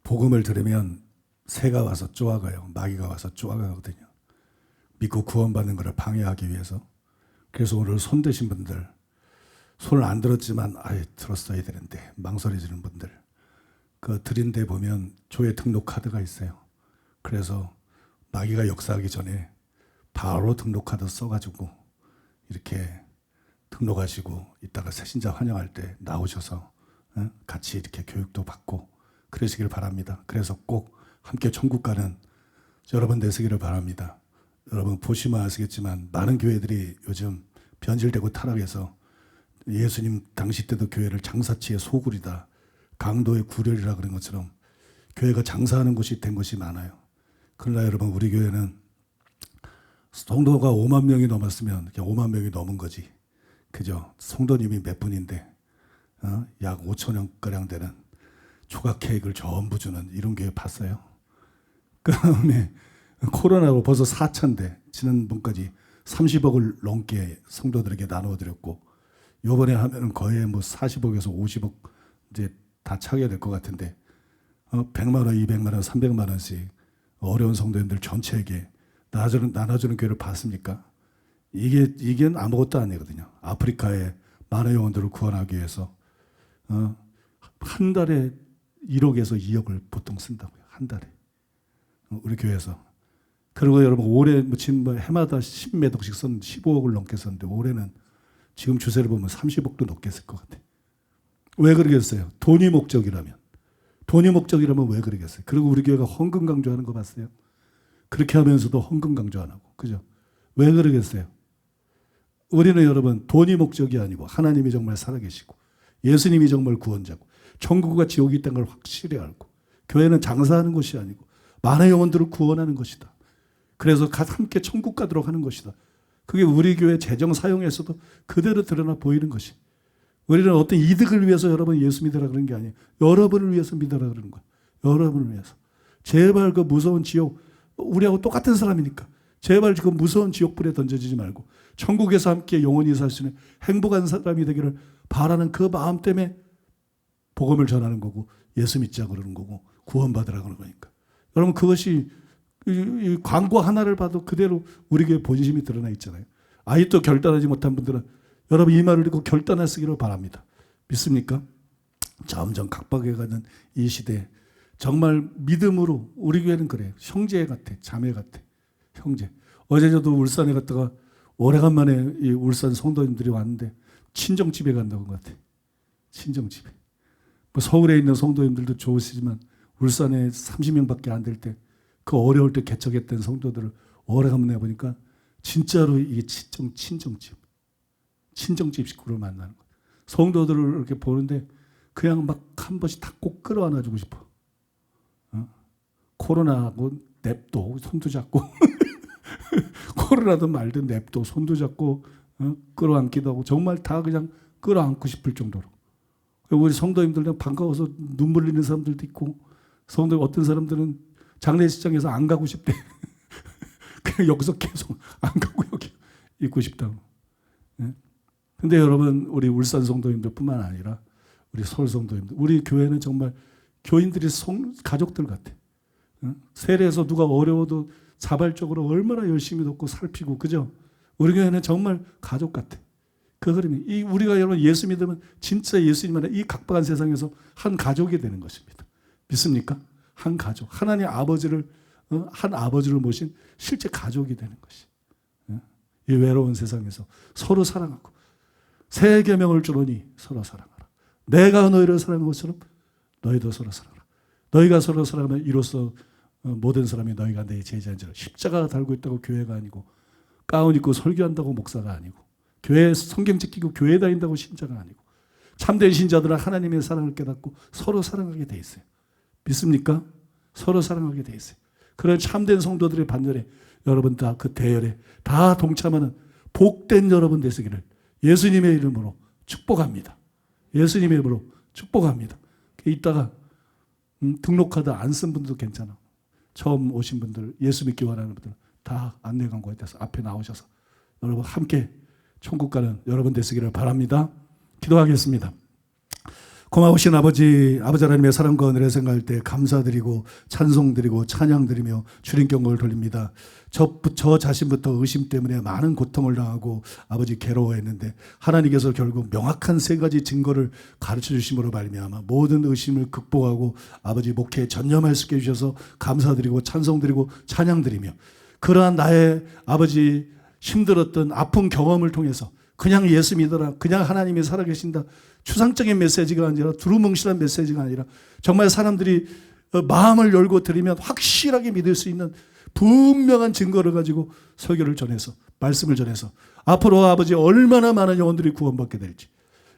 복음을 들으면 새가 와서 쪼아가요. 마귀가 와서 쪼아가거든요. 믿고 구원받는 것을 방해하기 위해서. 그래서 오늘 손 드신 분들, 손을 안 들었지만 아예 들었어야 되는데 망설여지는 분들, 그 드린 데 보면 교회 등록 카드가 있어요. 그래서 마귀가 역사하기 전에 바로 등록 카드 써가지고 이렇게 등록하시고 이따가 새신자 환영할 때 나오셔서 같이 이렇게 교육도 받고 그러시길 바랍니다. 그래서 꼭 함께 천국 가는 여러분 되시기를 바랍니다. 여러분 보시면 아시겠지만 많은 교회들이 요즘 변질되고 타락해서 예수님 당시 때도 교회를 장사치의 소굴이다, 강도의 구렬이라 그런 것처럼 교회가 장사하는 곳이 된 것이 많아요. 그러나 여러분 우리 교회는 성도가 5만 명이 넘었으면 5만 명이 넘은 거지. 그죠? 성도님이 몇 분인데 약 5,000원가량 되는 조각 케이크를 전부 주는 이런 교회 봤어요. 그 다음에 코로나로 벌써 4,000대 지난번까지 30억을 넘게 성도들에게 나눠드렸고, 요번에 하면은 거의 뭐 40억에서 50억 이제 다 차게 될 것 같은데 100만 원, 200만 원, 300만 원씩 어려운 성도님들 전체에게 나눠주는 교회를 봤습니까? 이게 아무것도 아니거든요. 아프리카의 많은 영혼들을 구원하기 위해서 한 달에 1억에서 2억을 보통 쓴다고요. 한 달에 우리 교회에서. 그리고 여러분 올해 지금 해마다 10몇 억씩 썼는데 15억을 넘게 썼는데 올해는 지금 추세를 보면 30억도 넘게 쓸 것 같아요. 왜 그러겠어요? 돈이 목적이라면 왜 그러겠어요? 그리고 우리 교회가 헌금 강조하는 거 봤어요? 그렇게 하면서도 헌금 강조 안 하고, 그죠? 왜 그러겠어요? 우리는 여러분 돈이 목적이 아니고 하나님이 정말 살아계시고 예수님이 정말 구원자고 천국과 지옥이 있다는 걸 확실히 알고, 교회는 장사하는 것이 아니고 많은 영혼들을 구원하는 것이다. 그래서 함께 천국 가도록 하는 것이다. 그게 우리 교회 재정 사용에서도 그대로 드러나 보이는 것이. 우리는 어떤 이득을 위해서 여러분 예수 믿으라 그런 게 아니에요. 여러분을 위해서 믿으라 그러는 거예요. 여러분을 위해서. 제발 그 무서운 지옥, 우리하고 똑같은 사람이니까 제발 그 무서운 지옥불에 던져지지 말고 천국에서 함께 영원히 살 수 있는 행복한 사람이 되기를 바라는 그 마음 때문에 복음을 전하는 거고 예수 믿자 그러는 거고 구원받으라 그러는 거니까. 여러분 그것이 이 광고 하나를 봐도 그대로 우리 교회 본심이 드러나 있잖아요. 아직도 결단하지 못한 분들은 여러분 이 말을 듣고 결단하시기를 바랍니다. 믿습니까? 점점 각박해가는 이 시대에 정말 믿음으로 우리 교회는 그래요. 형제 같아, 자매 같아, 형제. 어제 저도 울산에 갔다가 오래간만에 이 울산 성도님들이 왔는데 친정집에 간다고 한 것 같아. 친정집에. 뭐 서울에 있는 성도님들도 좋으시지만 울산에 30명밖에 안 될 때 그 어려울 때 개척했던 성도들을 오래간만에 보니까 진짜로 이게 친정집 식구를 만나는 거예요. 성도들을 이렇게 보는데 그냥 막 한 번씩 다 꼭 끌어안아주고 싶어. 코로나하고 냅도 손도 잡고 코로나도 말든 냅도 손도 잡고 끌어안기도 하고 정말 다 그냥 끌어안고 싶을 정도로. 우리 성도님들은 반가워서 눈물 흘리는 사람들도 있고, 성도 어떤 사람들은 장례식장에서 안 가고 싶대. 그냥 여기서 계속 안 가고 여기 있고 싶다고. 근데 여러분 우리 울산 성도님들 뿐만 아니라 우리 서울 성도님들, 우리 교회는 정말 교인들이 가족들 같아. 세례에서 누가 어려워도 자발적으로 얼마나 열심히 돕고 살피고, 그죠? 우리 교회는 정말 가족 같아. 그 흐름이 우리가 여러분 예수 믿으면 진짜 예수님만의 이 각박한 세상에서 한 가족이 되는 것입니다. 믿습니까? 한 가족, 하나님 아버지를 한 아버지를 모신 실제 가족이 되는 것이. 이 외로운 세상에서 서로 사랑하고 새 계명을 주노니 서로 사랑하라. 내가 너희를 사랑한 것처럼 너희도 서로 사랑하라. 너희가 서로 사랑하면 이로써 모든 사람이 너희가 내 제자인 줄. 십자가 달고 있다고 교회가 아니고 가운 입고 설교한다고 목사가 아니고 교회 성경 지키고 교회 다닌다고 신자가 아니고 참된 신자들은 하나님의 사랑을 깨닫고 서로 사랑하게 돼 있어요. 믿습니까? 서로 사랑하게 돼 있어요. 그런 참된 성도들의 반열에 여러분 다 그 대열에 다 동참하는 복된 여러분 되시기를 예수님의 이름으로 축복합니다. 예수님의 이름으로 축복합니다. 이따가 등록카드 안 쓴 분들도 괜찮아. 처음 오신 분들, 예수 믿기 원하는 분들 다 안내 광고에 대해서 앞에 나오셔서 여러분 함께 천국 가는 여러분 되시기를 바랍니다. 기도하겠습니다. 고마우신 아버지 하나님의 사랑과 은혜를 생각할 때 감사드리고 찬송드리고 찬양드리며 주님 경고를 돌립니다. 저 자신부터 의심 때문에 많은 고통을 당하고 아버지 괴로워했는데 하나님께서 결국 명확한 세 가지 증거를 가르쳐 주심으로 말미암아 모든 의심을 극복하고 아버지 목회에 전념할 수 있게 해주셔서 감사드리고 찬송드리고 찬양드리며 그러한 나의 아버지 힘들었던 아픈 경험을 통해서 그냥 예수 믿어라, 그냥 하나님이 살아계신다, 추상적인 메시지가 아니라 두루뭉실한 메시지가 아니라 정말 사람들이 마음을 열고 들으면 확실하게 믿을 수 있는 분명한 증거를 가지고 설교를 전해서 말씀을 전해서 앞으로 아버지 얼마나 많은 영혼들이 구원받게 될지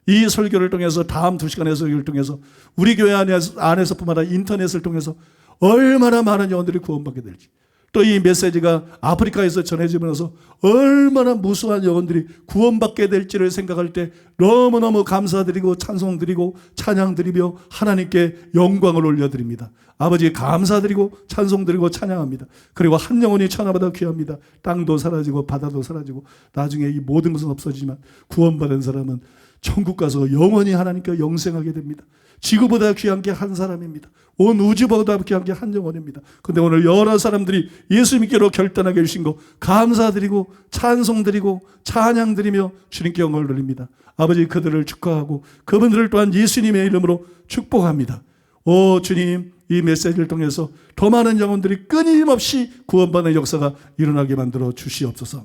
이 설교를 통해서 다음 2시간의 설교를 통해서 우리 교회 안에서뿐만 아니라 인터넷을 통해서 얼마나 많은 영혼들이 구원받게 될지 또 이 메시지가 아프리카에서 전해지면서 얼마나 무수한 영혼들이 구원받게 될지를 생각할 때 너무너무 감사드리고 찬송드리고 찬양드리며 하나님께 영광을 올려드립니다. 아버지 감사드리고 찬송드리고 찬양합니다. 그리고 한 영혼이 천하보다 귀합니다. 땅도 사라지고 바다도 사라지고 나중에 이 모든 것은 없어지지만 구원받은 사람은 천국 가서 영원히 하나님께 영생하게 됩니다. 지구보다 귀한 게 한 사람입니다. 온 우주보다 귀한 게 한 영혼입니다. 그런데 오늘 여러 사람들이 예수 믿기로 결단하게 해주신 거 감사드리고 찬송드리고 찬양드리며 주님께 영광을 돌립니다. 아버지 그들을 축하하고 그분들을 또한 예수님의 이름으로 축복합니다. 오 주님 이 메시지를 통해서 더 많은 영혼들이 끊임없이 구원받는 역사가 일어나게 만들어 주시옵소서.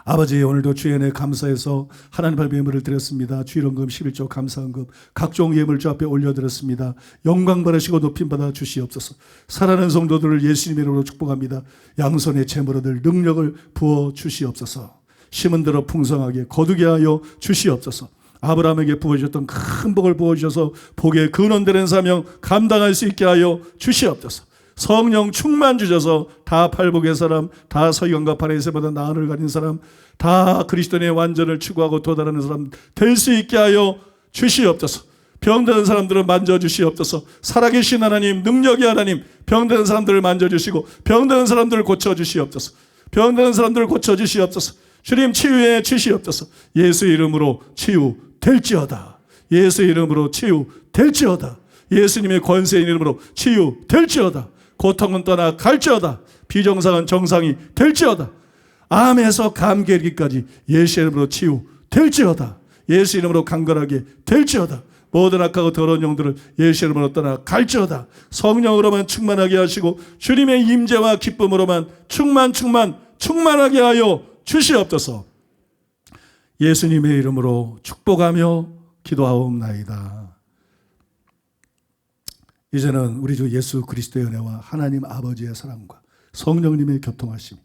아버지 오늘도 주의 은혜 감사해서 하나님 앞에 예물을 드렸습니다. 주일헌금 11조 감사헌금 각종 예물 주 앞에 올려드렸습니다. 영광 받으시고 높임 받아 주시옵소서. 사랑하는 성도들을 예수님의 이름으로 축복합니다. 양손에 재물 얻을 능력을 부어 주시옵소서. 심은 대로 풍성하게 거두게 하여 주시옵소서. 아브라함에게 부어주셨던 큰 복을 부어주셔서 복의 근원되는 사명 감당할 수 있게 하여 주시옵소서. 성령 충만 주셔서 다 팔복의 사람, 다 서기관과 바리새보다 나은을 가진 사람, 다 그리스도인의 완전을 추구하고 도달하는 사람 될 수 있게 하여 주시옵소서. 병든 사람들을 만져주시옵소서. 살아계신 하나님, 능력의 하나님, 병든 사람들을 만져주시고 병든 사람들을 고쳐주시옵소서. 병든 사람들을 고쳐주시옵소서. 주님 치유해 주시옵소서. 예수 이름으로 치유 될지어다. 예수 이름으로 치유 될지어다. 예수님의 권세인 이름으로 치유 될지어다. 고통은 떠나 갈지어다. 비정상은 정상이 될지어다. 암에서 감기에 이르기까지 예수 이름으로 치유 될지어다. 예수 이름으로 강건하게 될지어다. 모든 악하고 더러운 영들을 예수 이름으로 떠나 갈지어다. 성령으로만 충만하게 하시고 주님의 임재와 기쁨으로만 충만하게 하여 주시옵소서. 예수님의 이름으로 축복하며 기도하옵나이다. 이제는 우리 주 예수 그리스도의 은혜와 하나님 아버지의 사랑과 성령님의 교통하심,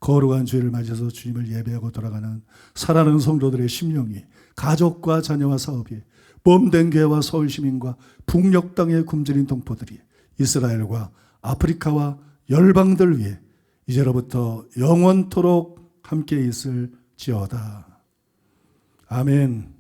거룩한 주일을 맞이해서 주님을 예배하고 돌아가는 사랑하는 성도들의 심령이 가족과 자녀와 사업이 몸된 교회와 서울 시민과 북녘 땅에 굶주린 동포들이 이스라엘과 아프리카와 열방들 위해 이제로부터 영원토록 함께 있을지어다. 아멘.